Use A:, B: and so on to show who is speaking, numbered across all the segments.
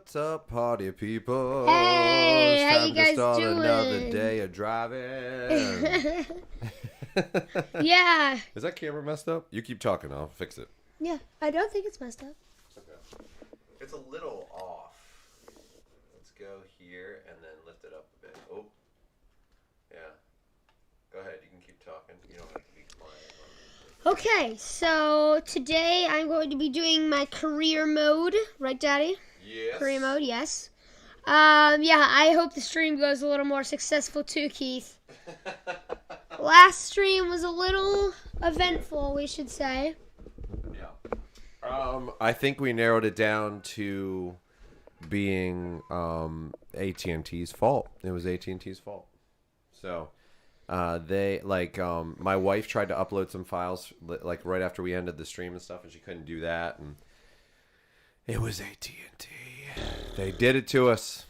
A: What's up, party people?
B: Hey,
A: It's
B: how
A: time
B: you
A: to
B: guys
A: start
B: doing?
A: another day of driving.
B: Yeah.
A: Is that camera messed up? You keep talking, I'll fix it.
B: Yeah, I don't think it's messed up.
A: Okay. It's a little off. Let's go here and then lift it up a bit. Oh. Yeah. Go ahead, you can keep talking. You don't have to be quiet.
B: Okay, so today I'm going to be doing my career mode. Right, Daddy?
A: Yes.
B: Career mode, yes. Yeah, I hope the stream goes a little more successful too, Keith. Last stream was a little eventful, we should say.
A: Yeah. I think we narrowed it down to being AT&T's fault. It was AT&T's fault. So they my wife tried to upload some files like right after we ended the stream and stuff, and she couldn't do that, and it was AT&T. They did it to us.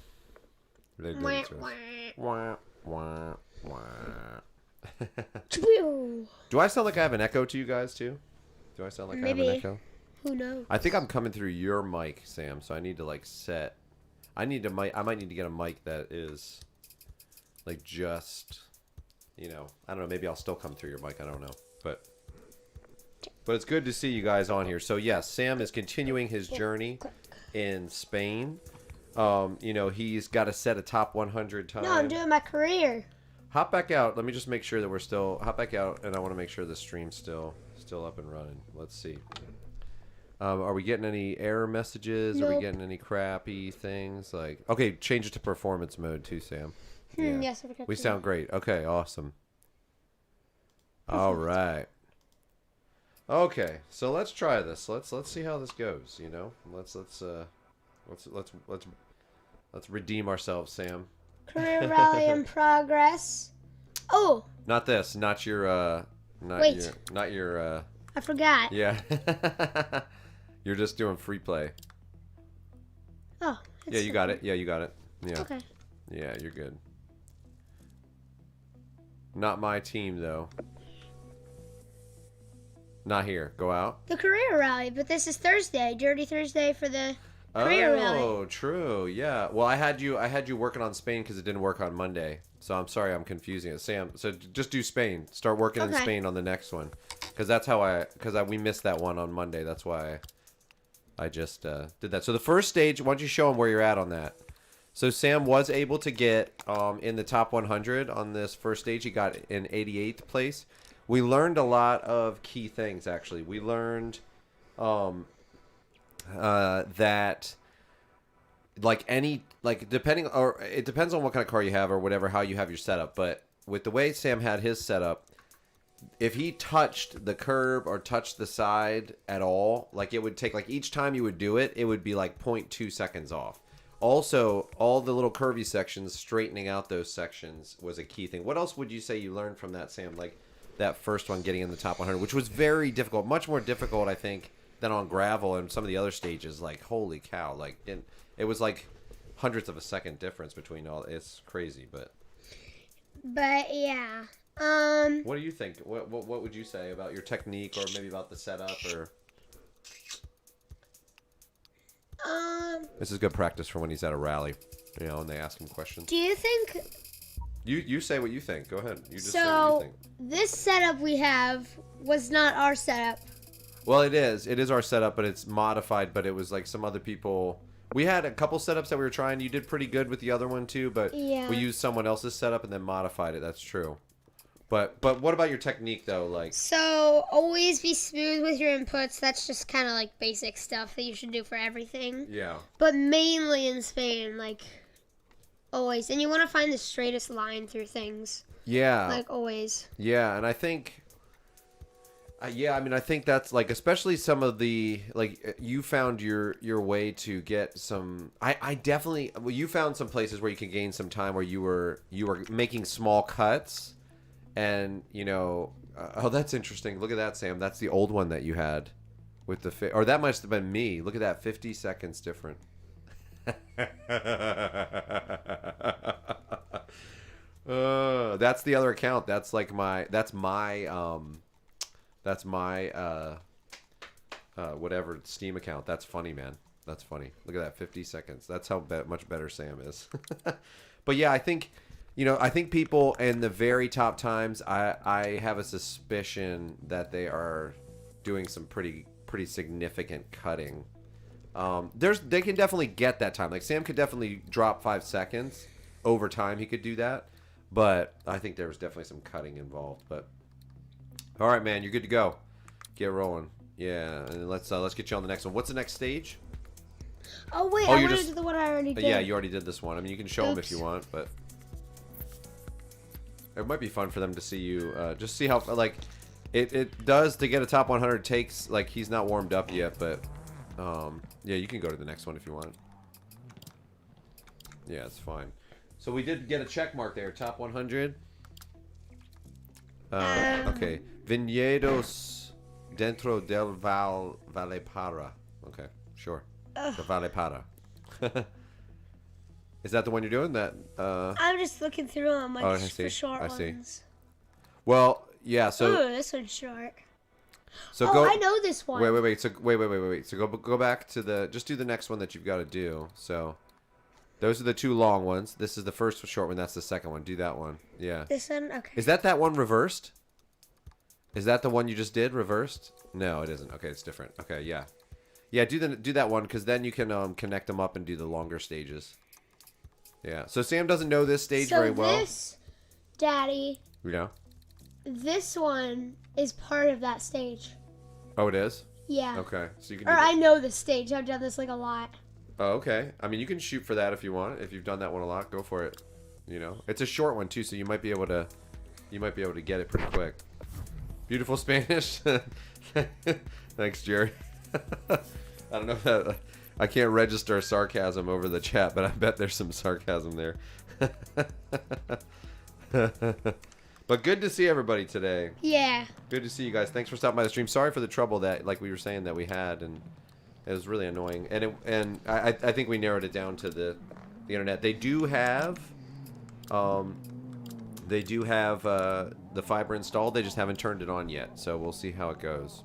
A: They did it to us. Wah, wah, wah. Do I sound like I have an echo to you guys too? Do I sound like I have an echo?
B: Who knows?
A: I think I'm coming through your mic, Sam. So I need to like set. I might need to get a mic that is like just, I don't know. Maybe I'll still come through your mic. I don't know, but it's good to see you guys on here. So yes, Sam is continuing his journey in Spain. He's got to set a top 100 time.
B: No, I'm doing my career.
A: Hop back out. Let me just make sure that we're still. Hop back out, and I want to make sure the stream's still up and running. Let's see. Are we getting any error messages?
B: Nope.
A: Are we getting any crappy things? Okay, change it to performance mode too, Sam. Yeah.
B: Yes,
A: we sound great. Okay, awesome. All right. Okay, so let's try this. Let's see how this goes. Let's redeem ourselves, Sam.
B: Career rally in progress. Oh.
A: Not this. Not your.
B: Wait.
A: Not your.
B: I forgot.
A: Yeah. You're just doing free play.
B: Oh.
A: Yeah, you got it. Yeah, you got it. Yeah.
B: Okay.
A: Yeah, you're good. Not my team, though. Not here. Go out.
B: The career rally, but this is Thursday. Dirty Thursday for the career rally.
A: Oh, true. Yeah. Well, I had you working on Spain because it didn't work on Monday. So I'm sorry I'm confusing it. Sam, so just do Spain. Start working in Spain on the next one. Because that's how we missed that one on Monday. That's why I just did that. So the first stage, why don't you show them where you're at on that? So Sam was able to get in the top 100 on this first stage. He got in 88th place. We learned a lot of key things, actually. We learned that it depends on what kind of car you have or whatever, how you have your setup. But with the way Sam had his setup, if he touched the curb or touched the side at all, it would take each time you would do it, it would be 0.2 seconds off. Also, all the little curvy sections, straightening out those sections was a key thing. What else would you say you learned from that, Sam? That first one getting in the top 100, which was very difficult, much more difficult, I think, than on gravel and some of the other stages. Holy cow! It was hundredths of a second difference between all. It's crazy, but
B: yeah.
A: What do you think? What would you say about your technique, or maybe about the setup, or? This is good practice for when he's at a rally, and they ask him questions.
B: Do you think?
A: You say what you think. Go ahead. You just say
B: So
A: what you think.
B: this setup we have was not our setup.
A: Well, it is. It is our setup, but it's modified. But it was some other people. We had a couple setups that we were trying. You did pretty good with the other one too, but
B: yeah.
A: we used someone else's setup and then modified it. That's true. But what about your technique though?
B: So always be smooth with your inputs. That's just kind of basic stuff that you should do for everything.
A: Yeah.
B: But mainly in Spain, always, and you want to find the straightest line through things.
A: Yeah.
B: Always.
A: Yeah, and I think. I think that's especially some of the you found your way to get some. I definitely you found some places where you can gain some time where you were making small cuts, and oh, that's interesting. Look at that, Sam. That's the old one that you had with the or that must have been me. Look at that, 50 seconds different. That's the other account. That's my whatever Steam account. That's funny, man. That's funny. Look at that, 50 seconds. That's how much better Sam is. But yeah, I think, I think people in the very top times, I have a suspicion that they are doing some pretty significant cutting. They can definitely get that time. Like Sam could definitely drop 5 seconds over time. He could do that, but I think there was definitely some cutting involved. But all right, man, you're good to go. Get rolling. Yeah, and let's get you on the next one. What's the next stage?
B: Oh wait, I wanted to do the one I already did.
A: Yeah, you already did this one. I mean, you can show them if you want, but it might be fun for them to see you. Just see how like it does to get a top 100. Takes like he's not warmed up yet, but yeah, you can go to the next one if you want. Yeah, it's fine. So we did get a check mark there, top 100. Okay, Viñedos dentro del Valle Para. Okay, sure. The Valle Para. Is that the one you're doing? That
B: I'm just looking through them, like for short ones.
A: See. Well, yeah. So
B: this one's short.
A: So
B: I know this one.
A: Wait. So wait. So go back to just do the next one that you've got to do. So those are the 2 long ones. This is the first short one. That's the second one. Do that one. Yeah.
B: This one. Okay.
A: Is that one reversed? Is that the one you just did reversed? No, it isn't. Okay, it's different. Okay, yeah. Yeah, do that one because then you can connect them up and do the longer stages. Yeah. So Sam doesn't know this stage very well.
B: So this, Daddy.
A: Yeah.
B: This one is part of that stage.
A: Oh, it is?
B: Yeah.
A: Okay. So you can.
B: I know this stage. I've done this like a lot.
A: Oh, okay. I mean, you can shoot for that if you want. If you've done that one a lot, go for it. It's a short one too, so you might be able to get it pretty quick. Beautiful Spanish. Thanks, Jerry. I don't know if that. I can't register sarcasm over the chat, but I bet there's some sarcasm there. But good to see everybody today.
B: Yeah.
A: Good to see you guys. Thanks for stopping by the stream. Sorry for the trouble that, like we were saying, that we had, and it was really annoying. And I think we narrowed it down to the internet. They do have the fiber installed. They just haven't turned it on yet. So we'll see how it goes.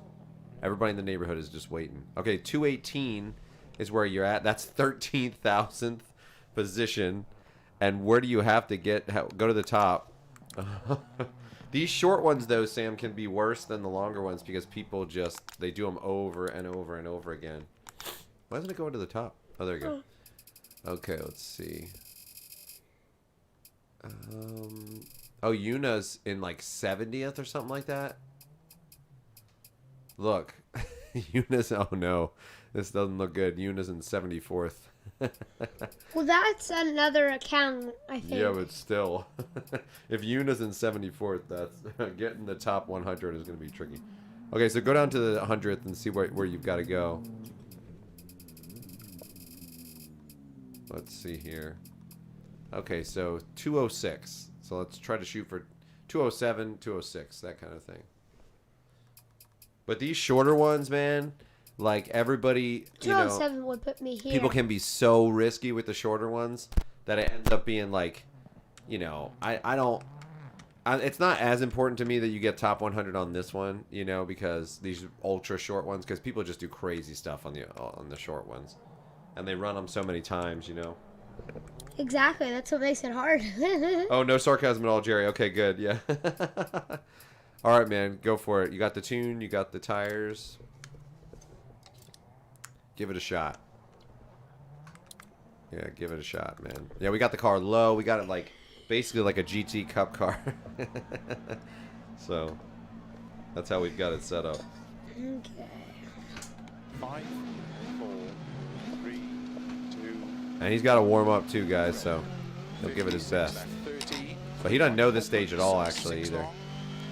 A: Everybody in the neighborhood is just waiting. Okay, 218 is where you're at. That's 13,000th position. And where do you have to go to the top? These short ones, though, Sam, can be worse than the longer ones because people they do them over and over and over again. Why doesn't it go to the top? Oh, there you go. Okay, let's see. Oh, Yuna's in like 70th or something like that. Look, Yuna's. Oh no, this doesn't look good. Yuna's in 74th.
B: Well, that's another account, I think.
A: Yeah, but still, if Yuna's in 74th, that's getting the top 100 is going to be tricky. Okay, so go down to the 100th and see where you've got to go. Let's see here. Okay, so 206. So let's try to shoot for 207, 206, that kind of thing. But these shorter ones, man, like everybody,
B: 207 would put me here.
A: People can be so risky with the shorter ones that it ends up being like, it's not as important to me that you get top 100 on this one, because these ultra short ones, because people just do crazy stuff on the short ones, and they run them so many times,
B: Exactly, that's what makes it hard.
A: Oh, no sarcasm at all, Jerry. Okay, good, yeah. All right, man, go for it. You got the tune, you got the tires. Give it a shot. Yeah, give it a shot, man. Yeah, we got the car low. We got it like basically like a GT Cup car. So that's how we've got it set up.
B: Okay.
C: 5, 4, 3, 2.
A: And he's got to warm up too, guys. So he'll give it his best. But he doesn't know this stage at all, actually, either.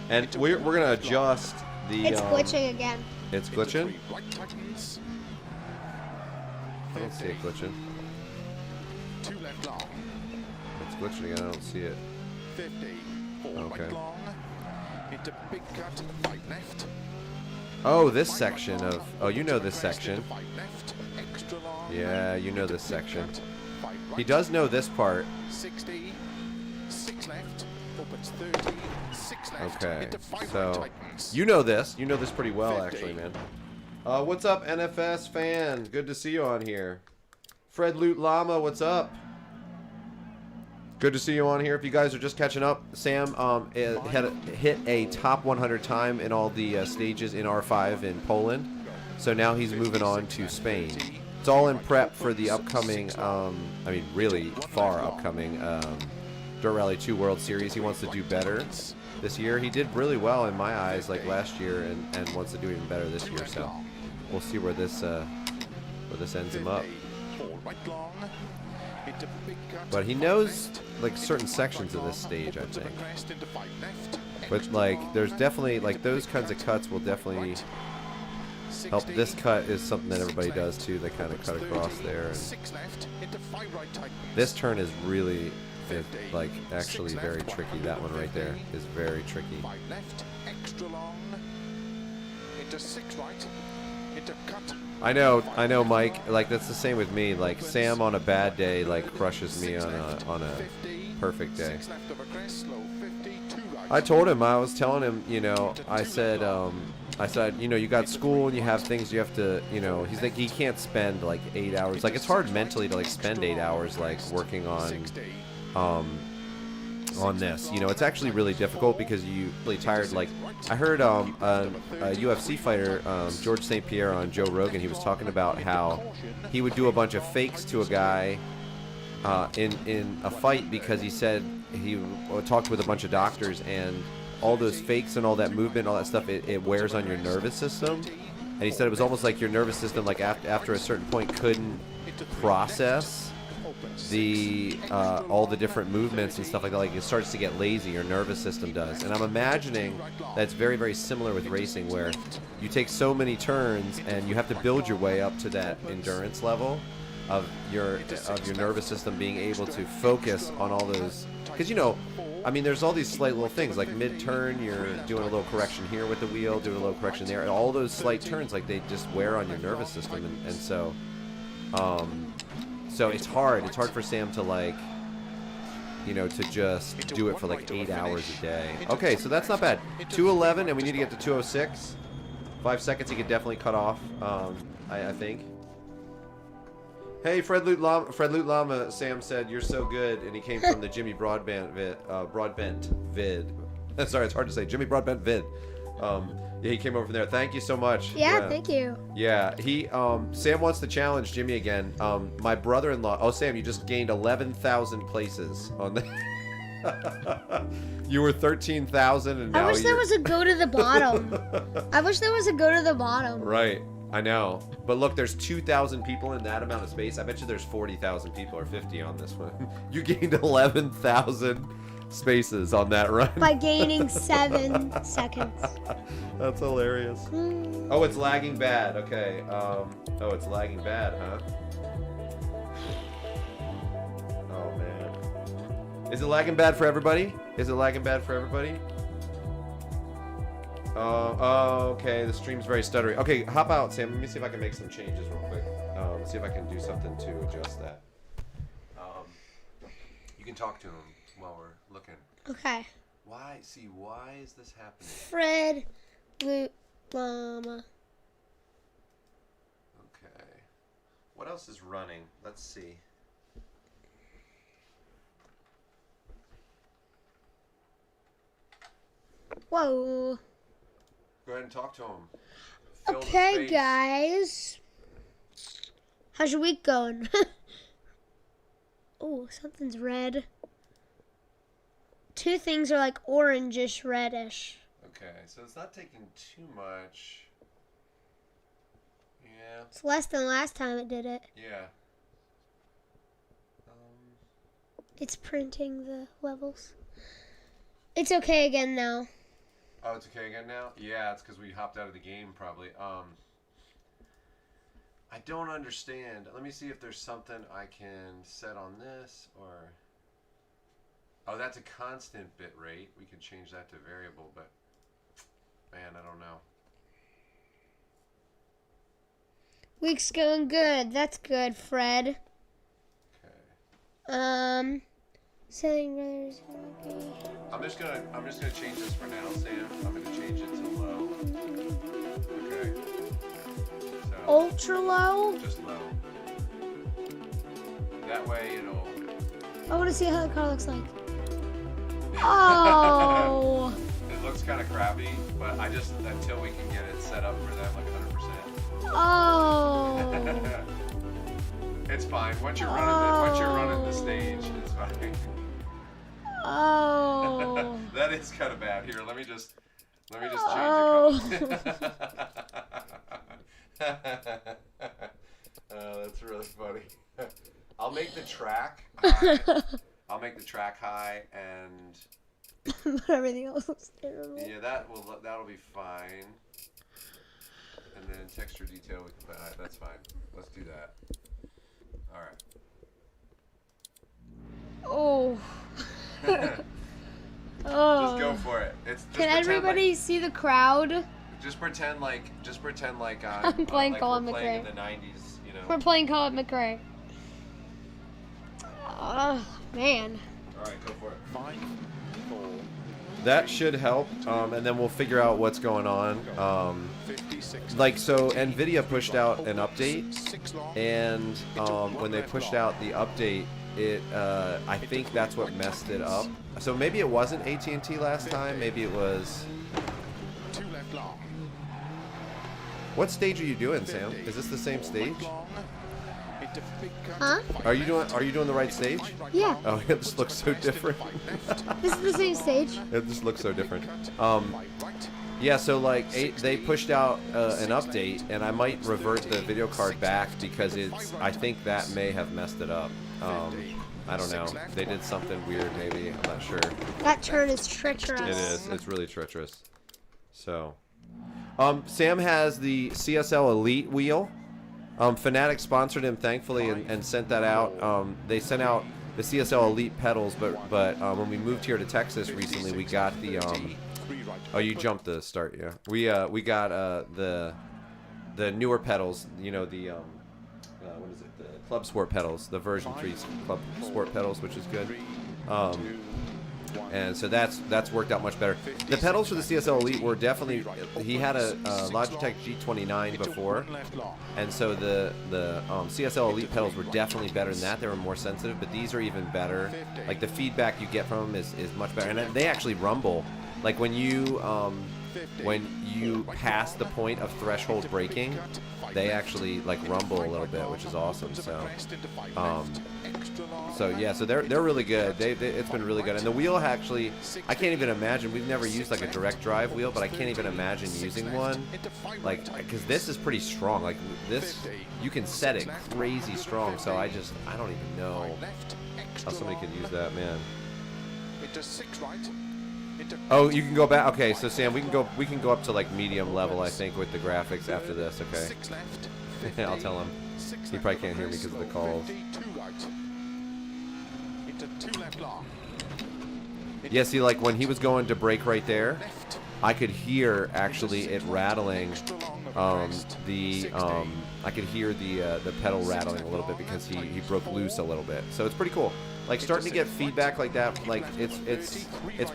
A: And we're gonna adjust the.
B: It's glitching again.
A: It's glitching. I don't see it glitching.
C: 2 left long.
A: It's glitching again. I don't see it.
C: 50. 4
A: Okay.
C: right long. Into big cut. 5 left.
A: Oh, this section of. Oh, you know this section.
C: 5 left. Extra long.
A: Yeah, you know this section.
C: 5 right.
A: He does know this part.
C: 60. 6 left. Opens 30. 6 left.
A: Okay,
C: Into 5
A: so
C: right tightens.
A: you know this. You know this pretty well,
C: 50.
A: actually, man. What's up, NFS fan? Good to see you on here. Fred Loot Llama, what's up? Good to see you on here. If you guys are just catching up, Sam hit a top 100 time in all the stages in R5 in Poland. So now he's moving on to Spain. It's all in prep for the upcoming, I mean really far upcoming Dirt Rally 2 World Series. He wants to do better this year. He did really well in my eyes like last year and wants to do even better this year. So we'll see where this ends him up. But he knows like certain sections of this stage, I think. But like there's definitely like those kinds of cuts will definitely help. This cut is something that everybody does too. They kind of cut across there. And this turn is really like actually very tricky. That one right there is very tricky. I know, Mike. Like that's the same with me. Like Sam on a bad day, like crushes me on a perfect day. I told him, I was telling him, you know, I said, you know, you got school and you have things you have to, you know. He's like, he can't spend like 8 hours. Like it's hard mentally to like spend 8 hours like working on this. You know, it's actually really difficult because you're really tired. Like I heard a UFC fighter, George St. Pierre on Joe Rogan, he was talking about how he would do a bunch of fakes to a guy in a fight because he said he talked with a bunch of doctors and all those fakes and all that movement and all that stuff, it wears on your nervous system. And he said it was almost like your nervous system, like after a certain point, couldn't process the all the different movements and stuff like that. Like it starts to get lazy, your nervous system does. And I'm imagining that's very, very similar with racing, where you take so many turns and you have to build your way up to that endurance level of your nervous system being able to focus on all those. Because you know, I mean, there's all these slight little things like mid-turn, you're doing a little correction here with the wheel, doing a little correction there, and all those slight turns, like they just wear on your nervous system, and so. So it's hard. It's hard for Sam to like, you know, to just do it for like 8 hours a day. Okay, so that's not bad. 2:11, and we need to get to 2:06. 5 seconds he could definitely cut off. I think. Hey, Fred Loot Llama. Sam said you're so good, and he came from the Jimmy Broadbent vid. Sorry, it's hard to say. Jimmy Broadbent vid. Yeah, he came over from there. Thank you so much.
B: Yeah, thank you.
A: Yeah, Sam wants to challenge Jimmy again. My brother-in-law. Oh, Sam, you just gained 11,000 places on the. You were 13,000, and now
B: I wish there was a go to the bottom. I wish there was a go to the bottom.
A: Right, I know. But look, there's 2,000 people in that amount of space. I bet you there's 40,000 people or 50 on this one. You gained 11,000 spaces on that run.
B: By gaining 7 seconds.
A: That's hilarious. Oh, it's lagging bad. Okay. Oh, it's lagging bad, huh? Oh, man. Is it lagging bad for everybody? Is it lagging bad for everybody? Oh, okay. The stream's very stuttery. Okay, hop out, Sam. Let me see if I can make some changes real quick. See if I can do something to adjust that. You can talk to him while we're looking.
B: Okay.
A: Why is this happening?
B: Fred Loot Llama.
A: Okay. What else is running? Let's see.
B: Whoa.
A: Go ahead and talk to him. Fill the
B: Okay,
A: space.
B: guys. How's your week going? Oh, something's red. 2 things are like orangish, reddish.
A: Okay, so it's not taking too much. Yeah.
B: It's less than last time it did it.
A: Yeah.
B: It's printing the levels. It's okay again now.
A: Oh, it's okay again now? Yeah, it's because we hopped out of the game probably. I don't understand. Let me see if there's something I can set on this or... Oh, that's a constant bit rate. We can change that to variable, but man, I don't know.
B: Week's going good. That's good, Fred.
A: Okay.
B: Setting brothers.
A: I'm just gonna change this for now, Sam. I'm gonna change it to low. Okay.
B: ultra low.
A: Just low. That way it'll.
B: I want to see how the car looks like. Oh.
A: It looks kind of crappy, but I just until we can get it set up for them like 100%.
B: Oh.
A: It's fine. Once you're running the stage, it's fine.
B: Oh.
A: That is kind of bad. Here, let me just change
B: Oh.
A: That's really funny. I'll make the track high. I'll make the track high, and
B: But everything else looks terrible.
A: yeah, that'll be fine. And then texture detail we can put high. That's fine. Let's do that. All right.
B: Oh. Oh.
A: Just go for it. It's just
B: Can everybody see the crowd?
A: just pretend like
B: I'm playing Colin
A: we're playing
B: McRae.
A: in the 90s, you know.
B: We're playing Colin McRae. Oh, man.
A: All right, go for it.
C: 5, 4,
A: That should help, and then we'll figure out what's going on.
C: 56.
A: Like, so NVIDIA pushed out an update,
C: 6 long.
A: and when they pushed out the update, I think that's what messed it up. So maybe it wasn't AT&T last time, maybe it was...
C: 2 left long.
A: What stage are you doing, Sam? Is this the same stage?
C: Into big cut.
B: Huh?
A: Are you doing the right stage?
B: Yeah.
A: Oh, it just looks so different.
B: This is the same stage.
A: It just looks so different. Yeah, so like they pushed out an update, and I might revert the video card back because I think that may have messed it up. I don't know. They did something weird, maybe. I'm not sure.
B: That turn is treacherous.
A: It is. It's really treacherous. So, Sam has the CSL Elite wheel. FANATEC sponsored him, thankfully, and sent that out. They sent out the CSL Elite pedals, but when we moved here to Texas recently, we got the oh, you jumped the start, yeah. We got the newer pedals, you know, the what is it? The Clubsport pedals, the version 3 Clubsport pedals, which is good. And so that's worked out much better. The pedals for the CSL Elite were definitely, he had a Logitech G29 before, and so the CSL Elite pedals were definitely better than that. They were more sensitive, but these are even better. Like the feedback you get from them is much better, and they actually rumble. Like when you pass the point of threshold braking, they actually like rumble a little bit, which is awesome. So yeah, so they're really good. It's been really good, and the wheel actually, I can't even imagine. We've never used like a direct drive wheel, but I can't even imagine using one, like, because this is pretty strong. Like this, you can set it crazy strong. So I don't even know how somebody could use that, man. Oh, you can go back. Okay, so Sam, we can go up to like medium level, I think, with the graphics after this. Okay. I'll tell him. He probably can't hear me because of the calls. Yeah, see, like when he was going to brake right there, I could hear actually it rattling. I could hear the pedal rattling a little bit because he broke loose a little bit. So it's pretty cool. Like starting to get feedback like that, like it's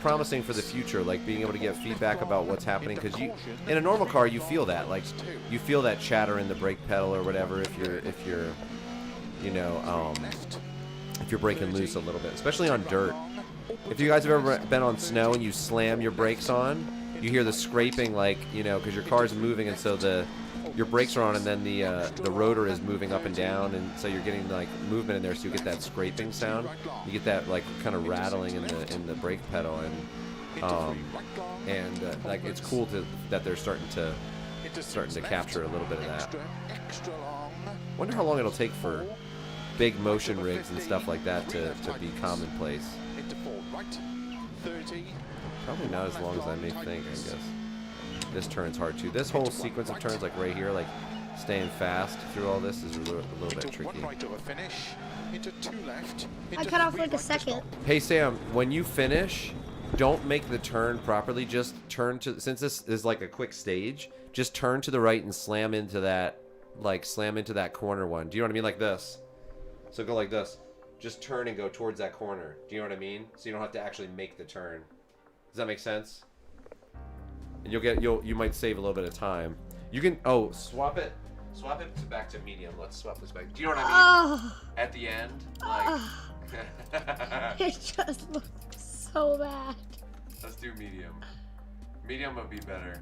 A: promising for the future. Like being able to get feedback about what's happening, because you in a normal car you feel that, like you feel that chatter in the brake pedal or whatever if you're you know if you're braking loose a little bit, especially on dirt. If you guys have ever been on snow and you slam your brakes on, you hear the scraping, like, you know, because your car's moving, and so your brakes are on, and then the rotor is moving up and down, and so you're getting like movement in there, so you get that scraping sound. You get that like kind of rattling in the brake pedal, and like it's cool that they're starting to capture a little bit of that. Wonder how long it'll take for big motion rigs and stuff like that to be commonplace. Probably not as long as I may think, I guess. This turn's hard too. This whole sequence of turns, like right here, like staying fast through all this is a little bit tricky.
B: I cut off like a second.
A: Hey Sam, when you finish, don't make the turn properly. Just turn to, since this is like a quick stage, just turn to the right and slam into that corner one. Do you know what I mean? Like this. So go like this. Just turn and go towards that corner. Do you know what I mean? So you don't have to actually make the turn. Does that make sense? And you might save a little bit of time. You can swap it Swap it back to medium. Let's swap this back. Do you know what I mean?
B: Oh,
A: At the end, like.
B: it just looks so bad.
A: Let's do medium. Medium would be better.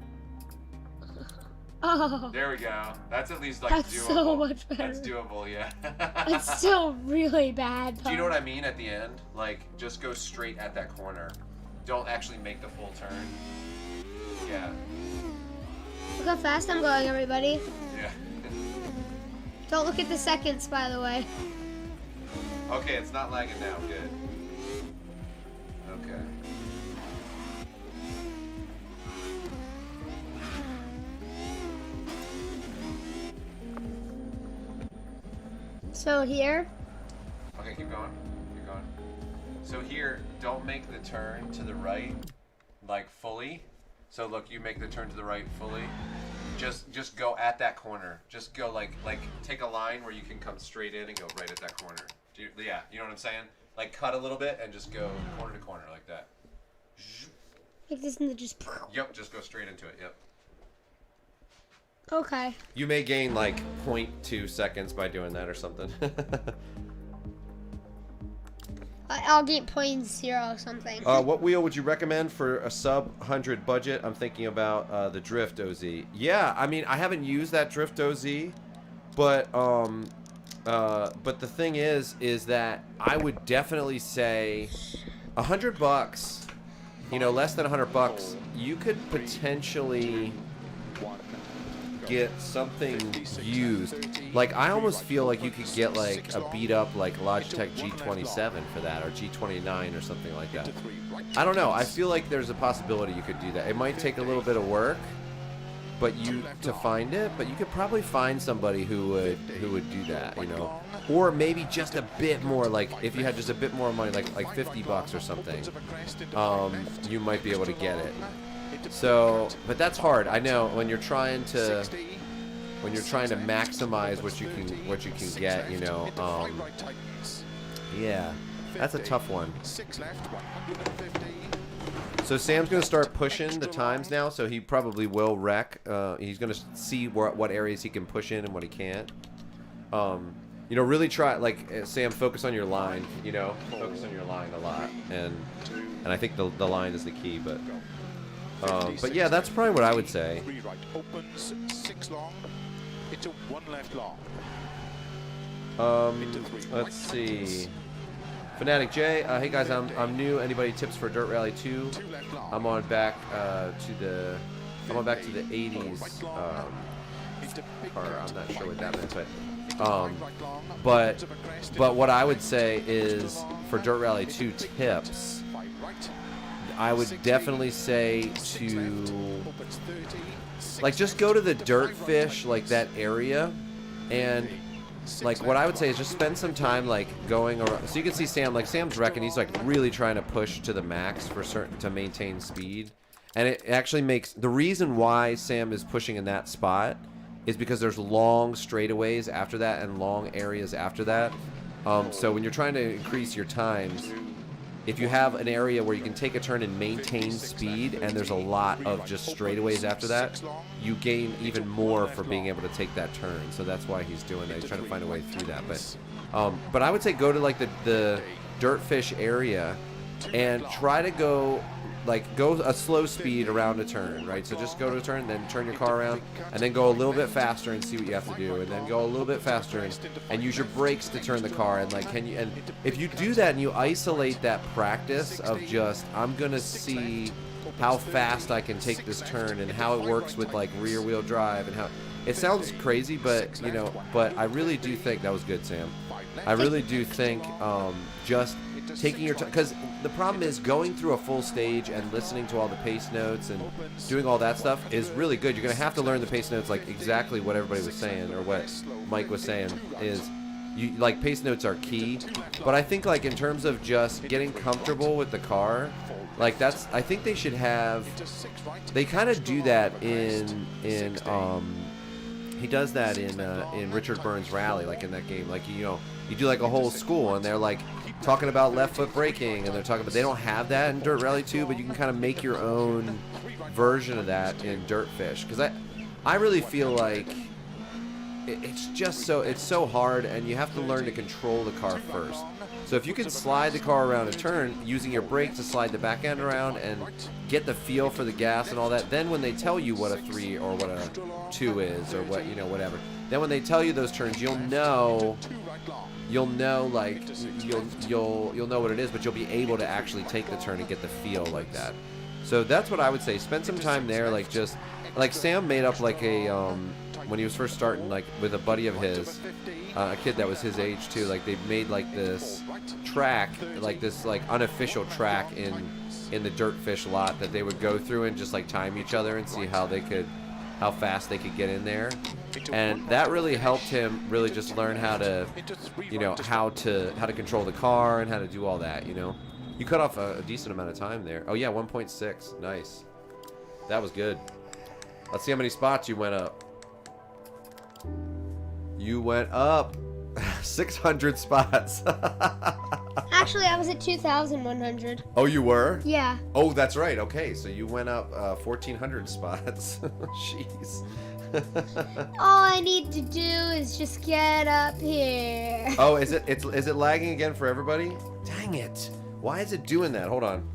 B: Oh,
A: There we go. That's at least like
B: that's
A: doable.
B: so much better.
A: That's doable, yeah.
B: It's still really bad.
A: Do you know what I mean at the end? Like, just go straight at that corner. Don't actually make the full turn. Yeah.
B: Look how fast I'm going, everybody.
A: Yeah.
B: Don't look at the seconds, by the way.
A: Okay, it's not lagging now. Good. Okay.
B: So here,
A: Okay, keep going. Keep going. So here, don't make the turn to the right, like fully. So look, you make the turn to the right fully. Just go at that corner. Just go like take a line where you can come straight in and go right at that corner. Yeah, you know what I'm saying? Like cut a little bit and just go corner to corner like that.
B: like this, and just.
A: Yep, just go straight into it. Yep.
B: Okay.
A: You may gain like 0.2 seconds by doing that or something.
B: I'll get 0.0 or something.
A: What wheel would you recommend for a sub 100 budget? I'm thinking about the Drift OZ. Yeah, I mean, I haven't used that Drift OZ, but the thing is that I would definitely say $100, you know, less than $100, you could potentially get something used. Like, I almost feel like you could get like a beat up like Logitech G27 for that, or G29 or something like that. I don't know. I feel like there's a possibility you could do that. It might take a little bit of work, but to find it, but you could probably find somebody who would do that, you know, or maybe just a bit more. Like if you had just a bit more money, like $50 or something, you might be able to get it. So, but that's hard. I know when you're trying to maximize what you can get, you know. Yeah, that's a tough one. So Sam's gonna start pushing the times now, so he probably will wreck. He's gonna see what areas he can push in and what he can't. You know, really try, like, Sam, focus on your line. You know, focus on your line a lot, and I think the line is the key, but. But yeah, that's probably what I would say.
C: Opens 6 long into 1 left long.
A: Let's see. Fanatic J, hey guys, I'm new. Anybody tips for Dirt Rally 2? I'm on back to the 80s car. I'm not sure what that meant, but what I would say is for Dirt Rally 2 tips, I would definitely say to, like, just go to the Dirtfish, like, that area, and, like, what I would say is just spend some time, like, going around. So you can see Sam, like, Sam's wrecking. He's, like, really trying to push to the max to maintain speed. And it actually makes, the reason why Sam is pushing in that spot is because there's long straightaways after that and long areas after that. So when you're trying to increase your times, if you have an area where you can take a turn and maintain speed, and there's a lot of just straightaways after that, you gain even more for being able to take that turn. So that's why he's doing that. He's trying to find a way through that. But I would say go to like the Dirtfish area and try to go a slow speed around a turn, right? So just go to a turn, then turn your car around, and then go a little bit faster and see what you have to do, and then go a little bit faster and use your brakes to turn the car. And like, and if you do that and you isolate that practice of just, I'm gonna see how fast I can take this turn and how it works with like rear wheel drive and how it sounds crazy, but you know, but I really do think that was good, Sam. I really do think just taking your time, because the problem is going through a full stage and listening to all the pace notes and doing all that stuff is really good. You're going to have to learn the pace notes, like exactly what everybody was saying, or what Mike was saying is, like, pace notes are key. But I think, like, in terms of just getting comfortable with the car, like, that's, I think they should have, they kind of do that in he does that in Richard Burns Rally, like in that game, like, you know, you do like a whole school and they're like talking about left foot braking, and they're talking about, they don't have that in Dirt Rally 2, but you can kind of make your own version of that in Dirtfish, because I really feel like it's just so hard, and you have to learn to control the car first. So if you can slide the car around a turn using your brake to slide the back end around and get the feel for the gas and all that, then when they tell you what a 3 or what a 2 is, or what, you know, whatever, then when they tell you those turns, you'll know like you'll know what it is, but you'll be able to actually take the turn and get the feel like that. So that's what I would say. Spend some time there, like just like Sam made up like a when he was first starting, like with a buddy of his, a kid that was his age too. Like they made like this track, like this like unofficial track in the dirt fish lot that they would go through and just like time each other and see how fast they could get in there. And that really helped him really just learn how to, you know, how to control the car and how to do all that, you know. You cut off a decent amount of time there. Oh yeah, 1.6. Nice. That was good. Let's see how many spots you went up. You went up 600 spots.
B: Actually, I was at 2,100.
A: Oh, you were?
B: Yeah.
A: Oh, that's right. Okay, so you went up 1,400 spots. Jeez.
B: All I need to do is just get up here.
A: Oh, is it lagging again for everybody? Dang it. Why is it doing that? Hold on.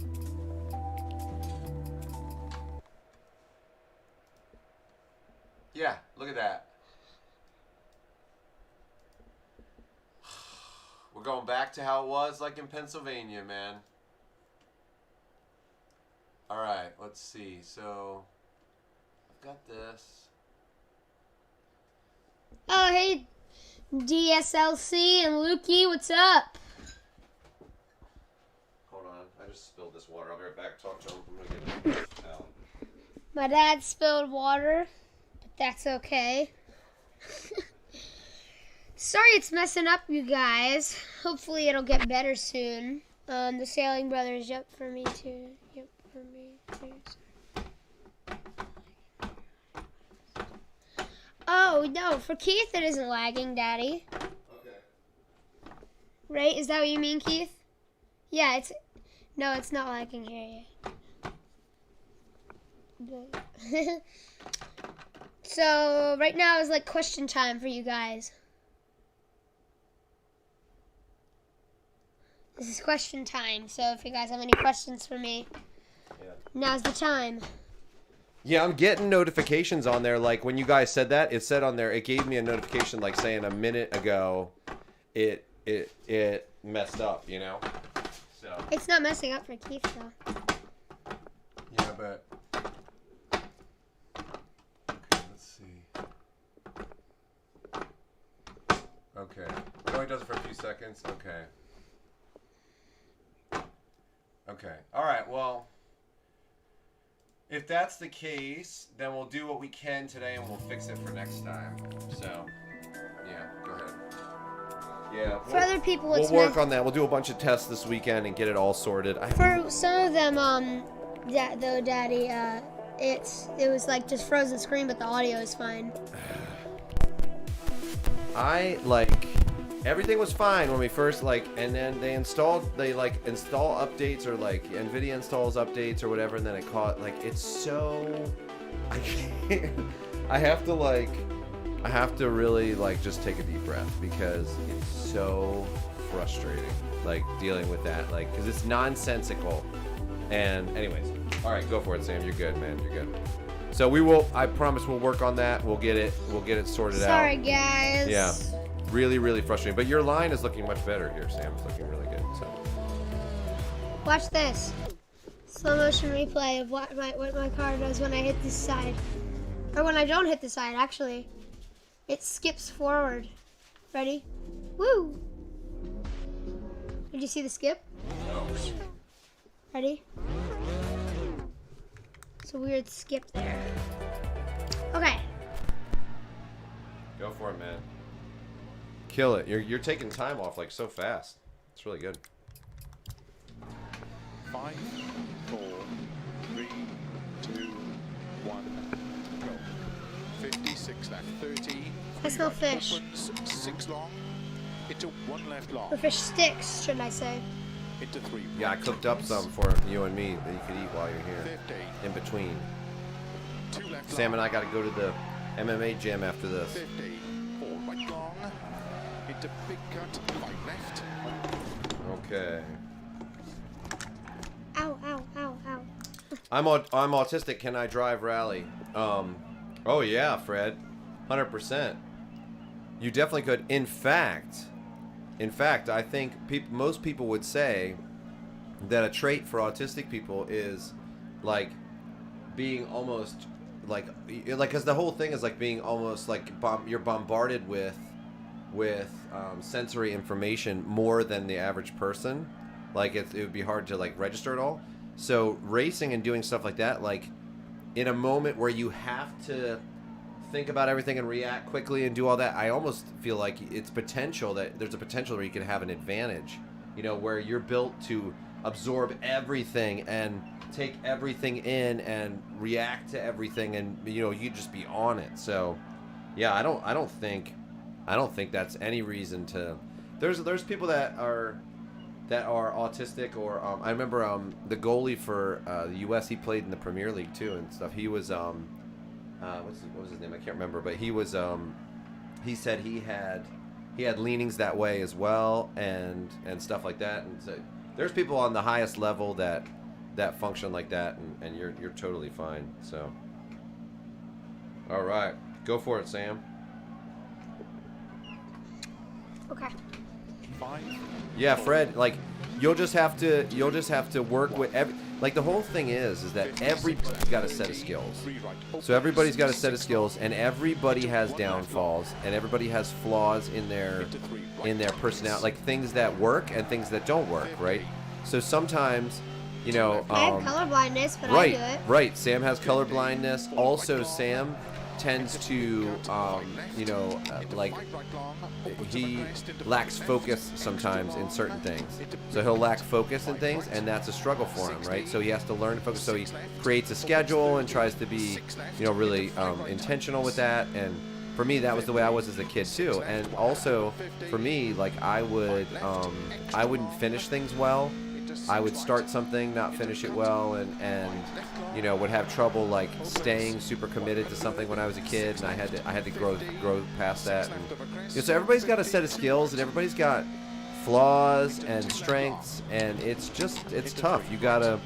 A: Yeah, look at that. We're going back to how it was like in Pennsylvania, man. All right, let's see. So, I've got this.
B: Oh, hey, DSLC and Lukey, what's up?
A: Hold on, I just spilled this water. I'll be right back. Talk to him. I'm gonna get it out.
B: My dad spilled water, but that's okay. Sorry it's messing up, you guys. Hopefully it'll get better soon. The Sailing Brothers, yep, for me too. Yep, for me too. Oh, no, for Keith it isn't lagging, Daddy.
A: Okay.
B: Right? Is that what you mean, Keith? Yeah, it's not lagging here yet. So, right now is like question time for you guys. This is question time, so if you guys have any questions for me, now's the time.
A: Yeah, I'm getting notifications on there. Like when you guys said that, it said on there, it gave me a notification like saying a minute ago it messed up, you know? So
B: It's not messing up for Keith though.
A: yeah, but okay, let's see. Okay. It only does it for a few seconds. Okay. Okay. All right. Well, if that's the case, then we'll do what we can today and we'll fix it for next time. So, yeah, go ahead. Yeah.
B: For other people, it's
A: we'll work on that. We'll do a bunch of tests this weekend and get it all sorted.
B: For some of them, though, Daddy, it was like just frozen screen, but the audio is fine.
A: Everything was fine when we first and then they install updates or NVIDIA installs updates or whatever, and then it caught it's so I can't. I have to really just take a deep breath because it's so frustrating dealing with that because it's nonsensical. And anyways, all right, go for it, Sam. You're good, man. You're good. So I promise we'll work on that. We'll get it sorted out.
B: Sorry, guys.
A: Yeah. Really, really frustrating. But your line is looking much better here, Sam. It's looking really good. So
B: watch this. Slow motion replay of what my car does when I hit this side. Or when I don't hit the side, actually. It skips forward. Ready? Woo! Did you see the skip?
A: no.
B: Ready? It's a weird skip there. Okay.
A: Go for it, man. Kill it. You're taking time off so fast. It's really good.
C: 5, 4, 3, 2, 1, go. 56 left, 30.
B: That's no fish.
C: 6 long. Into 1 left long.
B: Or fish sticks, should I say.
C: Into 3.
A: Yeah, I cooked up some for you and me that you could eat while you're here.
C: 50.
A: In between.
C: 2 left
A: Sam
C: long.
A: and I got to go to the MMA gym after this.
C: 50. 4. Into big cut, right left.
A: Okay.
B: Ow, ow, ow, ow.
A: I'm autistic. Can I drive rally? Oh yeah, Fred, 100%. You definitely could. In fact, I think most people would say that a trait for autistic people is like being almost like because the whole thing is like being almost like you're bombarded with sensory information more than the average person. Like it would be hard to like register it all. So racing and doing stuff like that, like in a moment where you have to think about everything and react quickly and do all that, I almost feel like there's a potential where you could have an advantage, you know, where you're built to absorb everything and take everything in and react to everything, and you know, you just be on it. So yeah, I don't think that's any reason to. There's people that are autistic, or I remember the goalie for the U.S. He played in the Premier League too and stuff. He was what was his name? I can't remember, but he was he said he had leanings that way as well, and stuff like that. And so there's people on the highest level that function like that, and you're totally fine. So all right, go for it, Sam.
B: Okay.
C: 5.
A: Yeah, Fred, like you'll just have to work with like the whole thing is that everybody's got a set of skills. So everybody's got a set of skills, and everybody has downfalls, and everybody has flaws in their personality, like things that work and things that don't work, right? So sometimes, you know,
B: I have color blindness, but
A: right,
B: I do it.
A: right. Sam has color blindness. Also, Sam tends to, you know, like he lacks focus sometimes in certain things. So he'll lack focus in things, and that's a struggle for him, right? So he has to learn to focus. So he creates a schedule and tries to be, you know, really intentional with that. And for me, that was the way I was as a kid too. And also for me, like I wouldn't finish things well. I would start something, not finish it well, and you know, would have trouble like staying super committed to something when I was a kid, and I had to grow past that. And, you know, so everybody's got a set of skills, and everybody's got flaws and strengths, and it's tough. You gotta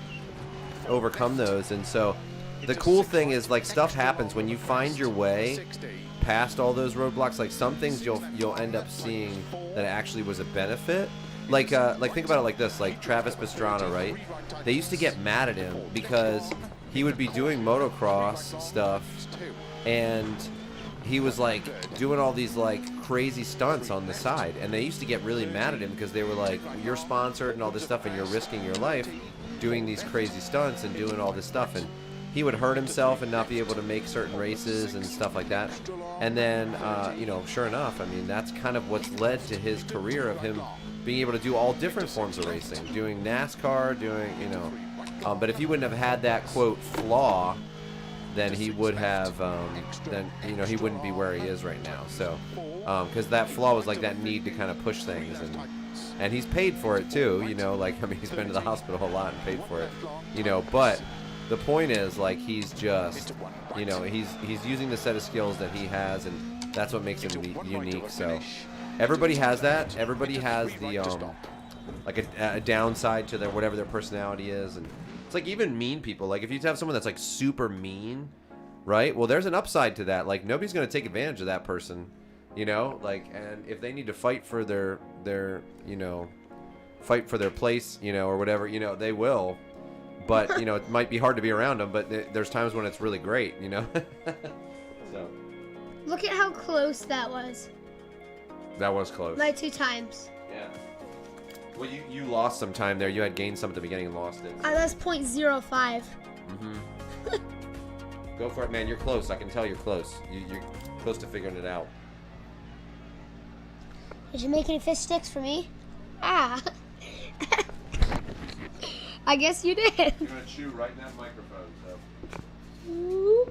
A: overcome those. And so the cool thing is, like, stuff happens when you find your way past all those roadblocks. Like some things you'll end up seeing that actually was a benefit. Like think about it like this, like Travis Pastrana, right? They used to get mad at him because he would be doing motocross stuff, and he was like doing all these like crazy stunts on the side, and they used to get really mad at him because they were like, you're sponsored and all this stuff, and you're risking your life doing these crazy stunts and doing all this stuff. And he would hurt himself and not be able to make certain races and stuff like that. And then, you know, sure enough, I mean, that's kind of what's led to his career of him being able to do all different forms of racing, doing NASCAR, doing, you know, but if he wouldn't have had that, quote, flaw, then he would have, then, you know, he wouldn't be where he is right now. So, because that flaw was like that need to kind of push things, and he's paid for it too, you know, like, I mean, he's been to the hospital a lot and paid for it, you know, but the point is, like, he's just, you know, he's using the set of skills that he has, and that's what makes him unique. So everybody has that. Everybody has the like a downside to their whatever their personality is. And it's like even mean people, like if you have someone that's like super mean, right? Well, there's an upside to that. Like nobody's going to take advantage of that person, you know, like, and if they need to fight for their you know, fight for their place, you know, or whatever, you know, they will. But, you know, it might be hard to be around them, but there's times when it's really great, you know? So.
B: Look at how close that was.
A: That was close.
B: Like 2 times.
A: Yeah. Well, you lost some time there. You had gained some at the beginning and lost it.
B: That's 0.05.
A: Mm-hmm. Go for it, man. You're close. I can tell you're close. You're close to figuring it out.
B: Did you make any fish sticks for me? Ah. I guess you did.
A: You're going to chew right in that microphone, so.
B: Ooh.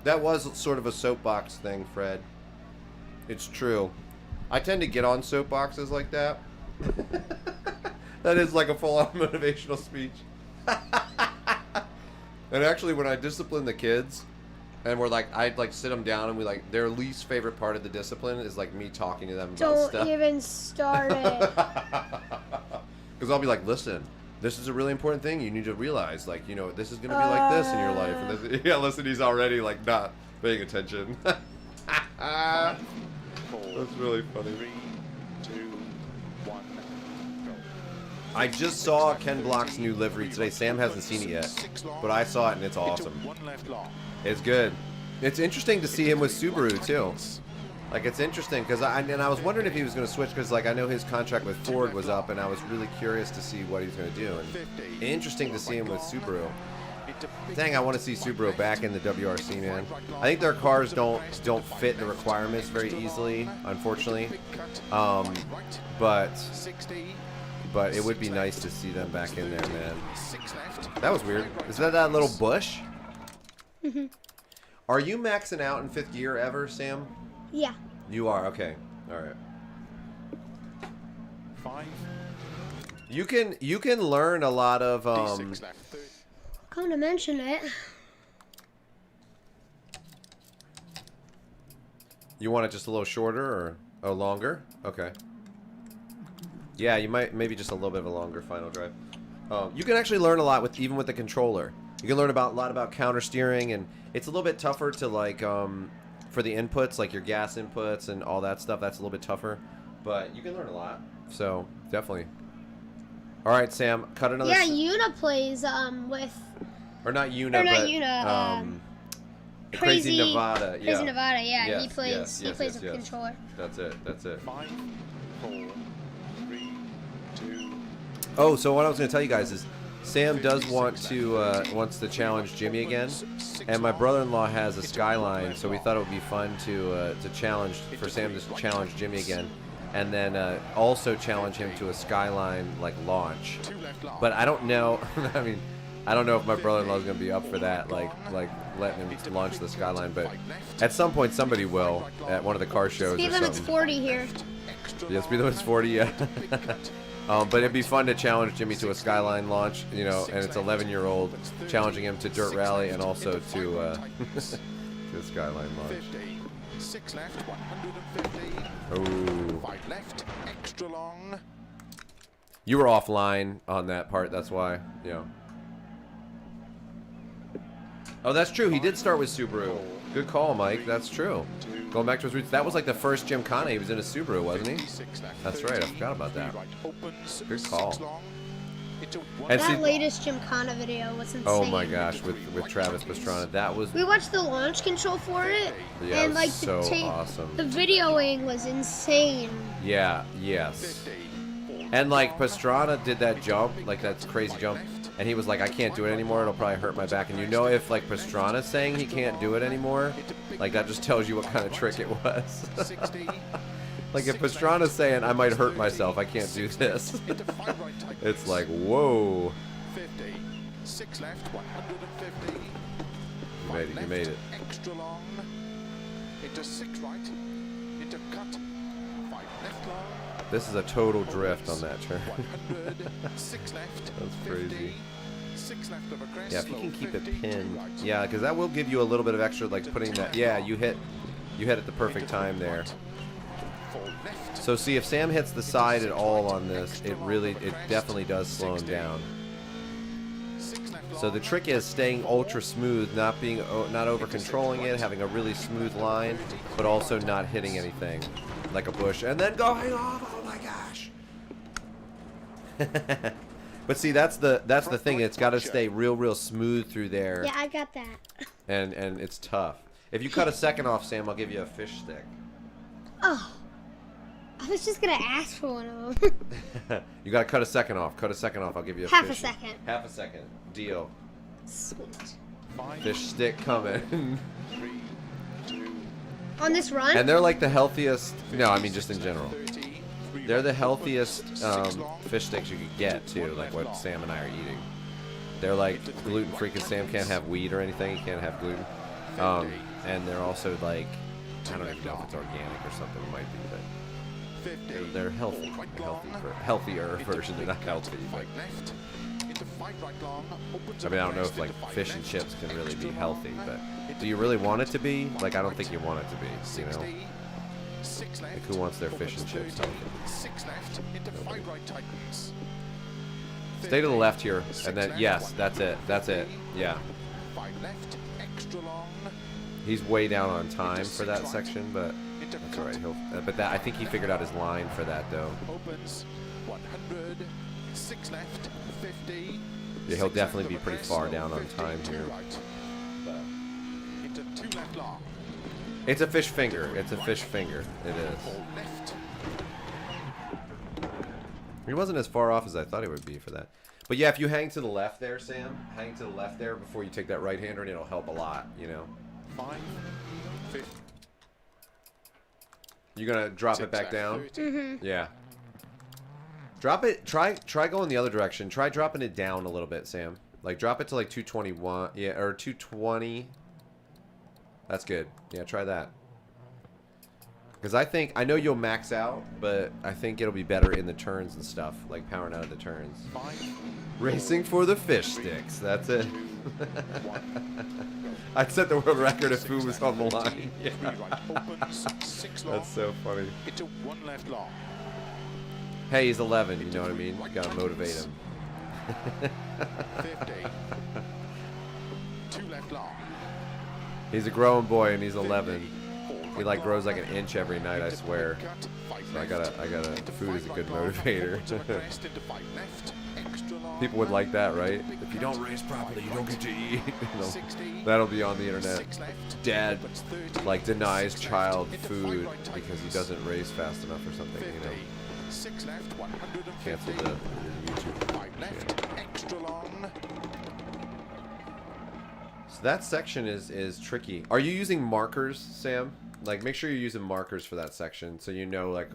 A: That was sort of a soapbox thing, Fred. It's true. I tend to get on soapboxes like that. That is like a full-on motivational speech. And actually, when I discipline the kids, and we're like, I'd like sit them down, and we like their least favorite part of the discipline is like me talking to them about stuff.
B: Don't even start it.
A: Because I'll be like, listen, this is a really important thing. You need to realize, like, you know, this is gonna be like this in your life. And this, yeah, listen, he's already like not paying attention. That's really funny.
C: 3, 2, 1, go.
A: I just saw Ken Block's new livery today. Sam hasn't seen it yet, but I saw it and it's awesome.
C: One left long.
A: It's good. It's interesting to see him with Subaru too. Like, it's interesting because I was wondering if he was going to switch because, like, I know his contract with Ford was up, and I was really curious to see what he was going to do. And interesting to see him with Subaru. Dang, I want to see Subaru back in the WRC, man. I think their cars don't fit the requirements very easily, unfortunately. But it would be nice to see them back in there, man. That was weird. Is that little bush?
B: Mm-hmm.
A: Are you maxing out in 5th gear ever, Sam?
B: Yeah.
A: You are, okay. All right.
C: 5.
A: You can learn a lot of
C: D6 left.
B: Come to mention it.
A: You want it just a little shorter or longer? Okay. Yeah, you might maybe just a little bit of a longer final drive. You can actually learn a lot with even with the controller. You can learn a lot about counter steering, and it's a little bit tougher to like for the inputs, like your gas inputs and all that stuff. That's a little bit tougher, but you can learn a lot. So definitely. All right, Sam, cut another.
B: Yeah, Una plays with.
A: Or not Una,
B: Or not
A: but
B: Una,
A: Crazy Nevada. Yeah.
B: Crazy Nevada, yeah.
A: Yes,
B: he plays.
A: yes,
B: He plays
A: yes,
B: with
A: yes.
B: controller.
A: That's it. That's it.
C: 5, 4, 3, 2.
A: Oh, so what I was going to tell you guys is, Sam does want to wants to challenge Jimmy again, and my brother-in-law has a Skyline, so we thought it would be fun to challenge for Sam to challenge Jimmy again, and then also challenge him to a Skyline like launch. But I don't know. I mean, I don't know if my brother-in-law is going to be up for that, like letting him launch the Skyline. But at some point, somebody will at one of the car shows.
B: Speed
A: or
B: limit's
A: something.
B: 40 here.
A: Yeah, speed limit's 40. Yeah. But it'd be fun to challenge Jimmy to a Skyline launch, you know, and it's 11-year-old challenging him to Dirt Rally and also to a Skyline launch.
C: 6 left, 150.
A: Oh.
C: 5 left, extra long.
A: You were offline on that part, that's why, you know. Oh, that's true. He did start with Subaru. Good call, Mike. That's true. Going back to his roots, that was like the first Gymkhana he was in a Subaru, wasn't he? That's right. I forgot about that. Good call. And
B: That
A: see,
B: latest Gymkhana video was insane.
A: oh my gosh, with Travis Pastrana, that was
B: We watched the launch control for it,
A: yeah,
B: and
A: it
B: like
A: was so
B: the
A: awesome.
B: the videoing was insane.
A: Yeah, yes. And like Pastrana did that jump, like that crazy jump, and he was like, I can't do it anymore, it'll probably hurt my back. And you know, if like Pastrana's saying he can't do it anymore, like that just tells you what kind of trick it was. Like if Pastrana's saying I might hurt myself, I can't do this. It's like, whoa.
C: 50. 6 left, 150.
A: You made it, you made it.
C: Extra long. Into 6 right. Into cut. 5 left long.
A: This is a total drift on that turn.
C: 100. 6 left.
A: That's crazy.
C: 50. 6 left of a crest.
A: Yeah, if you
C: slow,
A: can keep it
C: 50,
A: pinned.
C: right.
A: Yeah, because that will give you a little bit of extra, like putting that. Yeah, you hit at the perfect time there.
C: 4 left.
A: So see, if Sam hits the side at all on this, it definitely does slow him down.
C: 6 left
A: So the trick is staying ultra smooth, not over controlling it, having a really smooth line, but also not hitting anything like a bush, and then going off. Oh my gosh! But see, that's the thing. It's got to stay real smooth through there,
B: Yeah, I got that.
A: and it's tough. If you cut a second off, Sam, I'll give you a fish stick.
B: Oh, I was just gonna ask for one of them.
A: You got to cut a second off. Cut a second off. I'll give you a
B: Half
A: fish.
B: a second.
A: Half a second. Deal.
B: Sweet.
C: 5,
A: Fish stick coming.
C: 3, 2,
B: On this run?
A: And they're like the healthiest. No, I mean just in general.
C: 30. 3
A: They're the
C: right,
A: healthiest
C: 6 long.
A: fish sticks you could get too, like what Sam and I are eating. They're like gluten free because Sam can't have wheat or anything. He can't have gluten. And they're also like, I don't even know if it's organic or something. It might be, but They're healthy, healthier version. They're not healthy. But,
C: Left. Into 5 right long. Opens
A: I mean, I don't know if like fish and chips can really be healthy, but do you really want it to be? Like, I don't think you want it to be. You know,
C: 6 left.
A: like who wants their fish and chips healthy?
C: 6 left. Into 5 right tightens.
A: Stay to the left here, and then yes, that's it. That's it. Yeah,
C: 5 left. Extra long.
A: he's way down on time for that section, but that's all right. He'll. But that I think he figured out his line for that though.
C: Opens 100. 6 left. 50.
A: Yeah, he'll definitely be pretty far down on time here.
C: Into 2 left long.
A: It's a fish finger. It's a fish finger. It is.
C: 4 left.
A: He wasn't as far off as I thought he would be for that. But yeah, if you hang to the left there, Sam, hang to the left there before you take that right hander, and it'll help a lot. You know.
C: 5. 50.
A: You're gonna drop it back down.
C: 30.
A: Yeah. Drop it. Try going the other direction. Try dropping it down a little bit, Sam. Like drop it to like 221. Yeah, or 220. That's good. Yeah, try that. Because I know you'll max out, but I think it'll be better in the turns and stuff, like powering out of the turns.
C: 5.
A: Racing for the fish sticks. That's it. I'd set the world record if food was on the line. Yeah.
C: 3 right opens. 6 long.
A: That's so funny.
C: Into 1 left long.
A: Hey, he's 11. You know what I mean? Gotta motivate him.
C: 50. 2 left long.
A: He's a growing boy and he's 11. He like grows like an inch every night, I swear. So I gotta. Food is a good motivator. People would like that, right? If you don't race properly, you don't get to eat. That'll be on the internet. Dad like denies child food because he doesn't race fast enough or something. You know.
C: 6 left. 150.
A: Cancel the YouTube.
C: 5 left. Extra long.
A: So that section is tricky. Are you using markers, Sam? Like, make sure you're using markers for that section so you know, like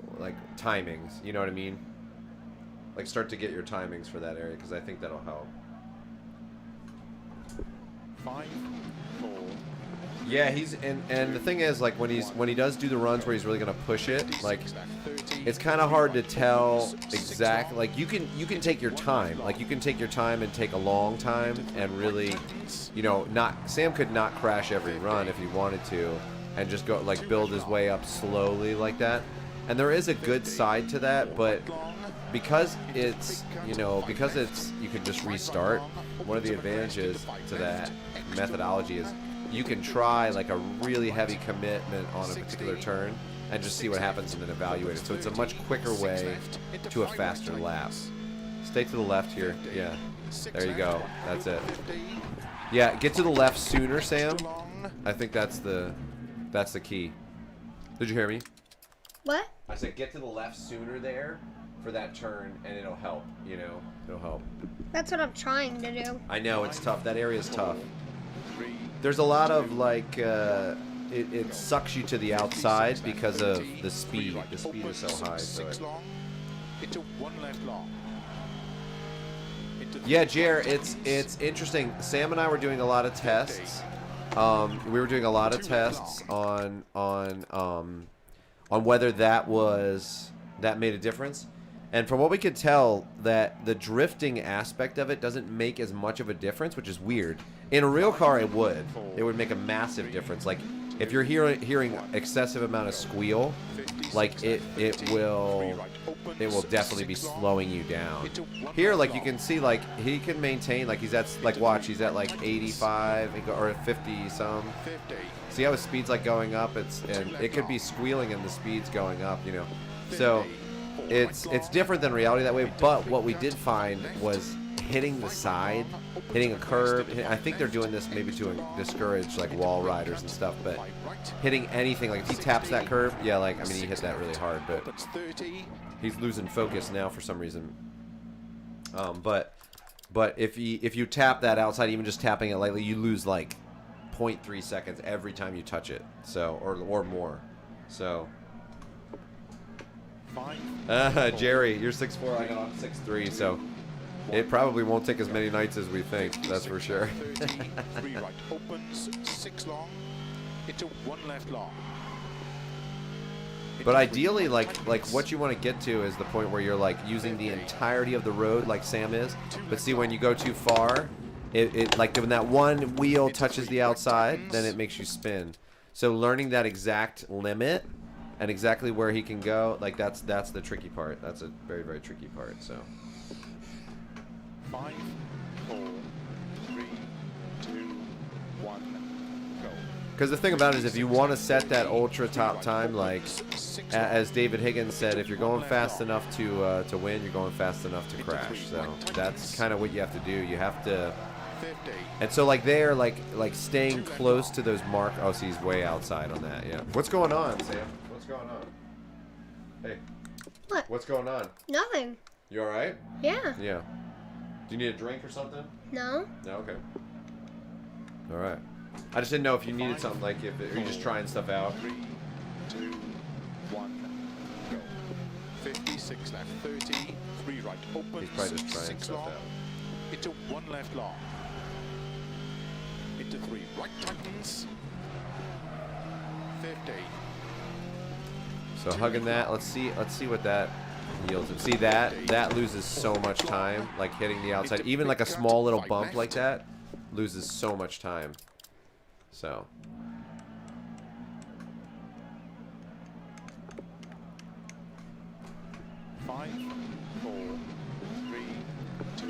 A: timings. You know what I mean? Like, start to get your timings for that area because I think that'll help.
C: 5. 4.
A: Yeah, and the thing is, like, when he does do the runs where he's really gonna push it, like, it's kind of hard to tell exact. Like, you can take your time. Like, you can take your time and take a long time and really, you know, Sam could not crash every run if he wanted to, and just go like build his way up slowly like that. And there is a good side to that, but because it's you can just restart. One of the advantages to that methodology is you can try like a really heavy commitment on a particular turn and just see what happens and then evaluate it. So it's a much quicker way to a faster lap. Stay to the left here. Yeah. There you go. That's it. Yeah, get to the left sooner, Sam. I think that's the key. Did you hear me?
B: What?
A: I said get to the left sooner there for that turn and it'll help, you know. It'll help.
B: That's what I'm trying to do.
A: I know it's tough. That area is tough. There's a lot of like it sucks you to the outside because of the speed. The speed is so high. So
C: Into 1 left long.
A: yeah, Jer, it's interesting. Sam and I were doing a lot of tests. We were doing a lot of tests on whether that made a difference. And from what we could tell, that the drifting aspect of it doesn't make as much of a difference, which is weird. In a real car, it would. It would make a massive difference. Like, if you're hearing excessive amount of squeal, like it will definitely be slowing you down. Here, like you can see, like he can maintain, like he's at like he's at like 85 or 50 some. See how his speed's like going up? And it could be squealing and the speed's going up, you know. So it's different than reality that way. But what we did find was hitting the side, hitting a curb. I think they're doing this maybe to discourage like wall riders and stuff, but hitting anything, like if he taps that curb, yeah, like I mean he hit that really hard, but he's losing focus now for some reason. But if you tap that outside, even just tapping it lightly, you lose like 0.3 seconds every time you touch it. So or more. So Jerry, you're 6'4", I'm 6'3", so it probably won't take as many nights as we think, that's for sure.
C: 3 right opens, 6 long, into 1 left long.
A: But ideally, like what you want to get to is the point where you're like using the entirety of the road like Sam is. But see, when you go too far, it like when that one wheel touches the outside, then it makes you spin. So learning that exact limit and exactly where he can go, like that's the tricky part. That's a very, very tricky part. So
C: 5, 4, 3, 2, 1, go.
A: because the thing about it is, if you want to set that ultra top time, like as David Higgins said, if you're going fast enough to win, you're going fast enough to crash. So that's kind of what you have to do. You have to.
C: 50.
A: And so like they're like staying close to those mark. Oh, see, he's way outside on that. Yeah. What's going on, Sam? What's going on? Hey.
B: What?
A: What's going on?
B: Nothing.
A: You all right?
B: Yeah.
A: Yeah. Do you need a drink or something?
B: No.
A: No. Okay. All right. I just didn't know if you needed something, like if you're just trying stuff out.
C: 3, 2, 1, go. 56 left, 30, 3 right, opens,
A: He's probably just trying
C: 6
A: stuff
C: long,
A: out.
C: into 1 left long, into 3 right tightens, 50.
A: So hugging that. Let's see what that yields. See that loses so much time, like hitting the outside. Even like a small little bump like that loses so much time. So.
C: Five, 4, 3, 2,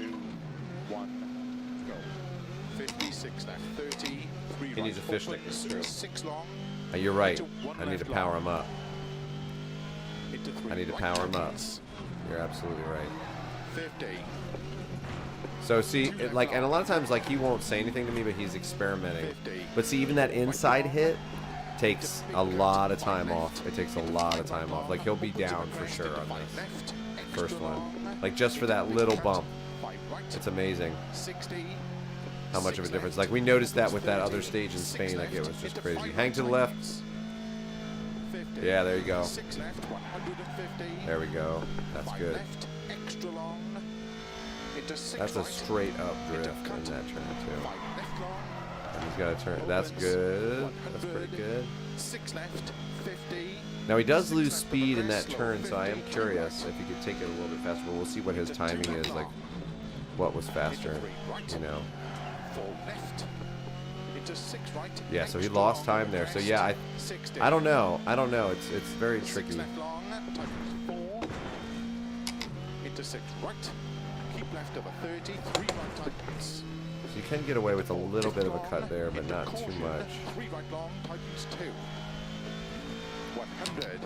C: 1, go. 56 left, 30, 3
A: He
C: right,
A: needs a fish stick,
C: opens,
A: it's true.
C: 6 long,
A: You're right.
C: into 1
A: I need to
C: left
A: power
C: long,
A: him up.
C: into 3
A: I need to
C: right
A: power him up.
C: tightens,
A: You're absolutely right.
C: 50.
A: So see, like, and a lot of times, like, he won't say anything to me, but he's experimenting. But see, even that inside hit takes a lot of time off. It takes a lot of time off. Like, he'll be down for sure on this first one. Like, just for that little bump. It's amazing
C: 60,
A: how much of a difference. Like, we noticed that with that other stage in Spain. Like, it was just crazy. Hang to the left. Yeah, there you go.
C: 6 left, 150.
A: There we go. That's
C: 5
A: good.
C: left, extra long. Into 6
A: That's a
C: right,
A: straight up drift in that turn, too.
C: 5 left long.
A: And he's got a turn. That's good. That's pretty good.
C: 6 left, 50.
A: Now he does lose speed in that turn, so I am curious if he could take it a little bit faster. But we'll see what his timing is, like what was faster, you know.
C: 4 left. Into 6 right.
A: Yeah, so he
C: extra
A: lost
C: long,
A: time there. So
C: crest,
A: yeah,
C: 60.
A: I don't know. It's very
C: 6
A: tricky.
C: left long, tightens 4. Into 6 right. Keep left over 30, 3 right tightens.
A: So you can get away with a little bit of a cut there, but
C: Into
A: not
C: caution,
A: too much.
C: 3 right long, tightens 2. 100.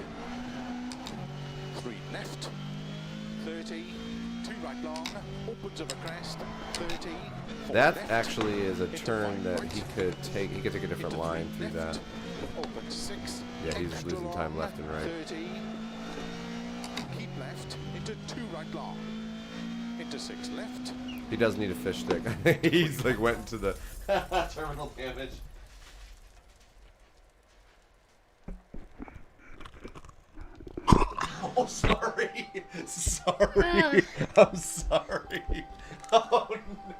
C: 3 left. 30. 2 right long, opens over crest. 30. 4
A: That
C: left,
A: actually is a
C: into
A: turn
C: 5
A: that
C: right,
A: he could take. He could take a different
C: into 3
A: line through that.
C: left, opens 6.
A: Yeah, he's
C: extra
A: losing time
C: long,
A: left and right.
C: 30. Keep left into 2 right long. Into 6 left.
A: He does need a fish stick. He's like went into the terminal damage. Oh, sorry. Sorry. I'm sorry. Oh,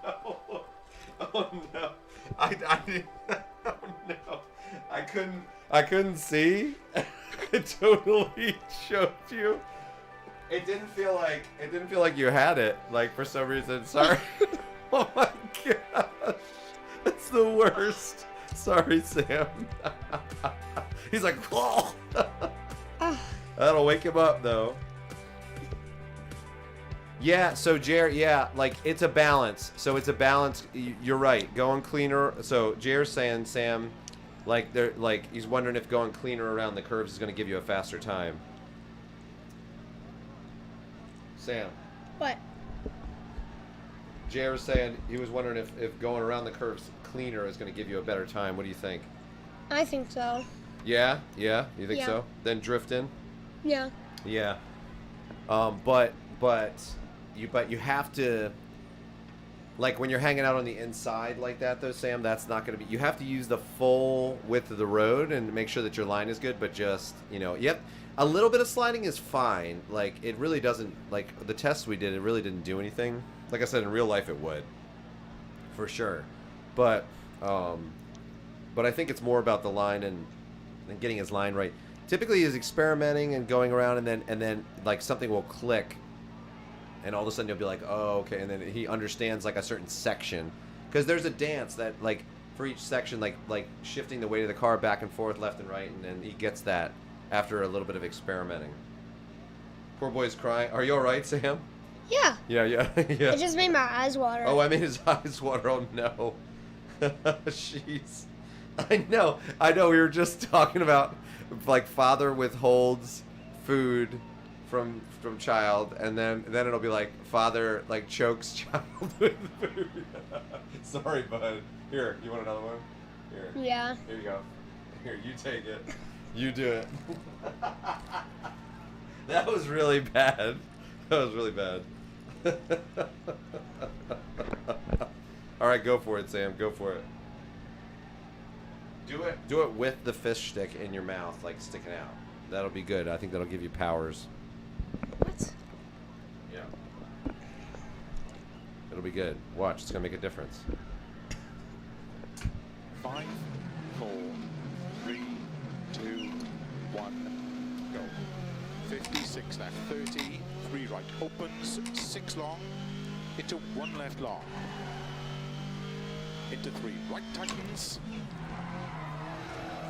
A: no. Oh, no. I didn't. Oh, no. I couldn't see. It totally choked you. It didn't feel like you had it. Like, for some reason. Sorry. Oh, my gosh. It's the worst. Sorry, Sam. He's like, oh. That'll wake him up, though. Yeah, so Jared, yeah, like it's a balance. So it's a balance. You're right. Going cleaner. So Jared's saying, Sam, like they're like he's wondering if going cleaner around the curves is going to give you a faster time. Sam.
B: What?
A: Jared's saying he was wondering if going around the curves cleaner is going to give you a better time. What do you think?
B: I think so.
A: Yeah, you think
B: Yeah.
A: so? Then drifting.
B: Yeah.
A: Yeah. But you have to, like when you're hanging out on the inside like that though, Sam, that's not going to be, you have to use the full width of the road and make sure that your line is good, but just, yep, a little bit of sliding is fine. Like it really doesn't, like the tests we did, it really didn't do anything. Like I said, in real life it would, for sure. But I think it's more about the line and getting his line right. typically he's experimenting and going around, and then like something will click, and all of a sudden you'll be like, oh, okay, and then he understands like a certain section, because there's a dance that like for each section, like shifting the weight of the car back and forth, left and right, and then he gets that after a little bit of experimenting. Poor boy's crying. Are you all right, Sam?
B: Yeah.
A: Yeah.
B: It just made my eyes water.
A: Oh, I made his eyes water. Oh no. Jeez. I know. We were just talking about like father withholds food from child, and then it'll be like father like chokes child with food. Sorry, bud. Here, you want another one? Here.
B: Yeah.
A: Here you go. Here, you take it. You do it. That was really bad. That was really bad. All right, go for it, Sam. Go for it. Do it with the fish stick in your mouth, like sticking out. That'll be good. I think that'll give you powers.
B: What?
A: Yeah. It'll be good. Watch, it's gonna make a difference.
C: 5, 4, 3, 2, 1, go. 56 left, 30, 3 right opens, 6 long, into 1 left long, into 3 right tightens,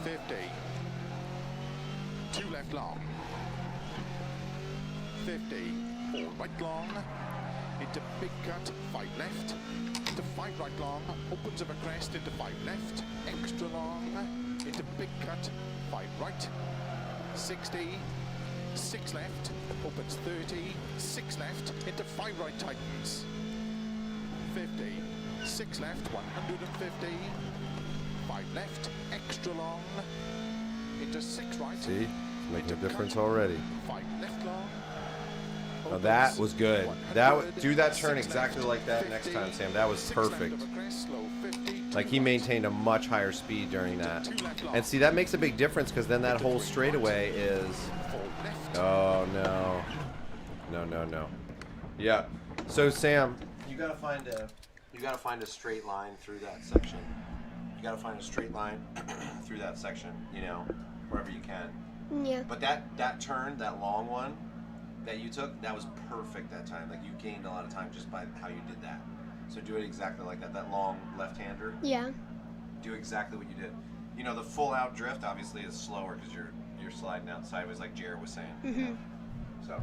C: 50, 2 left long, 50, 4 right long, into big cut, 5 left, into 5 right long, opens of a crest into 5 left, extra long, into big cut, 5 right, 60, 6 left, opens 30, 6 left, into 5 right tightens, 50, 6 left, 150, 5 left, extra long, into 6 right,
A: See? Making a
C: into
A: difference
C: cut,
A: already.
C: 5 left long.
A: Now that was good. Do that turn
C: 6
A: exactly
C: left,
A: like that
C: 50,
A: next time, Sam. That was
C: 6 left
A: perfect.
C: of a crest, slow 50,
A: Like he maintained a much higher speed during that.
C: 2 left long,
A: And see, that makes a big difference because then that whole straightaway is...
C: 4 left,
A: Oh, no. No. Yeah. So, Sam, you gotta find a straight line through that section. You gotta find a straight line through that section, you know, wherever you can.
B: Yeah.
A: But that turn, that long one that you took, that was perfect that time. Like you gained a lot of time just by how you did that. So do it exactly like that. That long left-hander.
B: Yeah.
A: Do exactly what you did. You know, the full out drift obviously is slower because you're sliding out sideways like Jared was saying.
B: Mhm.
A: So.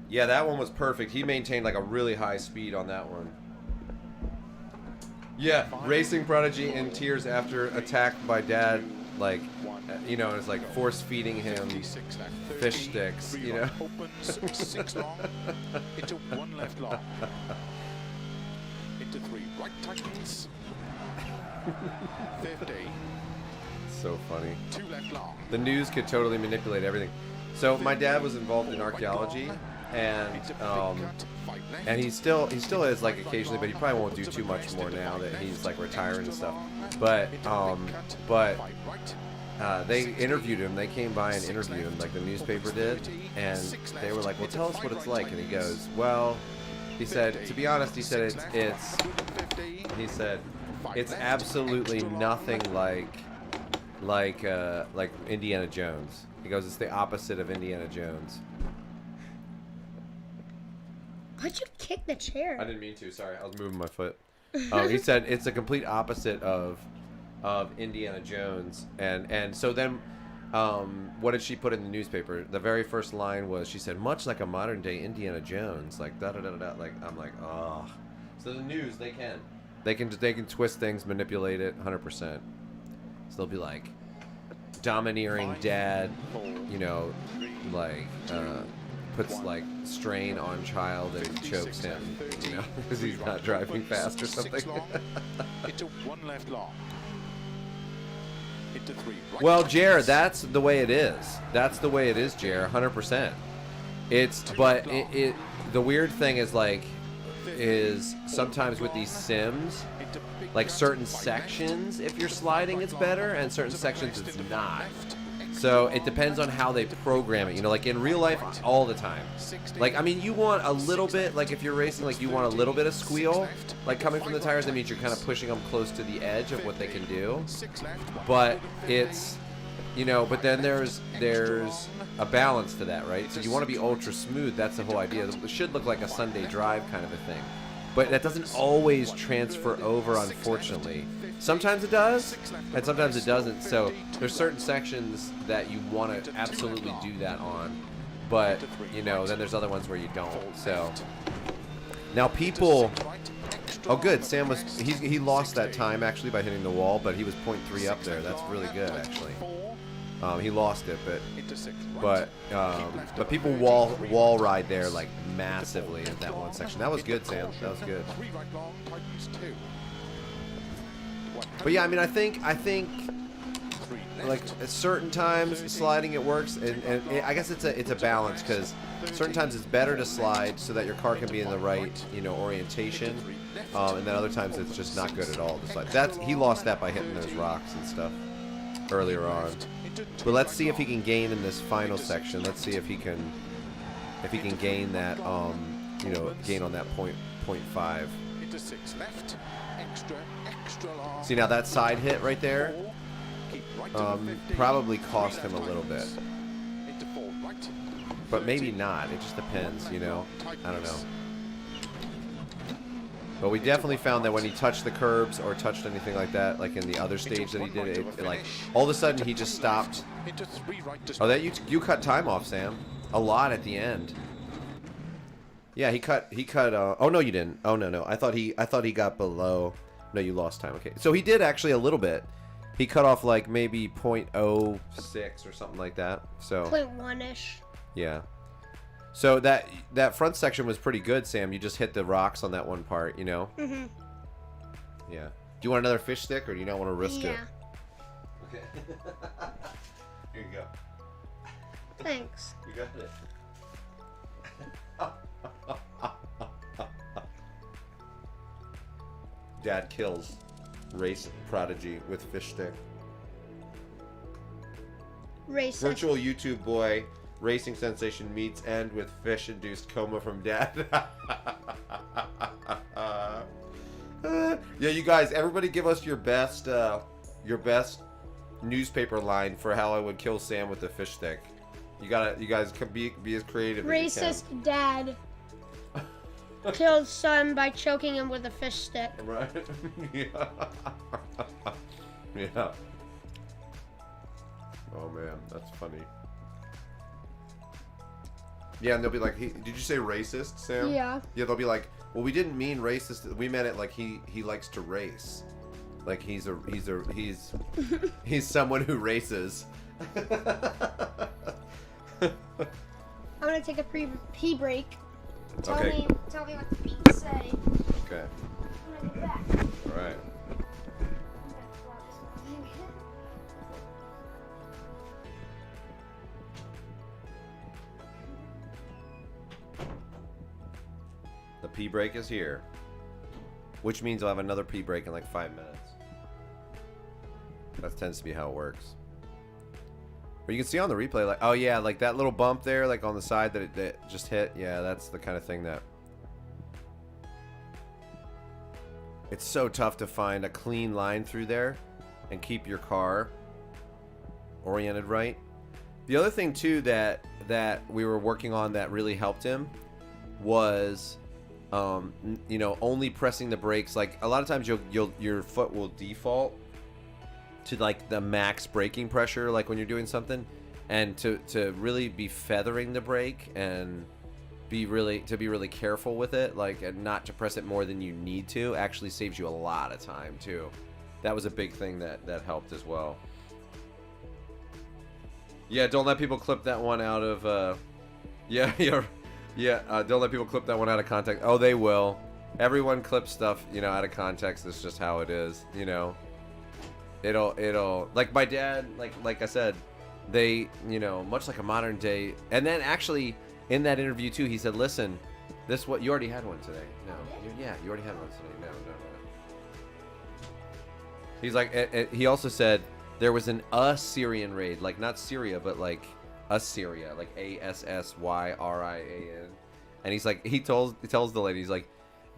A: Yeah, that one was perfect. He maintained like a really high speed on that one. Yeah, racing prodigy in tears after attacked by dad, like, you know, it's like force feeding him
C: 56 left, 30,
A: fish sticks,
C: 3
A: you know.
C: right opens, 6 long, into 1 left long, into 3 right tightens, 50,
A: So funny.
C: 2 left long,
A: The news could totally manipulate everything. So my dad was involved in archaeology, and
C: into big cut, 5 left,
A: and he still is like occasionally, but he probably won't do too much more now that he's like retiring and stuff. But they interviewed him. They came by and interviewed him, like the newspaper did, and they were like, "Well, tell us what it's like." And he goes, "Well," he said, "to be honest," he said, it's absolutely nothing like Indiana Jones." He goes, "It's the opposite of Indiana Jones."
B: Why'd you kick the chair?
A: I didn't mean to. Sorry, I was moving my foot. He said it's a complete opposite of Indiana Jones, and so then, what did she put in the newspaper? The very first line was, she said, "Much like a modern day Indiana Jones," like da da da da. Like I'm like, oh. So the news, they can twist things, manipulate it, 100%. So they'll be like, domineering dad, you know, like puts like strain on child and chokes him, you know, because he's not driving fast or something.
C: into 1 left long, into 3 right
A: Well,
C: tightens,
A: Jer, that's the way it is. That's the way it is, Jer, 100%. But the weird thing is sometimes with these sims,
C: into big
A: like
C: cut,
A: certain
C: 5 left,
A: sections, if you're sliding, it's better, and certain sections it's
C: into
A: not.
C: left,
A: So it depends on how they program it. You know, like in real life, all the time. Like, I mean, you want a little bit, like if you're racing, like you want a little bit of squeal, like coming from the tires. That means you're kind of pushing them close to the edge of what they can do.
C: 6 left,
A: But it's you know, but then there's a balance to that, right? So you want to be ultra smooth. That's the whole idea. It should look like a Sunday drive kind of a thing, but that doesn't always transfer over, unfortunately. Sometimes it does, and sometimes it doesn't. So there's certain sections that you want to absolutely do that on, but you know, then there's other ones where you don't. So now people. Oh, good. Sam was he lost that time actually by hitting the wall, but he was 0.3 up there. That's really good actually. He lost it, but people wall ride there like massively in that one section. That was good, Sam. That was good. But yeah, I mean, I think like at certain times sliding it works, and I guess it's a balance, because certain times it's better to slide so that your car can be in the right, you know, orientation, and then other times it's just not good at all to slide. He lost that by hitting those rocks and stuff earlier on. But let's see if he can gain in this final section. Let's see if he can gain that you know, gain on that point 0.5. See, now that side hit right there probably cost him a little bit, but maybe not. It just depends, you know. I don't know. But we definitely found that when he touched the curbs or touched anything like that, like in the other stage that he did, it like all of a sudden he just stopped. Oh, that you cut time off, Sam, a lot at the end. Yeah, he cut. Oh no, you didn't. Oh no. I thought he got below. No, you lost time. Okay, so he did actually a little bit. He cut off like maybe 0.06 or something like that. So
B: 0.1-ish.
A: Yeah. So that front section was pretty good, Sam. You just hit the rocks on that one part, you know? Mm-hmm. Yeah. Do you want another fish stick, or do you not want to risk it? Okay. Here you go.
B: Thanks.
A: You got it. Dad kills race prodigy with fish stick.
B: Racist.
A: Virtual YouTube boy. Racing sensation meets end with fish-induced coma from dad. Yeah, you guys, everybody give us your best newspaper line for how I would kill Sam with the fish stick. You guys can be as creative as you can.
B: Racist dad killed son by choking him with a fish stick.
A: Right? Yeah. Yeah. Oh man, that's funny. Yeah, and they'll be like, did you say racist, Sam?
B: Yeah.
A: Yeah, they'll be like, well, we didn't mean racist. We meant it like he likes to race. Like he's someone who races.
B: I'm gonna take a pee break. Tell me what the beats say.
A: Okay.
B: I'm gonna be back.
A: All right. The pee break is here, which means I'll have another pee break in like 5 minutes. That tends to be how it works. But you can see on the replay, like, oh yeah, like that little bump there, like on the side that it just hit. Yeah, that's the kind of thing that it's so tough to find a clean line through there and keep your car oriented right. The other thing too that we were working on that really helped him was you know, only pressing the brakes. Like a lot of times your foot will default to like the max braking pressure, like when you're doing something, and to really be feathering the brake and be really careful with it, like, and not to press it more than you need to, actually saves you a lot of time too. That was a big thing that helped as well. Yeah, don't let people clip that one out of yeah, don't let people clip that one out of context. Oh, they will. Everyone clips stuff, you know, out of context. It's just how it is, you know. It'll like my dad, like I said, they, you know, much like a modern day. And then actually in that interview too, he said, listen, this what you already had one today. No, you already had one today. No. He's like, he also said there was an Assyrian raid, like not Syria, but like Assyria, like ASSYRIAN. And he's like, he tells the lady, he's like,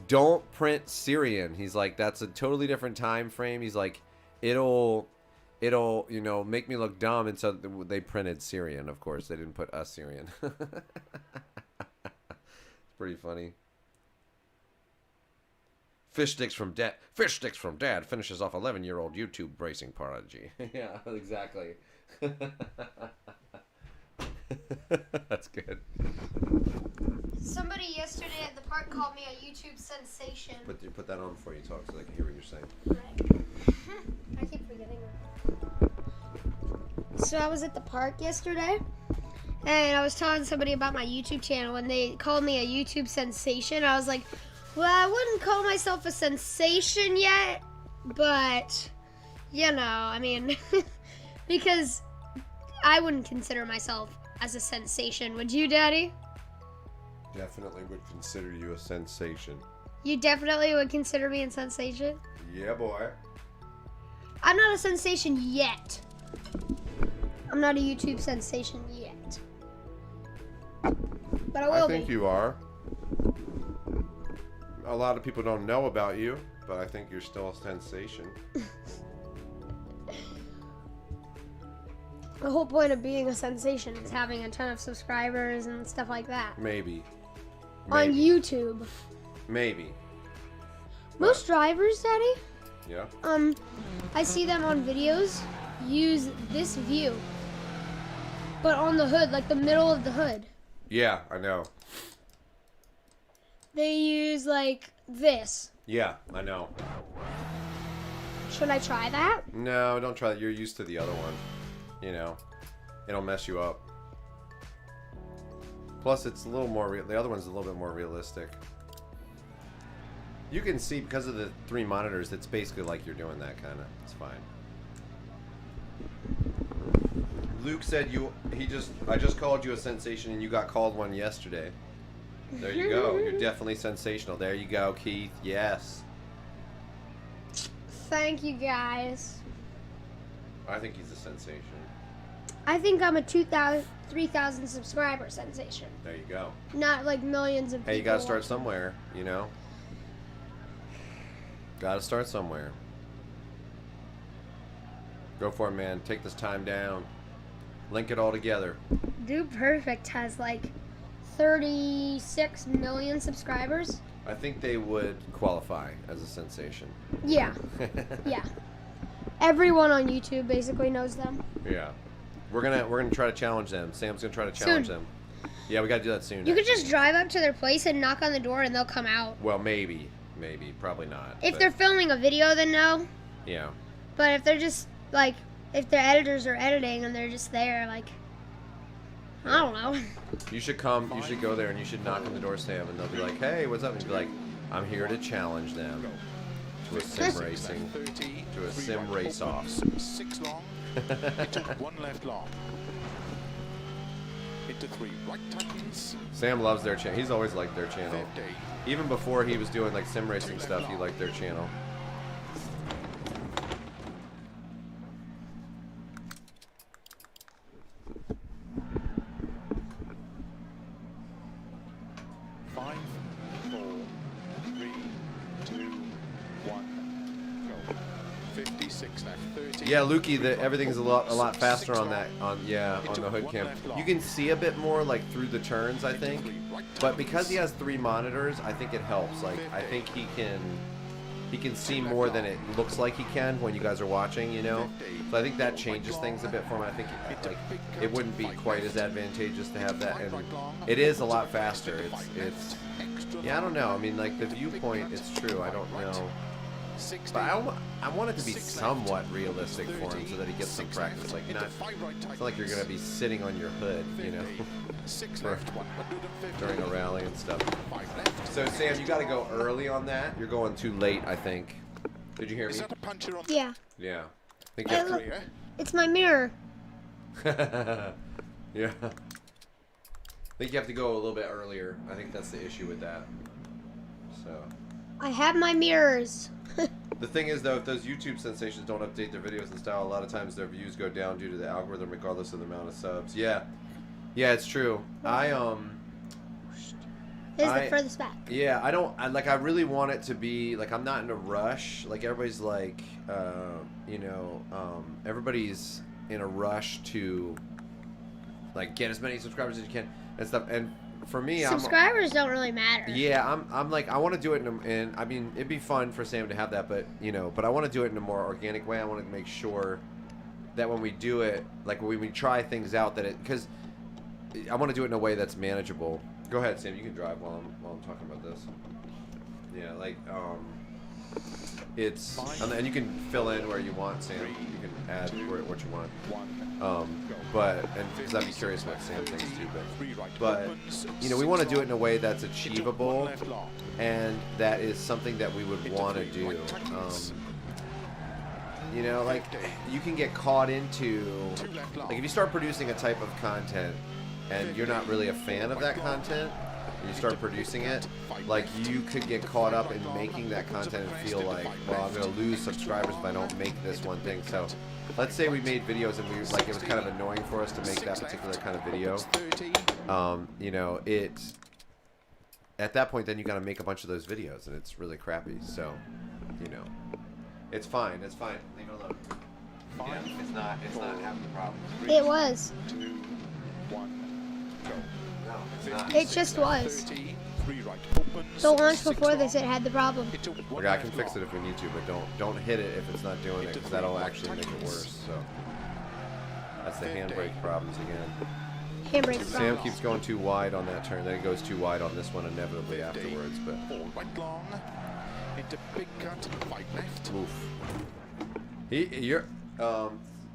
A: don't print Syrian. He's like, that's a totally different time frame. He's like, it'll it'll, you know, make me look dumb. And so they printed Syrian, of course. They didn't put Assyrian. It's pretty funny. Fish sticks from dad. Fish sticks from dad finishes off 11-year-old YouTube racing prodigy. Yeah, exactly. That's good.
B: Somebody yesterday at the park called me a YouTube sensation.
A: But you put that on before you talk so they can hear what you're saying.
B: Right. I keep forgetting it. So I was at the park yesterday, and I was telling somebody about my YouTube channel, and they called me a YouTube sensation. I was like, well, I wouldn't call myself a sensation yet, but, you know, I mean, because I wouldn't consider myself as a sensation. Would you, Daddy?
A: Definitely would consider you a sensation.
B: You definitely would consider me a sensation?
A: Yeah, boy.
B: I'm not a sensation yet. I'm not a YouTube sensation yet. But I will be.
A: I think you are. A lot of people don't know about you, but I think you're still a sensation.
B: The whole point of being a sensation is having a ton of subscribers and stuff like that.
A: Maybe.
B: On YouTube.
A: Maybe.
B: Most drivers, Daddy,
A: Yeah.
B: I see them on videos use this view, but on the hood, like the middle of the hood.
A: Yeah, I know.
B: They use like this.
A: Yeah, I know.
B: Should I try that?
A: No, don't try that. You're used to the other one. You know, it'll mess you up. Plus, it's a little more. The other one's a little bit more realistic. You can see because of the 3 monitors. It's basically like you're doing that kind of. It's fine. Luke said I just called you a sensation, and you got called one yesterday. There you go. You're definitely sensational. There you go, Keith. Yes.
B: Thank you, guys.
A: I think he's a sensation.
B: I think I'm a 3,000 subscriber sensation.
A: There you go.
B: Not like millions of people.
A: Hey, you gotta start somewhere, you know? Gotta start somewhere. Go for it, man. Take this time down. Link it all together.
B: Dude Perfect has like 36 million subscribers.
A: I think they would qualify as a sensation.
B: Yeah. Yeah. Everyone on YouTube basically knows them.
A: Yeah. We're gonna try to challenge them. Sam's gonna try to challenge them. Yeah, we gotta do that soon.
B: You could just drive up to their place and knock on the door and they'll come out.
A: Well, maybe, probably not.
B: If
A: but
B: they're filming a video, then no.
A: yeah.
B: But if they're just like, if their editors are editing and they're just there, like, I don't know.
A: You should come. You should go there and you should knock on the door, Sam, and they'll be like, "Hey, what's up?" And you'll be like, "I'm here to challenge them to a sim racing, to a sim race off."
C: 6 long. Into 1 left long. Into 3 right tightens.
A: Sam loves their channel. He's always liked their channel.
C: 50.
A: Even before he was doing like sim racing stuff, he liked their channel.
C: Five, 4, 3, 2, 1, go. 56 left. 30.
A: Yeah, Lukey, everything's a lot faster on that. On the hood cam. You can see a bit more like through the turns, I think. But because he has 3 monitors, I think it helps. Like I think he can see more than it looks like he can when you guys are watching, you know. So I think that changes things a bit for him. I think like it wouldn't be quite as advantageous to have that, and it is a lot faster. It's yeah, I don't know. I mean, like the viewpoint, it's true. I don't know. But I want it to be somewhat realistic for him so that he gets some practice. Like it's not like you're gonna be sitting on your hood, you know, during a rally and stuff. So Sam, you got to go early on that. You're going too late, I think. Did you hear me?
B: Yeah.
A: Yeah. I think you have to...
B: It's my mirror.
A: Yeah. I think you have to go a little bit earlier. I think that's the issue with that. So.
B: I have my mirrors.
A: The thing is, though, if those YouTube sensations don't update their videos and style, a lot of times their views go down due to the algorithm, regardless of the amount of subs. Yeah. Yeah, it's true.
B: Is the furthest back.
A: Yeah, I really want it to be, like, I'm not in a rush. Like, everybody's like, everybody's in a rush to, like, get as many subscribers as you can and stuff. And for me,
B: subscribers don't really matter.
A: Yeah, I'm like, I want to do it in I mean, it'd be fun for Sam to have that, but, but I want to do it in a more organic way. I want to make sure that when we do it, like, when we try things out, that because I want to do it in a way that's manageable. Go ahead, Sam. You can drive while I'm talking about this. Yeah, like it's and you can fill in where you want, Sam. You can add what you want. But because I'd be curious what Sam thinks too. But we want to do it in a way that's achievable, and that is something that we would want to do. Like, you can get caught into, like, if you start producing a type of content and you're not really a fan of that content, and you start producing it, like, you could get caught up in making that content and feel like, well, I'm going to lose subscribers if I don't make this one thing. So let's say we made videos and it was kind of annoying for us to make that particular kind of video. At that point, then you got to make a bunch of those videos, and it's really crappy. So, it's fine. It's fine. Leave it alone. Yeah, it's not having a problem.
B: It was.
C: 2, 1, go.
A: No, it's not.
B: It just was. The launch before this, it had the problem.
A: Okay, I can fix it if we need to, but don't hit it if it's not doing it, because that'll actually make it worse. So that's the handbrake problems again.
B: Handbrake
A: Sam
B: problem.
A: keeps going too wide on that turn, then it goes too wide on this one inevitably afterwards. But
C: into big cut, right left.
A: Oof.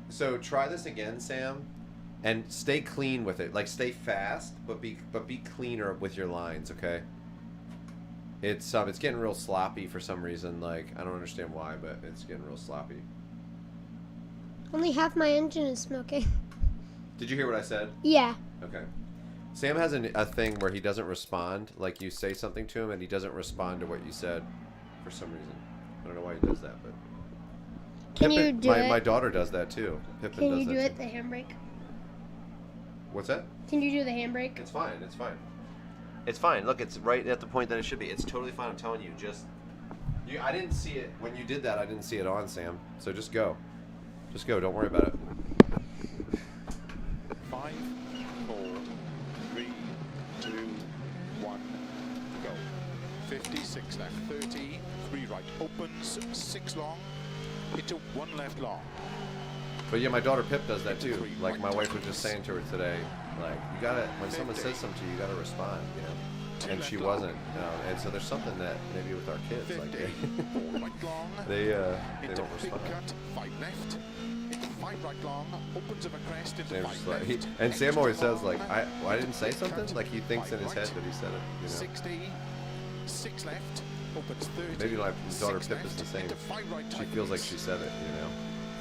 A: So try this again, Sam, and stay clean with it. Like, stay fast, but be cleaner with your lines, okay? It's getting real sloppy for some reason. Like, I don't understand why, but it's getting real sloppy.
B: Only half my engine is smoking.
A: Did you hear what I said?
B: Yeah.
A: Okay. Sam has a thing where he doesn't respond. Like, you say something to him and he doesn't respond to what you said for some reason. I don't know why he does that, but
B: Can you do it?
A: My daughter does that too. Pippin
B: Can
A: does
B: you do
A: that
B: it,
A: too.
B: the handbrake?
A: What's that?
B: Can you do the handbrake?
A: It's fine. It's fine. It's fine. Look, it's right at the point that it should be. It's totally fine. I'm telling you. I didn't see it when you did that. I didn't see it on, Sam. So just go. Just go. Don't worry about it.
C: 5, 4, 3, 2, 1, go. 56 left, 30, 3 right opens, 6 long, into 1 left long.
A: But yeah, my daughter Pip does that too. Like, my wife was just saying to her today, like, you gotta, when someone says something to you, you gotta respond, And she wasn't, and so there's something that maybe with our kids, like, they don't respond.
C: 5 left, into 5 right long, opens of a crest into
A: Sam's
C: 5
A: just like,
C: left.
A: and Sam always says, like, I didn't say something. Like, he thinks in his head that he said it.
C: 60, 6 left, opens 30.
A: Maybe my daughter Pip is the same. She feels like she said it,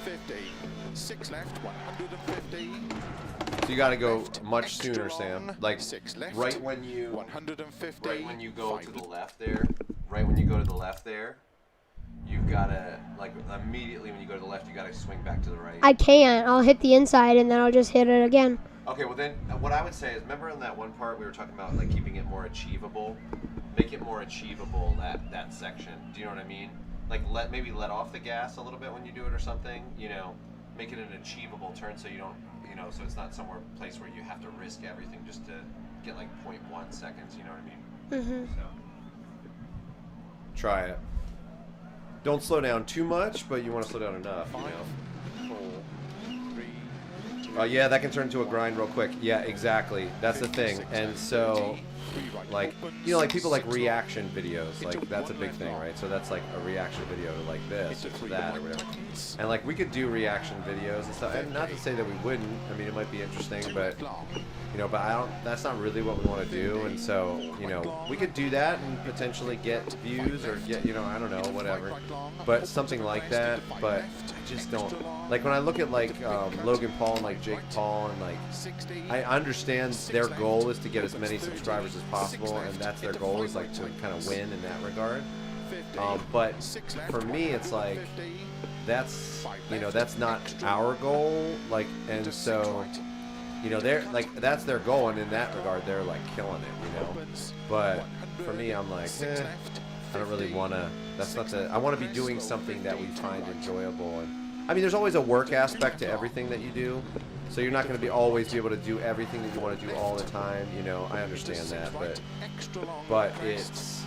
C: 50, 6 left, 150.
A: So you got to go much sooner, Sam. Like,
C: 6 left,
A: right when you
C: 150.
A: Right when you go to the left there. Right when you go to the left there, you've got to, like, immediately when you go to the left, you got to swing back to the right.
B: I can't. I'll hit the inside and then I'll just hit it again.
A: Okay, well then, what I would say is, remember in that one part we were talking about, like, keeping it more achievable? Make it more achievable, that section. Do you know what I mean? Like, maybe let off the gas a little bit when you do it or something, make it an achievable turn so you don't, so it's not somewhere place where you have to risk everything just to get like 0.1 seconds, you know what I mean?
B: Mm-hmm.
A: So, try it. Don't slow down too much, but you want to slow down enough,
C: 5, 4, 3, 2.
A: Yeah, that can turn into a grind real quick. Yeah, exactly. That's the thing. And so, like, like people like reaction videos, like that's a big thing, right? So that's like a reaction video to like this or to that or whatever. And like we could do reaction videos and stuff. And not to say that we wouldn't. I mean, it might be interesting, but but that's not really what we want to do. And so, we could do that and potentially get views or get, I don't know, whatever. But something like that. But I just don't. Like when I look at like Logan Paul and like Jake Paul and like, I understand their goal is to get as many subscribers as possible, and that's their goal, is like to kind of win in that regard. But for me, it's like that's that's not our goal. Like, and so you know, they're like, that's their goal, and in that regard, they're like killing it, you know. But for me, I'm like, I don't really want to. That's not the. I want to be doing something that we find enjoyable, and I mean, there's always a work aspect to everything that you do. So you're not going to be always be able to do everything that you want to do all the time. You know, I understand that, but it's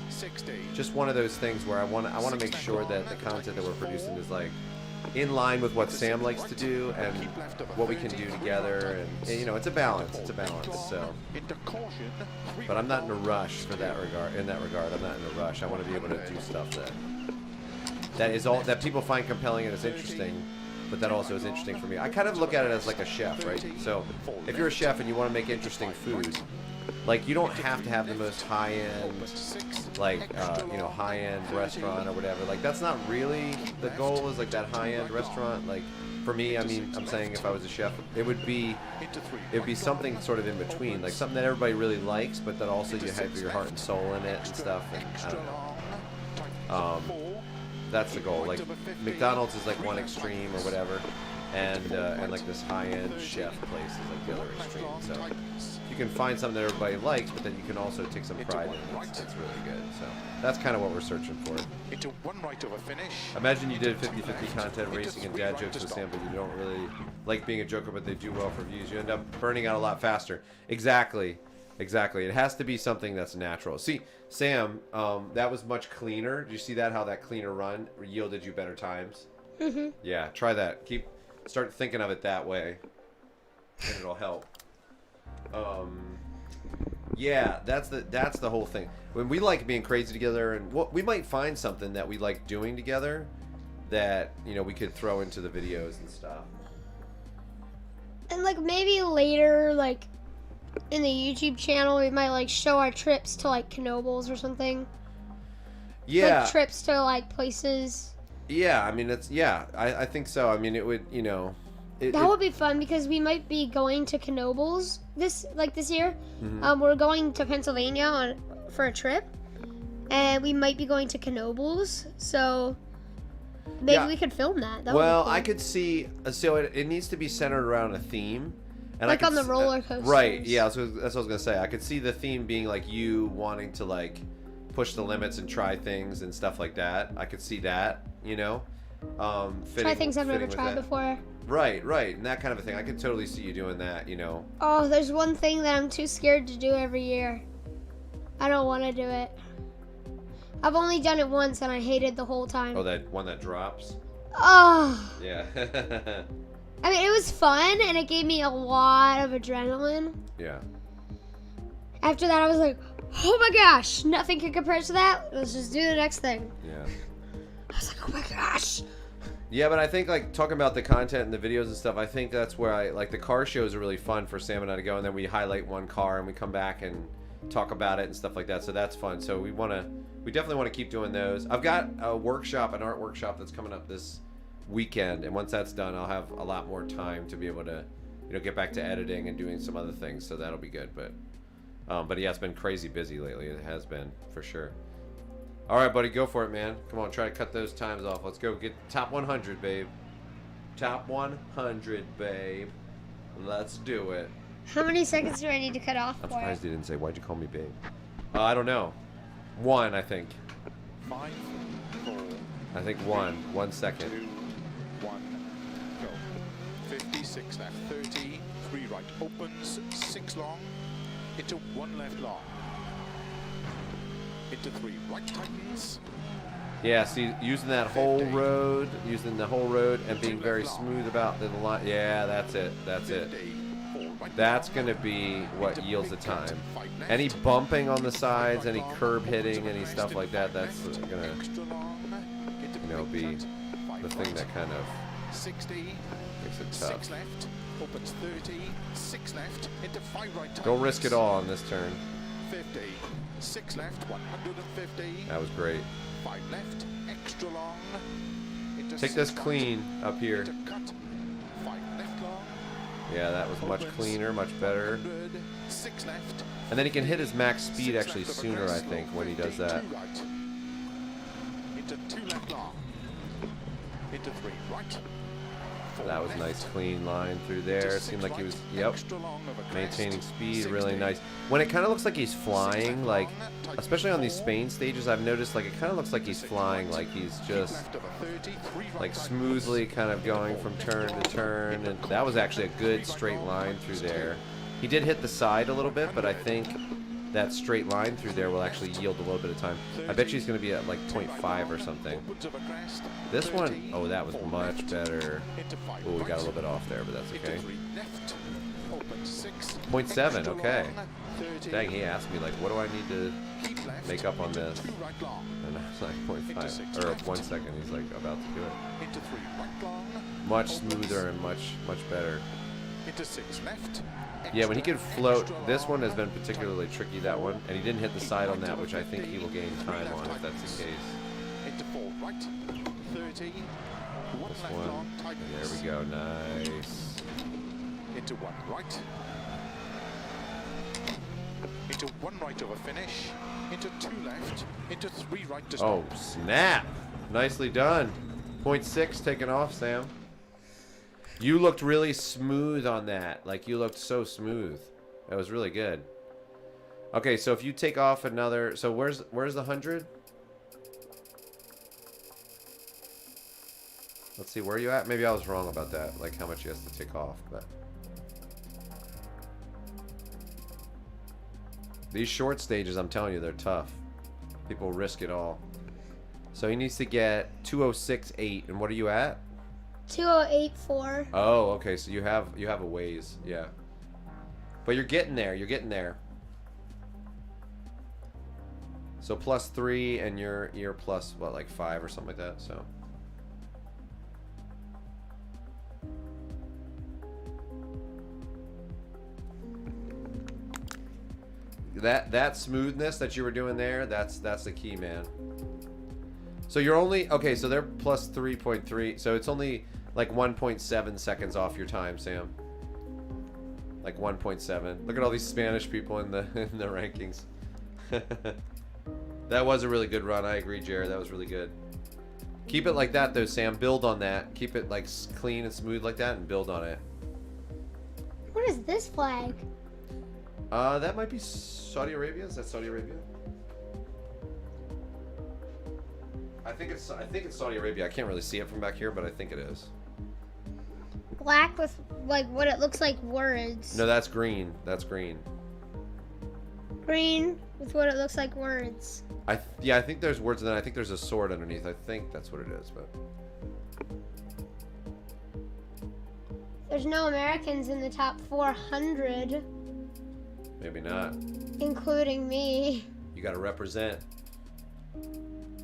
A: just one of those things where I want to make sure that the content that we're producing is like in line with what Sam likes to do and what we can do together, and you know, it's a balance. It's a balance. So, but I'm not in a rush for that regard. In that regard, I'm not in a rush. I want to be able to do stuff that is all that people find compelling and is interesting. But that also is interesting for me. I kind of look at it as like a chef, right? So if you're a chef and you want to make interesting food, like you don't have to have the most high-end, like, you know, high-end restaurant or whatever. Like that's not really the goal, is like that high-end restaurant. Like for me, I mean, I'm saying if I was a chef, it would be something sort of in between, like something that everybody really likes, but that also you have your heart and soul in it and stuff. And I don't know. That's the goal. Like McDonald's is like one extreme or whatever, and like this high-end chef place is like the other extreme. So you can find something that everybody likes, but then you can also take some pride in it. It's really good. So that's kind of what we're searching for.
C: Into one right of a finish.
A: Imagine you did 50-50 content, racing and dad jokes with Sam, but you don't really like being a joker, but they do well for views. You end up burning out a lot faster. Exactly. Exactly. It has to be something that's natural. See, Sam, that was much cleaner. Did you see that? How that cleaner run yielded you better times? Mm-hmm. Yeah, try that. Start thinking of it that way, and it'll help. Yeah, that's the whole thing. When we like being crazy together, and we might find something that we like doing together that, you know, we could throw into the videos and stuff.
B: And like maybe later, like in the YouTube channel, we might like show our trips to like Knobles or something.
A: Yeah.
B: Like trips to like places.
A: Yeah, I mean, I think so. I mean, it would, you know.
B: That would be fun because we might be going to Knobles this year. Mm-hmm. We're going to Pennsylvania for a trip, and we might be going to Knobles, so maybe we could film that.
A: Well, I could see, so it needs to be centered around a theme. And
B: like on the roller coaster.
A: Right, yeah, that's what I was going to say. I could see the theme being like you wanting to like push the limits and try things and stuff like that. I could see that, you know.
B: Try things I've never tried before.
A: Right, and that kind of a thing. I could totally see you doing that, you know.
B: Oh, there's one thing that I'm too scared to do every year. I don't want to do it. I've only done it once and I hated the whole time.
A: Oh, that one that drops?
B: Oh.
A: Yeah.
B: I mean, it was fun, and it gave me a lot of adrenaline.
A: Yeah.
B: After that, I was like, oh my gosh, nothing can compare to that. Let's just do the next thing.
A: Yeah.
B: I was like, oh my gosh.
A: Yeah, but I think, like, talking about the content and the videos and stuff, I think that's where I, like, the car shows are really fun for Sam and I to go, and then we highlight one car, and we come back and talk about it and stuff like that, so that's fun. So we definitely want to keep doing those. I've got an art workshop that's coming up this weekend, and once that's done, I'll have a lot more time to be able to, you know, get back to editing and doing some other things, so that'll be good. But yeah, it's been crazy busy lately. It has been, for sure. All right, buddy, go for it, man. Come on, try to cut those times off. Let's go get top 100, babe. Top 100, babe. Let's do it.
B: How many seconds do I need to cut off
A: I'm
B: for?
A: surprised you didn't say, why'd you call me babe? I don't know. 1, I think.
C: 5, 4.
A: I think 1. 1 second.
C: 2, 1, go. 56 left, 30, 3 right opens, 6 long, into 1 left long, into 3 right tightens.
A: Yeah, see, using the whole road and being very smooth about the line. Yeah, that's it. That's going to be what yields the time. Any bumping on the sides, any curb hitting, any stuff like that, that's going to, you know, be the thing that kind of
C: 60,
A: makes it tough.
C: 6 left, opens 30, 6 left, into 5 right tightens.
A: Don't risk it all on this turn.
C: 50, 6 left, 150.
A: That was great.
C: 5 left, extra long.
A: Take this clean up here.
C: Cut, 5 left long.
A: Yeah, that was much cleaner, much better.
C: 6 left.
A: And then he can hit his max speed actually sooner, I think, when he does that.
C: 2 right. Into 2 left long. Into 3 right.
A: That was a nice clean line through there. It seemed like he was, yep, maintaining speed, really nice. When it kind of looks like he's flying, like, especially on these Spain stages, I've noticed, like, it kind of looks like he's flying, like he's just, like, smoothly kind of going from turn to turn, and that was actually a good straight line through there. He did hit the side a little bit, but I think that straight line through there will actually yield a little bit of time. I bet you he's going to be at like 0.5 or something. This one, oh, that was much better. Oh, we got a little bit off there, but that's okay. 0.7, okay. Dang, he asked me, like, what do I need to make up on this? And I was like, 0.5, or 1 second, he's like, about to do it. Much smoother and much better. Yeah, when he can float, this one has been particularly tricky, that one, and he didn't hit the side on that, which I think he will gain time on if that's the case. This one, and there we go, nice.
C: Into one right. Into one right over finish. Into two left. Into three right to stop.
A: Oh, snap! Nicely done. 0.6 taken off, Sam. You looked really smooth on that. Like, you looked so smooth. That was really good. Okay, so if you take off another... So where's the 100? Let's see, where are you at? Maybe I was wrong about that. Like, how much he has to take off, but... These short stages, I'm telling you, they're tough. People risk it all. So he needs to get 206.8. And what are you at?
B: 208.4.
A: Oh, okay. So you have a ways, yeah. But you're getting there. You're getting there. So +3, and you're plus what, like 5 or something like that. So. That smoothness that you were doing there, that's the key, man. So you're only okay. So they're plus 3.3. So it's only like 1.7 seconds off your time, Sam. Like 1.7. Look at all these Spanish people in the rankings. That was a really good run. I agree, Jared. That was really good. Keep it like that, though, Sam. Build on that. Keep it like clean and smooth like that, and build on it.
B: What is this flag?
A: That might be Saudi Arabia. Is that Saudi Arabia? I think it's Saudi Arabia. I can't really see it from back here, but I think it is.
B: Black with like what it looks like words.
A: No, that's green. That's green.
B: Green with what it looks like words.
A: Yeah, I think there's words, and then I think there's a sword underneath. I think that's what it is, but
B: There's no Americans in the top 400.
A: maybe not.
B: Including me.
A: You got to represent.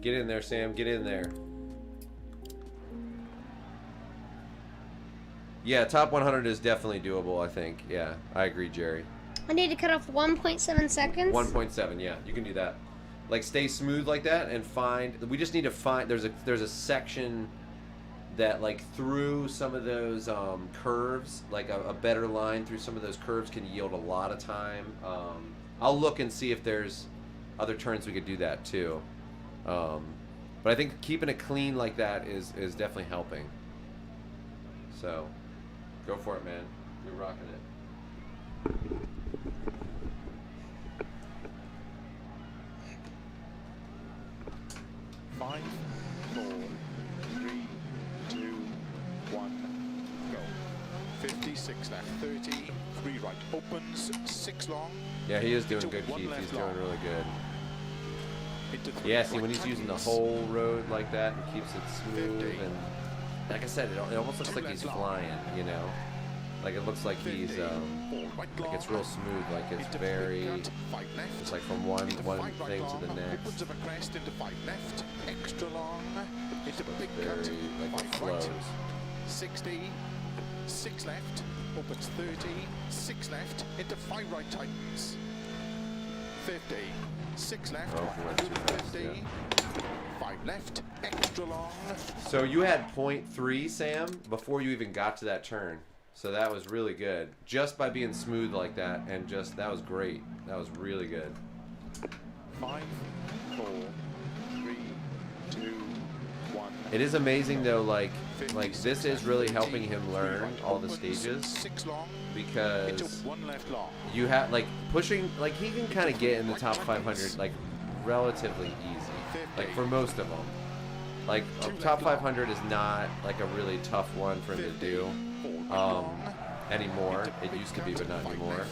A: Get in there, Sam. Get in there. Yeah, top 100 is definitely doable, I think. Yeah, I agree, Jerry.
B: I need to cut off 1.7 seconds.
A: 1.7, yeah, you can do that. Like, stay smooth like that and find... We just need to find... There's a section that, like, through some of those curves, like a better line through some of those curves can yield a lot of time. I'll look and see if there's other turns we could do that, too. But I think keeping it clean like that is definitely helping. So, go for it, man. You're rocking it.
C: 5, 4, 3, 2, 1, go. 56 left, 30, 3 right, opens, 6 long.
A: Yeah, he is doing good, Keith. He's doing really good. Yeah, see, when he's using the whole road like that and keeps it smooth, and like I said, it almost looks like he's flying, you know? Like it looks like he's, like it's real smooth, like it's very, it's like from one thing to the next.
C: Extra long, into big
A: Very,
C: cut,
A: like it
C: 5
A: flows.
C: right, 60, 6 left, opens 30, 6 left, into 5 right tightens, 50, 6 left,
A: Oh, he went too fast,
C: 50,
A: yeah.
C: 5 left, extra long.
A: So you had 0.3, Sam, before you even got to that turn. So that was really good. Just by being smooth like that, and just, that was great. That was really good.
C: 5, 4, 3, 2,
A: It is amazing though, like this is really helping him learn all the stages, because you have like pushing, like he can kind of get in the top 500 like relatively easy, like for most of them. Like top 500 is not like a really tough one for him to do anymore. It used to be, but not anymore.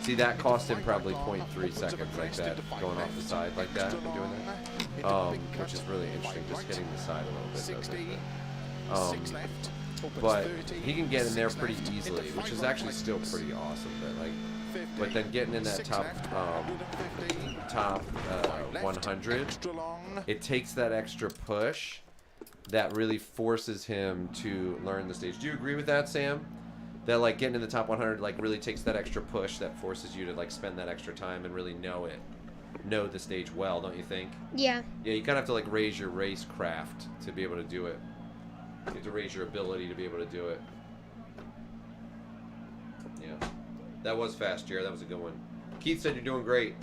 A: See, that cost him probably 0.3 seconds like that, going off the side like that and doing that, which is really interesting, just hitting the side a little bit, doesn't it? But he can get in there pretty easily, which is actually still pretty awesome. But then getting in that top 100, it takes that extra push that really forces him to learn the stage. Do you agree with that, Sam? That like getting in the top 100 like really takes that extra push that forces you to like spend that extra time and really know the stage well, don't you think?
B: Yeah.
A: Yeah, you kind of have to like raise your racecraft to be able to do it. You have to raise your ability to be able to do it. Yeah. That was fast, Jared. That was a good one. Keith said you're doing great.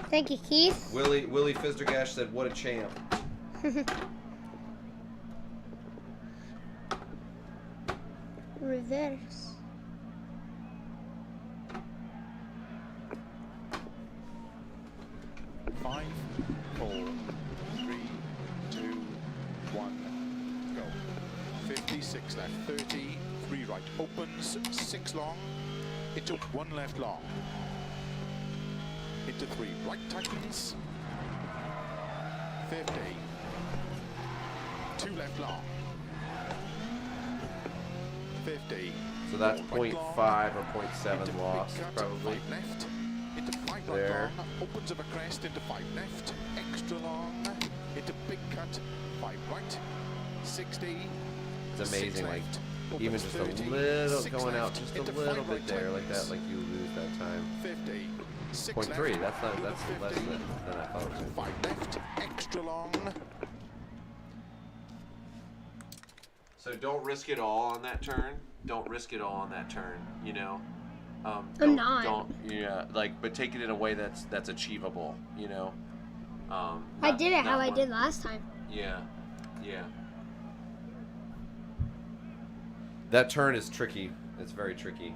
B: Thank you, Keith.
A: Willie Fizdergash said, what a champ.
B: Reverse.
C: Five, 4, 3, 2, 1, go. 56 left, 30, 3 right opens, 6 long, into 1 left long, into 3 right tightens, 50, 2 left long, 50.
A: So that's 0.5 or 0.7 loss, probably.
C: Left, into 5
A: there.
C: right long, opens of a crest into 5 left, extra long, into big cut, 5 right, 60.
A: It's amazing, like even just a little going out, just a little bit there, like that, like you lose that time.
C: 50.
A: 0.3. That's less than I thought it was.
C: 5 left, extra long.
A: So don't risk it all on that turn. Don't risk it all on that turn. You know.
B: I'm not.
A: Don't. Yeah. Like, but take it in a way that's achievable. You know.
B: I did it how I did last time.
A: Yeah. Yeah. That turn is tricky. It's very tricky.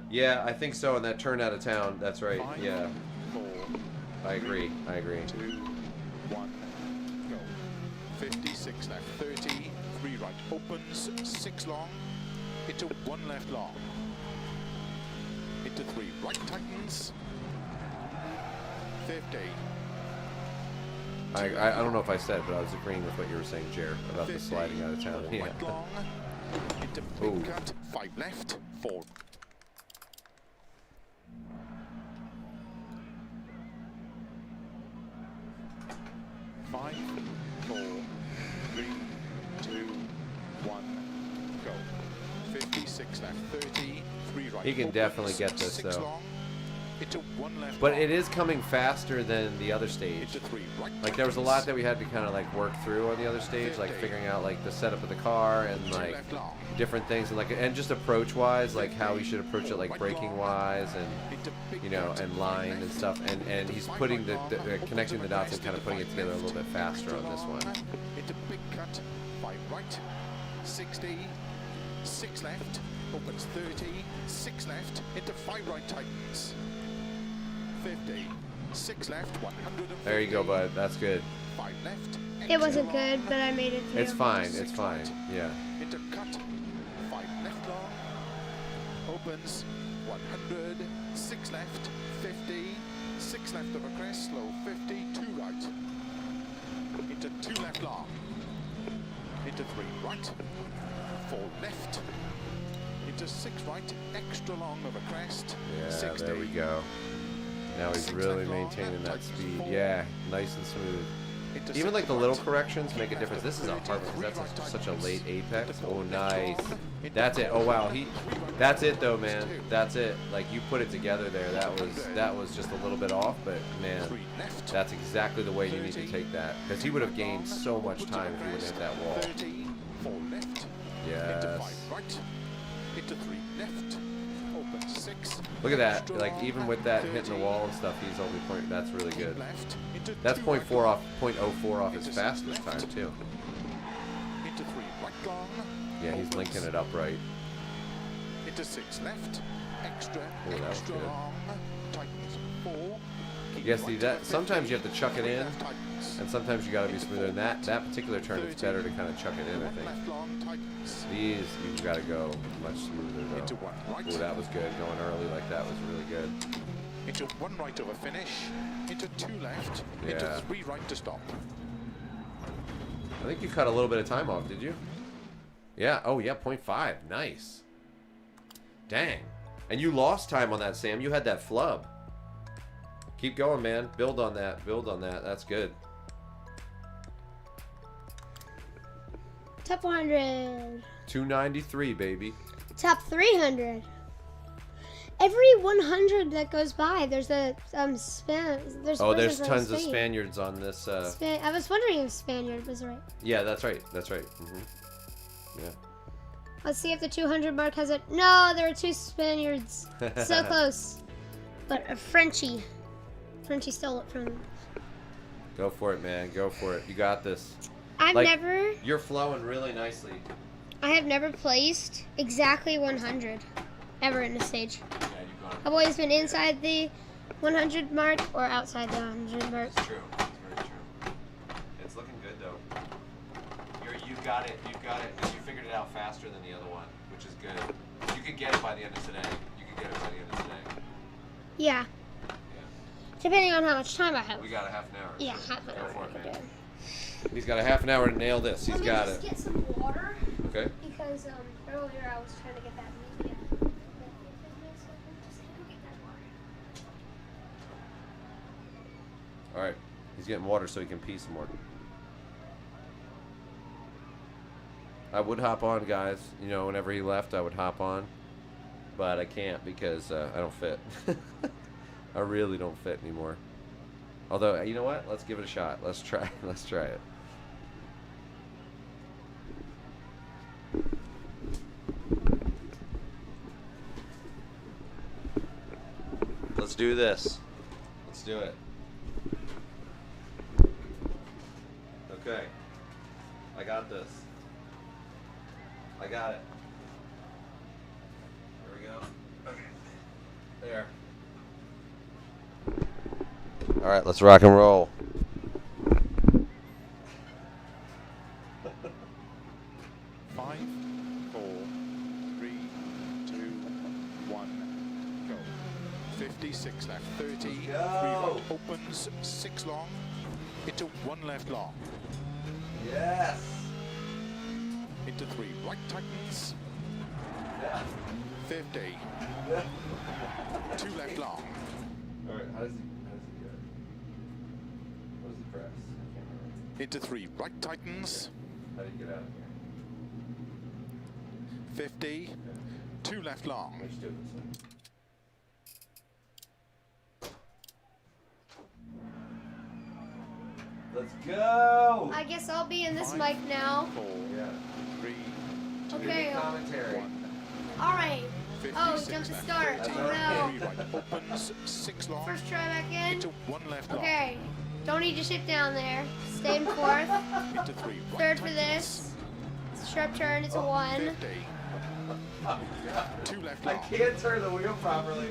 A: Yeah, I think so. And that turn out of town. That's right.
C: 5,
A: Yeah.
C: 4,
A: I agree.
C: 2, 1, go. 56 left, 30, 3 right opens, 6 long, into 1 left long, into 3 right tightens, 50.
A: I don't know if I said, but I was agreeing with what you were saying, Jared, about the sliding out of town. Yeah.
C: Right long, into big cut, 5 left, 4. Five, 4, 3, 2, 1, go. 56 left, 30, 3 right.
A: He can definitely get this,
C: 6
A: though.
C: long, into 1 left.
A: But
C: long,
A: it is coming faster than the other stage.
C: into 3 right.
A: Like there was a lot that we had to kind of like work through on the other stage, like figuring out like the setup of the car and like
C: left long,
A: different things, and like just approach wise, like how we should approach it, like braking wise, and
C: into big
A: you know,
C: cut,
A: and line and stuff, and he's putting the connecting the dots and kind of putting it together a little bit faster on this one.
C: Into big cut, 5 right, 60, 6 left, opens 30, 6 left, into 5 right tightens, 50, 6 left, 100.
A: There you go, bud. That's good.
C: 5 left.
B: It wasn't good, but I made it through.
A: It's fine. It's fine. Yeah.
C: Into cut, 5 left long, opens 100, 6 left, 50, 6 left of a crest, slow 50, 2 right, into 2 left long, into 3 right, 4 left, into 6 right, extra long of a crest,
A: Yeah.
C: 60.
A: There we go. Now he's
C: 6
A: really
C: left long,
A: maintaining that
C: tightens
A: speed.
C: 4,
A: Yeah. Nice and smooth.
C: into
A: Even
C: 6
A: like the
C: right,
A: little corrections make a difference. This is a hard one because that's such a late apex. Oh, nice. That's it. Oh wow, that's it though, man. That's it. Like you put it together there. That was just a little bit off, but man,
C: 3 left,
A: that's exactly the way you need to take that, because he would have gained so much time if he wouldn't hit that wall.
C: 30, 4 left, into 5
A: Yes.
C: right, into 3 left, open 6,
A: Look at that. Like, even with that hitting the wall and stuff, he's only point. That's really good. That's 0.4 off, 0.04 off his fastest time, too.
C: Into 3 right long.
A: Yeah, he's linking it up right.
C: Into 6 left. Extra,
A: Oh, that was
C: extra
A: good.
C: long. Tightens 4.
A: Yeah, see, that sometimes you have to chuck it in, and sometimes you got to be smoother. And that particular turn, it's better to kind of chuck it in, I think. These, you've got to go much smoother, though. Oh, that was good. Going early like that was really good.
C: Into 1 right over finish. Into 2 left. Into
A: Yeah.
C: 3 right to stop.
A: I think you cut a little bit of time off, did you? Yeah. Oh, yeah, 0.5. Nice. Dang. And you lost time on that, Sam. You had that flub. Keep going, man. Build on that. Build on that. That's good.
B: Top 100.
A: 293, baby.
B: Top 300. Every 100 that goes by, there's a span. There's
A: Oh,
B: person
A: there's
B: from
A: tons of
B: Spain.
A: Spaniards on this.
B: I was wondering if Spaniard was right.
A: Yeah, that's right. That's right. Yeah.
B: Let's see if the 200 mark has it. No, there are 2 Spaniards. So close. But a Frenchie. Frenchie stole it from him.
A: Go for it, man. Go for it. You got this.
B: I've
A: Like,
B: never.
A: You're flowing really nicely.
B: I have never placed exactly 100 ever in a stage.
A: Yeah, you've gone.
B: I've always been inside the 100 mark or outside the 100 mark.
A: It's true. It's very true. It's looking good, though. You got it. You got it. You figured it out faster than the other one, which is good. You could get it by the end of today. You could get it by the end of today.
B: Yeah. Depending on how much time I have.
A: We got a half an hour.
B: Yeah,
A: so
B: half an
A: go
B: hour.
A: for it,
B: I could
A: man.
B: do.
A: He's got a half an hour to nail this. He's got
B: Let me
A: it.
B: just get some water
A: Okay.
B: because earlier I was trying to get that media.
A: All right. He's getting water so he can pee some more. I would hop on, guys. You know, whenever he left, I would hop on. But I can't because I don't fit. I really don't fit anymore. Although, you know what? Let's give it a shot. Let's try. Let's try it. Let's do this. Let's do it. Okay. I got this. I got it. There we go. Okay. There. All right, let's rock and roll.
C: Five, 4, 3, 2, 1, go. 56 left, 30, 3 right opens, 6 long, into 1 left long,
A: Yes.
C: into 3 right tightens,
A: Yeah.
C: 50, 2 left long,
A: All right. How does he do it? What does he press? I can't remember.
C: into 3 right tightens,
A: How do you get out of here?
C: 50, 2 left long,
A: Let's do it this way. Let's go.
B: I guess I'll be in this
C: Five.
B: mic now.
C: 4,
A: Yeah.
C: 3,
B: Okay.
A: Commentary.
C: 1,
B: All right.
C: 56
B: Oh, he jumped the
C: left,
B: start.
C: 30,
B: Oh no.
C: 3 right opens, 6 long,
B: First try back in.
C: into 1 left long,
B: Okay. Don't need to sit down there. Stay in fourth.
C: into 3 right
B: Third for
C: tightens,
B: this. Sharp turn. It's a 1.
C: 50, 2 left
A: I
C: long,
A: can't turn the wheel properly.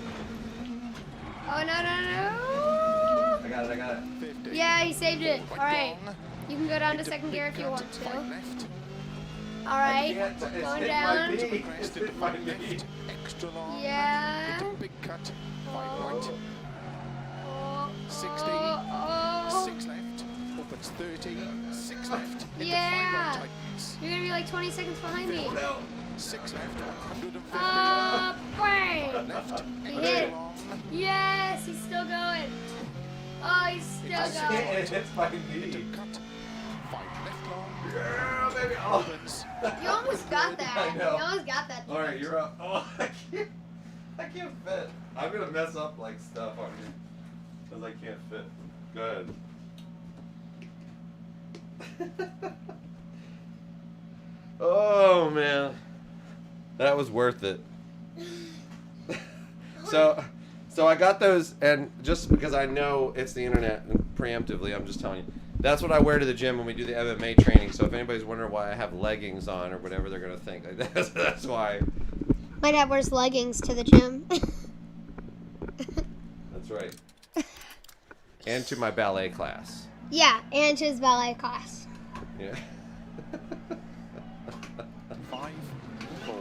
B: Oh no no
A: I got it. I got it.
C: 50,
B: no. Yeah, he saved it. All right.
C: long,
B: You can go down to
C: into
B: second
C: big
B: gear if you
C: cut,
B: want to.
C: 5 left,
B: All right.
A: It's
B: Going
A: hit
B: down.
A: my knee.
C: crest
A: It's
C: into
A: hit my
C: 5
A: knee.
C: left, extra long,
B: Yeah.
C: into big cut, 5 right,
B: Oh,
C: 60,
B: oh.
C: 6 left, opens 30, 6 left, into 5
B: Yeah.
C: right tightens,
B: You're gonna be like 20 seconds behind me.
C: 6 left, 150,
B: Bang!
C: left,
B: He
C: extra
B: hit.
C: long,
B: Yes, he's still going. Oh, he's still
A: I
B: going.
A: can't. It hits my
C: into
A: knee.
C: cut, 5 left long,
A: Yeah, baby. Oh.
C: opens,
B: You almost got that.
A: I know.
B: You almost got that.
A: All right, you're up. Oh, I can't fit. I'm gonna mess up like stuff on you because I can't fit. Good. Oh man, that was worth it. So I got those, and just because I know it's the internet, and preemptively, I'm just telling you. That's what I wear to the gym when we do the MMA training. So if anybody's wondering why I have leggings on or whatever, they're gonna think like that's why.
B: My dad wears leggings to the gym.
A: That's right. And to my ballet class.
B: Yeah, and his ballet class.
A: Yeah.
C: 5, 4,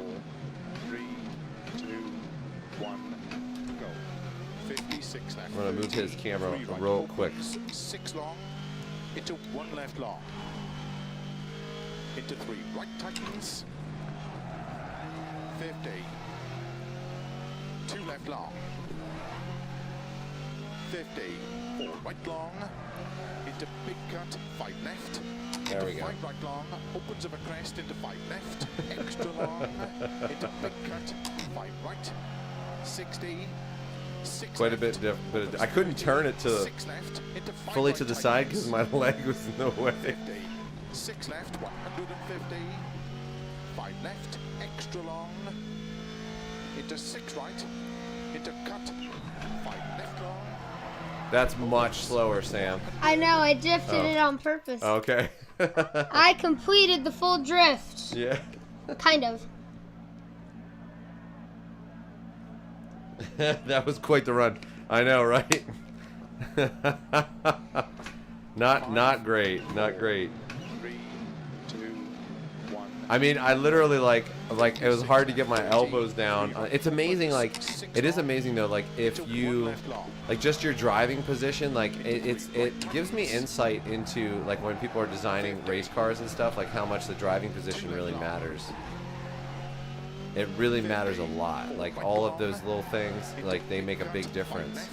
C: 3, 2, 1, go. 56 left.
A: I'm gonna move his camera
C: 3 right,
A: real quick.
C: 6 long, into 1 left long. Into 3 right tightens. 50. 2 left long. 50. 4 right long. Into big cut, 5 left.
A: There we go.
C: 5 right long, opens of a crest into 5 left, extra long, into big cut, 5 right, 60, 6
A: Quite a
C: left,
A: bit different, but I couldn't turn it to
C: 6 left, into 5
A: fully
C: right
A: to the side because
C: tightens,
A: my leg was in the way.
C: 50, 6 left, 150, 5 left, extra long, into 6 right, into cut, 5 left long.
A: That's much slower, Sam.
B: I know, I drifted it on purpose.
A: Okay.
B: I completed the full drift.
A: Yeah.
B: Kind of.
A: That was quite the run. I know, right? Not great. Not great.
C: 3, 2, 1.
A: I mean, I literally like it was hard to get my elbows down. It's amazing, like it is amazing though, like if you like just your driving position, like it gives me insight into like when people are designing race cars and stuff, like how much the driving position really matters. It really matters a lot. Like all of those little things, like they make a big difference.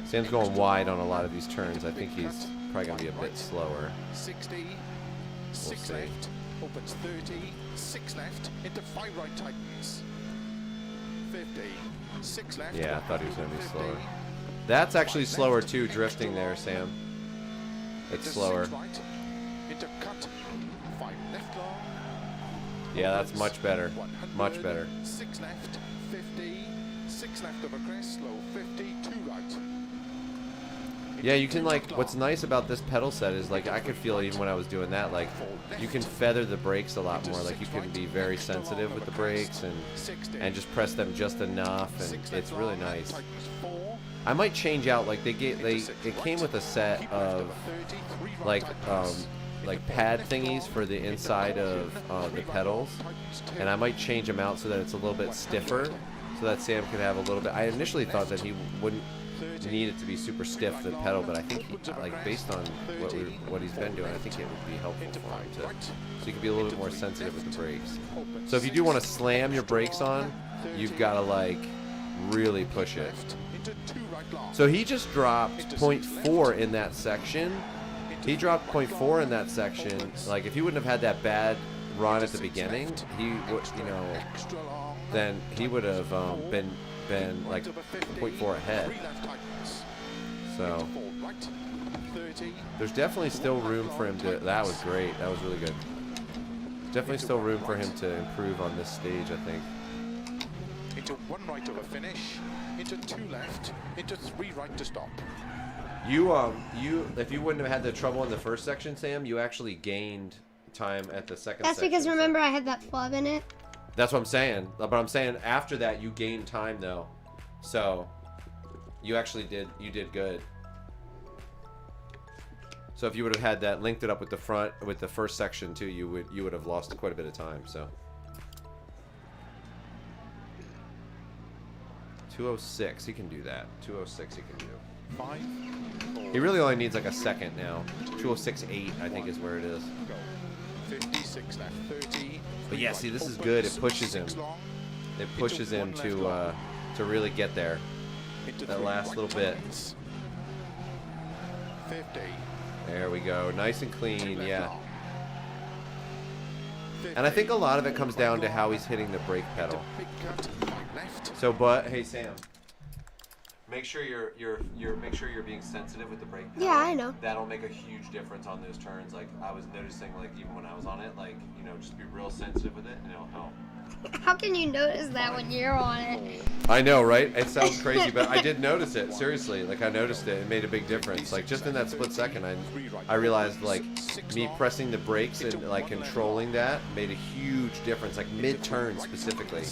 A: Sam's going wide on a lot of these turns. I think he's probably gonna be a bit slower.
C: 60, 6
A: see.
C: left, opens 30, 6 left, into 5 right tightens. 50, 6 left.
A: Yeah, I thought he was gonna be
C: 150,
A: slower. That's actually slower too, drifting there, Sam. It's
C: into
A: slower.
C: 6 right, into cut, 5 left long.
A: Yeah, that's much better.
C: 100,
A: Much better.
C: 6 left, 50, 6 left over crest, slow 50, 2 right.
A: Yeah, you can like, what's nice about this pedal set is like I could feel it even when I was doing that, like you can feather the brakes a lot more, like you can be very sensitive with the brakes and just press them just enough, and it's really nice. I might change out, like it came with a set of like pad thingies for the inside of the pedals, and I might change them out so that it's a little bit stiffer, so that Sam could have a little bit. I initially thought that he wouldn't need it to be super stiff, the pedal, but I think like based on what he's been doing, I think it would be helpful for him to, so he could be a little bit more sensitive with the brakes. So if you do want to slam your brakes on, you've got to like really push it. So he just dropped 0.4 in that section. He dropped 0.4 in that section. Like if he wouldn't have had that bad run at the beginning, he would, then he would have been like 0.4 ahead. So there's definitely still room for him to. That was great. That was really good. Definitely still room for him to improve on this stage, I think.
C: Into 1 right over finish, into 2 left, into 3 right to stop.
A: If you wouldn't have had the trouble in the first section, Sam, you actually gained time at the second
B: That's
A: section.
B: because remember I had that flub in it.
A: That's what I'm saying. But I'm saying after that you gained time though, so you actually did good. So if you would have had that, linked it up with the front, with the first section too, you would have lost quite a bit of time. So 206, he can do that. 206, he can do.
C: 5, 4,
A: He really only needs like a second now. 206.8, I think, is where it is.
C: go. 56 left, 30.
A: But yeah, see, this is good. It pushes him. It pushes him to really get there. That last little bit.
C: 50.
A: There we go. Nice and clean, yeah. And I think a lot of it comes down to how he's hitting the brake pedal. So, but, hey, Sam. Make sure you're being sensitive with the brake pedal.
B: Yeah, I know.
A: That'll make a huge difference on those turns. Like I was noticing, like even when I was on it, like just be real sensitive with it, and it'll help.
B: How can you notice that when you're on it?
A: I know, right? It sounds crazy, but I did notice it. Seriously, like I noticed it. It made a big difference. Like just in that split second, I realized like me pressing the brakes and like controlling that made a huge difference. Like mid turn specifically.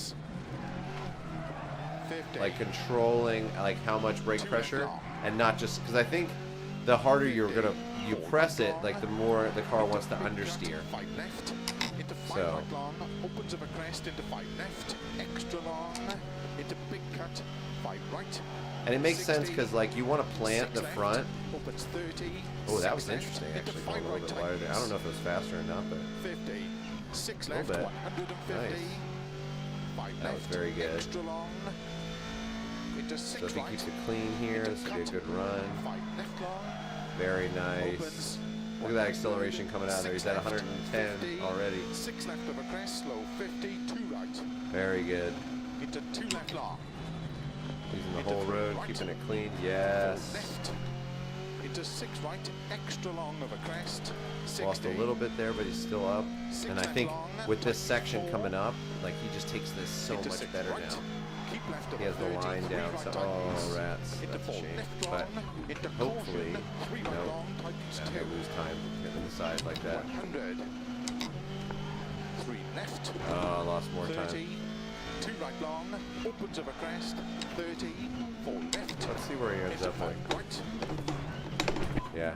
A: Like controlling like how much brake pressure, and not just because I think the harder you press it, like the more the car wants to understeer. So.
C: Opens of a crest into 5 left, extra long, into big cut, 5 right.
A: And it makes sense because like you want to plant the front.
C: Opens 30.
A: Oh, that was interesting actually. Going a little bit wider. I don't know if it was faster or not, but
C: 50. 6
A: a little
C: left,
A: bit.
C: 150.
A: Nice.
C: 5
A: That was
C: left,
A: very good.
C: extra long. Into 6
A: So if he
C: right.
A: keeps it clean here, this will be a good run.
C: 5 left long.
A: Very nice. Look at that acceleration coming out of there. He's at 110 already.
C: 6 left of a crest, slow 50, 2 right.
A: Very good.
C: Into 2 left long.
A: Using the whole road, keeping it clean. Yes.
C: Left. Into 6 right, extra long of a crest. 60.
A: Lost a little bit there, but he's still up. And I think with this section coming up, like he just takes this so
C: Into
A: much
C: 6
A: better
C: right.
A: now.
C: Keep left of
A: He has the
C: 30,
A: line
C: 3
A: down,
C: right
A: so
C: tightens.
A: rats.
C: Into
A: That's a
C: 4
A: shame.
C: left
A: But
C: long. Into
A: hopefully,
C: caution, 3 right
A: no,
C: long tightens
A: not
C: 2.
A: gonna lose time hitting the side like that.
C: 100. 3 left.
A: Oh, lost more
C: 30.
A: time.
C: 2 right long. Opens of a crest. 30. 4 left.
A: Let's see where he ends
C: Into
A: up
C: 5
A: at.
C: right.
A: Yeah.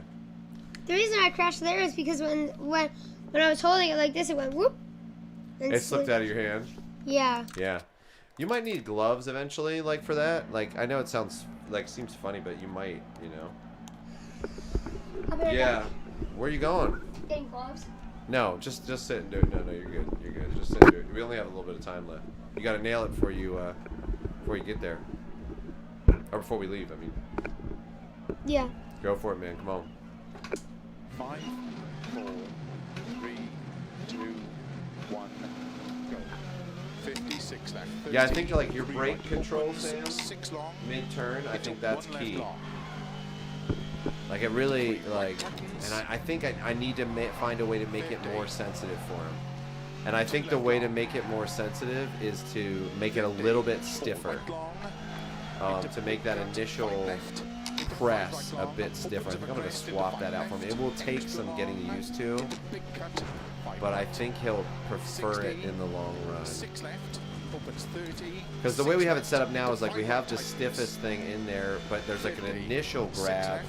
B: The reason I crashed there is because when I was holding it like this, it went whoop. And
A: It slipped out of your hand.
B: Yeah.
A: Yeah. You might need gloves eventually, like for that. Like I know it seems funny, but you might,
B: I'll be right
A: Yeah.
B: back.
A: Where are you going?
B: Getting gloves.
A: No, just sit and do it. No, you're good. You're good. Just sit and do it. We only have a little bit of time left. You got to nail it before you get there, or before we leave. I mean.
B: Yeah.
A: Go for it, man. Come on.
C: 5, 4, 3, 2, 1, go. 56 left. 30,
A: Yeah, I think like your
C: 3
A: brake
C: right,
A: control,
C: opens,
A: Sam,
C: 6 long.
A: mid-turn, I
C: Into
A: think that's
C: 1 left
A: key.
C: long.
A: Like it really, like, and I think I need to find a way to make it more sensitive for him. And I think the way to make it more sensitive is to make it a little bit stiffer. To make that initial press a bit stiffer. I think I'm going to swap that out for him. It will take some getting used to, but I think he'll prefer it in the long run. Because the way we have it set up now is like we have the stiffest thing in there, but there's like an initial grab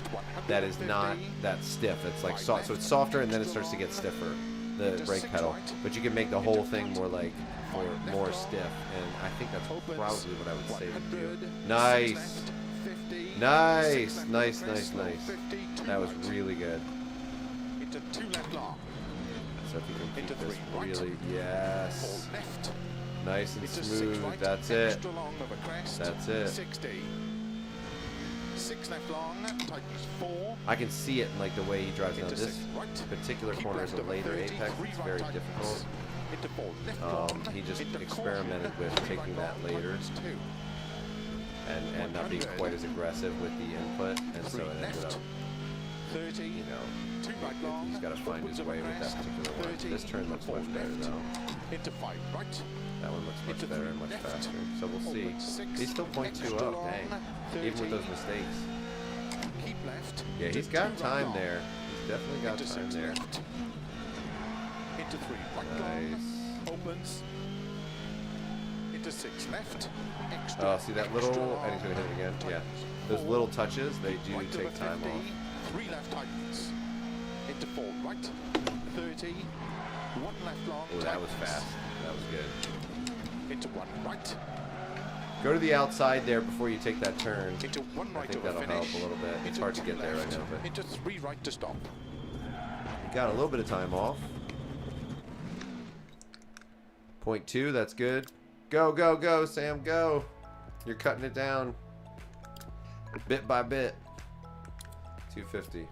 A: that is not that stiff. It's like soft, so it's softer and then it starts to get stiffer, the brake pedal. But you can make the whole thing more like more stiff, and I think that's probably what I would say to do. Nice. Nice, nice, nice, nice. That was really good.
C: Into 2 left long.
A: So if you can keep
C: Into
A: this
C: 3 right.
A: really, yes.
C: 4 left.
A: Nice and
C: Into 6
A: smooth.
C: right.
A: That's it.
C: Extra long of a crest.
A: That's it.
C: 60. 6 left long. Tightens 4.
A: I can see it in like the way he drives down.
C: Into
A: This
C: 6 right.
A: particular
C: Keep
A: corner is
C: left
A: a
C: of
A: later
C: 30,
A: apex.
C: 3
A: It's
C: right
A: very
C: tightens.
A: difficult.
C: Into 4 left long.
A: He just
C: Into
A: experimented
C: caution.
A: with
C: 3
A: taking
C: right
A: that
C: long,
A: later
C: tightens 2.
A: and not being quite as aggressive with the input, and so
C: 3
A: it ended
C: left.
A: up,
C: 30.
A: 2
C: right long.
A: he's got to find his way with that particular one.
C: 30,
A: This turn looks
C: 4
A: much better
C: left.
A: though.
C: Into 5 right.
A: That one looks much
C: Into
A: better
C: 3
A: and much
C: left.
A: faster. So we'll see.
C: Open 6.
A: He's still 0.2
C: Extra
A: up,
C: long,
A: dang.
C: 30.
A: Even with those mistakes.
C: Keep left.
A: Yeah,
C: to
A: he's got
C: 2 right
A: time
C: long.
A: there. He's definitely got
C: Into
A: time
C: 6
A: there.
C: left. Into 3 right long.
A: Nice.
C: Opens. Into 6 left. Extra.
A: Oh, see that little,
C: extra
A: and he's gonna hit it again.
C: long.
A: Yeah,
C: Tightens
A: those
C: 4.
A: little touches, they do
C: Right
A: take
C: over
A: time
C: 50.
A: off.
C: 3 left tightens. Into 4 right. 30. 1 left long.
A: Oh, that was
C: tightens.
A: fast. That was good.
C: Into 1 right.
A: Go to the outside there before you take that turn.
C: Into 1
A: I
C: right
A: think
C: over
A: that'll help
C: finish.
A: a little bit. It's
C: Into
A: hard to
C: 2
A: get there right
C: left.
A: now, but
C: Into 3 right to stop.
A: got a little bit of time off. 0.2, that's good. Go, go, go, Sam, go. You're cutting it down. Bit by bit. 250.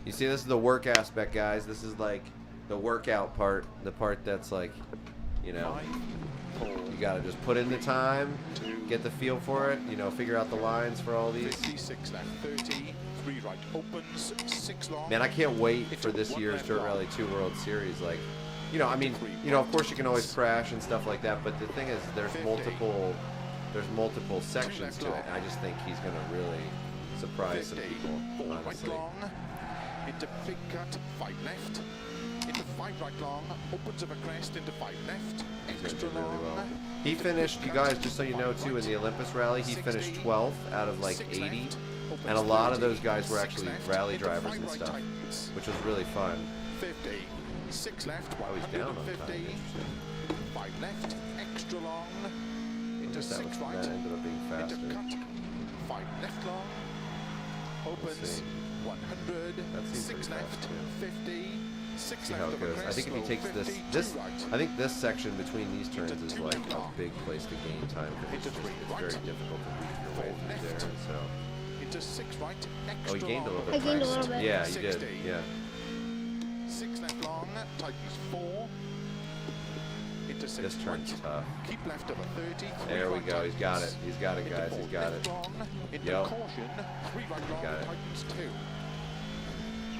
A: You see, this is the work aspect, guys. This is like the workout part, the part that's like, you know,
C: 5, 4,
A: you gotta just put in the time,
C: 2,
A: get the feel for it, you know, figure out the lines for all these.
C: 56 left, 30, 3 right opens, 6 long.
A: Man, I can't wait for this year's Dirt Rally 2 World Series. Like, you know, I mean, you know, of course you can always crash and stuff like that, but the thing is, there's multiple sections to it, and I just think he's gonna really surprise some
C: 50,
A: people,
C: 4 right
A: honestly.
C: long, into big cut, 5 left, into 5 right long, opens of a crest into 5 left,
A: He's gonna
C: extra
A: do really
C: long.
A: well. He finished, you guys, just so you know too, in the Olympus Rally, he finished 12th out of like 80, and a lot of those guys were actually rally drivers and stuff, which was really fun.
C: 50, 6 left,
A: Oh, he's down on time.
C: 150,
A: Interesting.
C: 5 left, extra long, into
A: That
C: 6 right,
A: ended up being faster.
C: into cut, 5 left long, opens,
A: see.
C: 100,
A: That seems
C: 6
A: pretty
C: left,
A: fast, too.
C: 50, 6
A: See
C: left
A: how it
C: of a
A: goes. I
C: crest,
A: think if he
C: slow,
A: takes
C: 50,
A: this,
C: 2 right.
A: I think this section between these turns
C: Into
A: is
C: 2
A: like
C: left
A: a
C: long.
A: big place to gain time because
C: Into 3
A: it's
C: right.
A: very difficult to weave your way
C: 4
A: through
C: left.
A: there. And so,
C: Into 6 right, extra
A: oh, he gained a
C: long,
A: little bit.
B: I gained a
A: Price.
B: little bit.
A: Yeah, you did.
C: 60.
A: Yeah.
C: 6 left long, tightens 4, into 6
A: This turn's
C: right,
A: tough.
C: keep left of a 30, 3
A: There we
C: right
A: go. He's got it.
C: tightens.
A: He's got it,
C: Into
A: guys.
C: 4
A: He's got
C: left
A: it.
C: long, into
A: Yep.
C: caution, 3 right long,
A: got it.
C: tightens 2.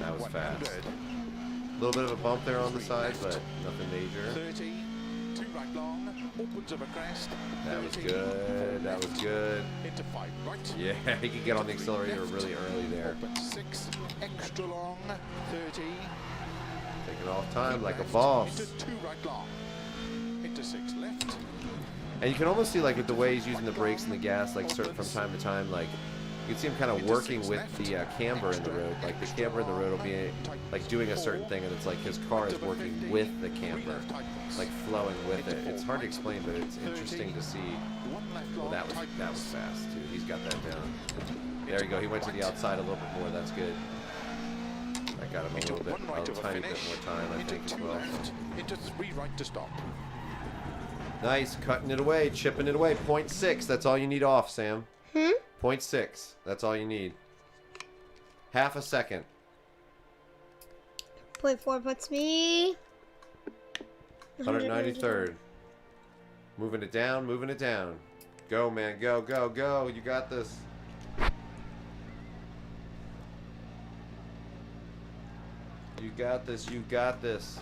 A: That was
C: 100,
A: fast. A little bit of a bump there on the side, but nothing major.
C: 30, 2 right long, opens of a crest,
A: That was
C: 30,
A: good.
C: 4
A: That was
C: left,
A: good.
C: into 5 right,
A: Yeah, he could get on the accelerator really early there.
C: open 6, extra long, 30,
A: Taking off time like a
C: left,
A: boss.
C: into 2 right long, into 6 left,
A: And you can almost see, like, with the way he's using the brakes and the gas, like, certain from time to time, like, you can see him kind of working with the camber in the road. Like, the camber in the road will be, like, doing a certain thing, and it's like his car is working with the camber, like, flowing with it. It's hard to explain, but it's interesting to see.
C: 1 left
A: Well,
C: long,
A: that was
C: tightens.
A: fast, too. He's got that down. There you go. He went to the outside a little bit more. That's good. That got him a
C: Into
A: little bit,
C: 1 right
A: a
C: of a
A: tiny bit
C: finish,
A: more time, I
C: into
A: think, as
C: 2
A: well.
C: left, into 3 right to stop.
A: Nice, cutting it away, chipping it away. 0.6, that's all you need off, Sam. 0.6, that's all you need. Half a second.
B: 0.4 puts me
A: 193rd. Moving it down, moving it down. Go, man, go, go, go. You got this. You got this, you got this.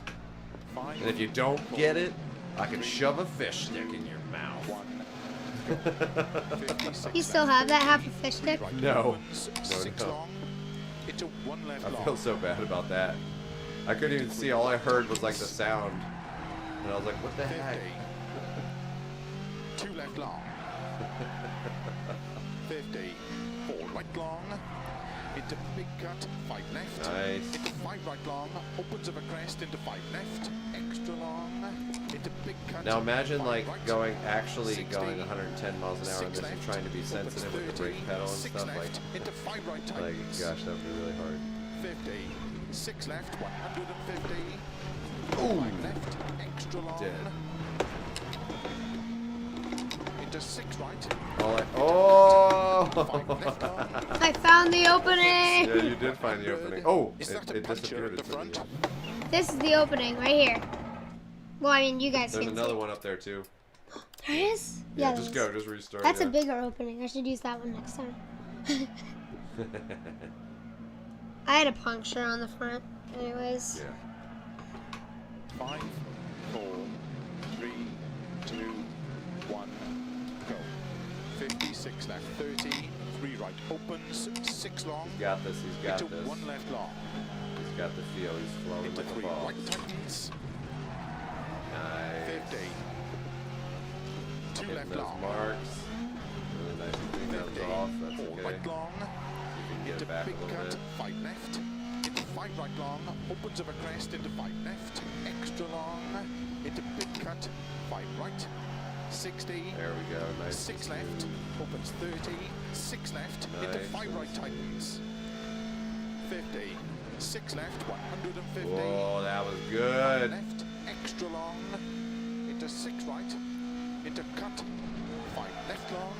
C: 5,
A: And if you don't get it, I can shove a fish stick in your mouth.
C: 1. 56
B: You still have that half a fish stick?
C: right
A: No.
C: opens,
A: No,
C: 6
A: no.
C: long, into 1 left
A: I
C: long.
A: feel so bad about that. I couldn't even see. All I heard was like the sound. And I was like, what the
C: 50.
A: heck?
C: 2 left long. 50. 4 right long. Into big cut. 5 left.
A: Nice.
C: Into 5 right long. Opens of a crest into 5 left. Extra long. Into big cut.
A: Now imagine
C: 5
A: like
C: right,
A: going, actually
C: 60,
A: going 110 miles an hour on
C: 6
A: this and
C: left,
A: trying to be
C: opens
A: sensitive with the
C: 30,
A: brake pedal and
C: 6
A: stuff.
C: left, into 5 right
A: Like,
C: tightens.
A: gosh, that would be really hard.
C: 50. 6 left. 150.
A: Ooh.
C: 5 left. Extra long.
A: Dead.
C: Into 6 right.
A: Oh!
C: 5 left long.
B: I found the opening!
A: Yeah, you did find the opening. Oh,
C: Is that a
A: it
C: puncture
A: disappeared.
C: at the
A: It said,
C: front?
A: yeah.
B: This is the opening right here. Well, I mean, you guys
A: There's
B: can
A: another
B: see.
A: one up there too.
B: There is?
A: Yeah,
B: there
A: just
B: is.
A: go, just restart.
B: That's
A: yeah.
B: a bigger opening. I should use that one next time. I had a puncture on the front. Anyways.
A: Yeah.
C: 5, 4, 3, 2, 1, go. 56 left, 30, 3 right opens, 6 long,
A: He's got this. He's got
C: into
A: this.
C: 1 left long,
A: He's got the feel. He's flowing
C: into
A: like a
C: 3
A: ball.
C: right tightens,
A: Nice.
C: 50, 2
A: Hitting
C: left
A: those
C: long,
A: marks. Really nice and clean
C: 50,
A: those off. That's
C: 4
A: okay.
C: right long,
A: You can get
C: into
A: it back a
C: big
A: little
C: cut,
A: bit.
C: 5 left, into 5 right long, opens of a crest into 5 left, extra long, into big cut, 5 right, 60,
A: There we go. Nice.
C: 6 left, opens 30, 6 left, into
A: Nice.
C: 5 right tightens, 50, 6 left, 150,
A: Whoa, that was
C: 5
A: good.
C: left, extra long, into 6 right, into cut, 5 left long,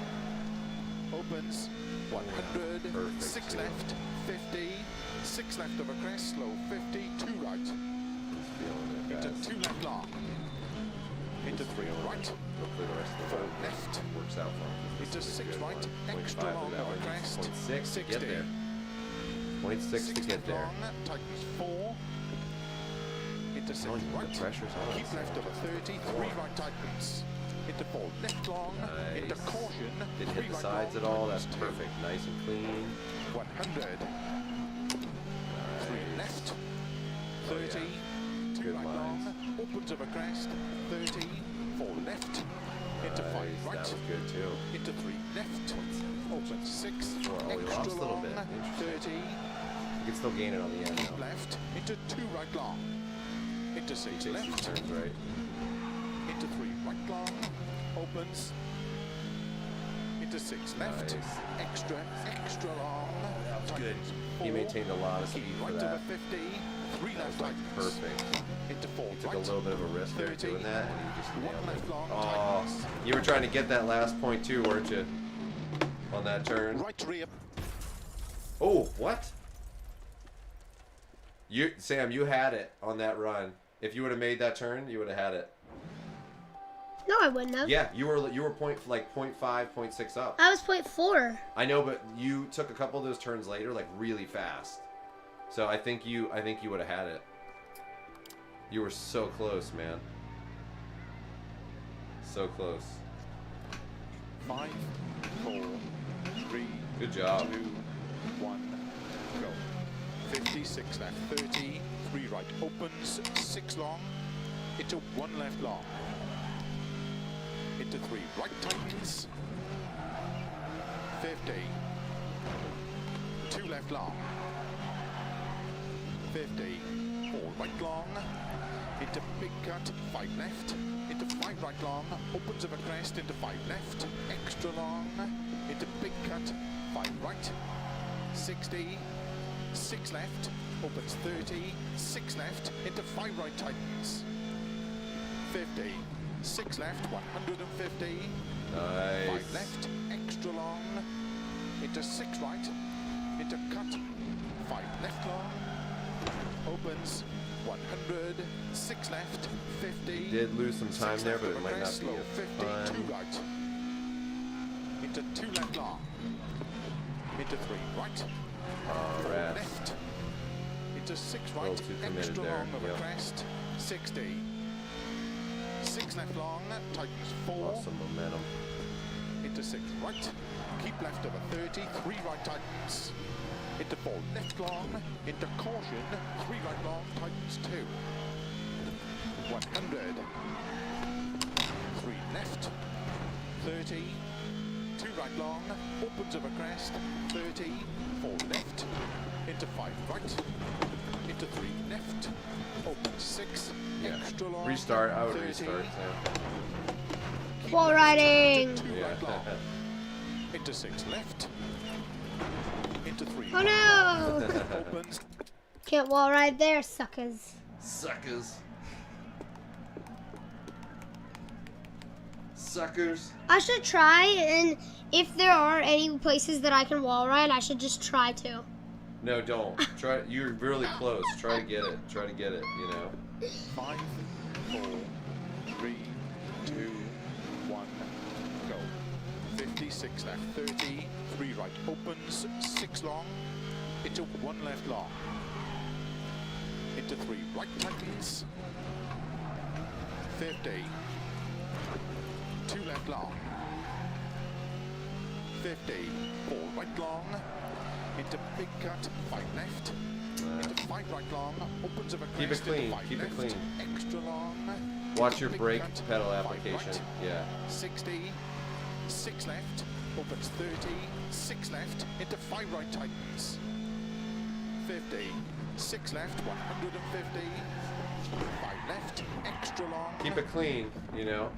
C: opens, 100,
A: Perfect,
C: 6
A: too.
C: left, 50, 6 left of a crest, slow 50, 2 right,
A: He's feeling
C: 2 left long. Into 3 right.
A: Hopefully the rest of the
C: 4
A: road
C: left.
A: works out for him.
C: Into 6 right.
A: 0.5
C: Extra
A: to
C: long
A: that
C: over
A: one.
C: crest.
A: 0.6 to get
C: 60.
A: there. 0.6 to
C: 6
A: get there.
C: long. Tightens 4. Into 6
A: Oh,
C: right.
A: the pressure's on.
C: Keep left over 30. 3 right tightens. Into 4 left long. Into
A: Nice.
C: caution.
A: Didn't
C: 3
A: hit the
C: right
A: sides
C: long,
A: at all. That's
C: tightens 2.
A: perfect. Nice and clean.
C: 100. 3 left. 30. 2
A: Good
C: right
A: lines.
C: long. Opens over crest. 30. 4 left. Into 5
A: Nice.
C: right.
A: That was good too.
C: Into 3 left. Opens 6.
A: Oh, we lost
C: Extra
A: a little
C: long.
A: bit. Interesting.
C: 30.
A: You can still gain it on the end
C: Keep
A: though.
C: left. Into 2 right long. Into 6
A: Takes these
C: left.
A: turns right.
C: Into 3 right long. Opens. Into 6 left.
A: Nice.
C: Extra long.
A: That was good. He
C: 4.
A: maintained a lot of speed
C: Keep
A: for
C: right
A: that.
C: over 50. 3
A: That
C: left
A: was like
C: tightens.
A: perfect.
C: Into 4
A: He took
C: right.
A: a little bit of a risk there
C: 30.
A: doing that, and he just
C: 1
A: nailed
C: left
A: it.
C: long.
A: Oh,
C: Tightens.
A: you were trying to get that last point too, weren't you? On that turn.
C: Right rear.
A: Oh, what? Sam, you had it on that run. If you would have made that turn, you would have had it.
B: No, I wouldn't have.
A: Yeah, you were like 0.5, 0.6 up.
B: I was 0.4.
A: I know, but you took a couple of those turns later, like really fast. So I think you would have had it. You were so close, man. So close.
C: 5, 4, 3,
A: Good job.
C: 2, 1, go. 56 left, 30, 3 right opens, 6 long, into 1 left long, into 3 right tightens, 50, 2 left long, 50, 4 right long, into big cut, 5 left, into 5 right long, opens over crest, into 5 left, extra long, into big cut, 5 right, 60, 6 left, opens 30, 6 left, into 5 right tightens, 50, 6 left, 150,
A: Nice.
C: 5 left, extra long, into 6 right, into cut, 5 left long, opens 100, 6 left, 50.
A: You did lose some time
C: 6
A: there,
C: left
A: but it
C: over
A: might not
C: crest,
A: be
C: slow,
A: a
C: 50, 2
A: fun.
C: right, into 2 left long, into 3 right,
A: Oh,
C: 4
A: rats.
C: left, into 6
A: A little
C: right,
A: too committed
C: extra
A: there,
C: long over
A: yep.
C: crest, 60, 6 left long, tightens 4,
A: Lost some momentum.
C: into 6 right, keep left over 30, 3 right tightens, into 4 left long, into caution, 3 right long, tightens 2, 100, 3 left, 30, 2 right long, opens over crest, 30, 4 left, into 5 right, into 3 left, opens 6,
A: Yeah.
C: extra long,
A: Restart. I would
C: 30,
A: restart, Sam.
C: keep
B: Wall
C: left,
B: riding.
C: into 2
A: Yeah.
C: right long, into 6 left, into 3
B: Oh
C: right,
B: no!
C: opens,
B: Can't wall ride there, suckers.
A: Suckers. Suckers.
B: I should try, and if there are any places that I can wall ride, I should just try to.
A: No, don't. Try. You're really close. Try to get it. Try to get it. You know.
C: 5, 4, 3, 2, 1, go. 56 left, 30, 3 right opens, 6 long, into 1 left long, into 3 right tightens, 50, 2 left long, 50, 4 right long, into big cut, 5 left, into 5 right long, opens over
A: Keep it
C: crest,
A: clean,
C: into 5
A: keep it
C: left,
A: clean.
C: extra long,
A: Watch
C: into
A: your
C: big
A: brake
C: cut,
A: pedal
C: 5
A: application.
C: right,
A: Yeah.
C: 60, 6 left, opens 30, 6 left, into 5 right tightens, 50, 6 left, 150, 5 left, extra long.
A: Keep it clean. You know.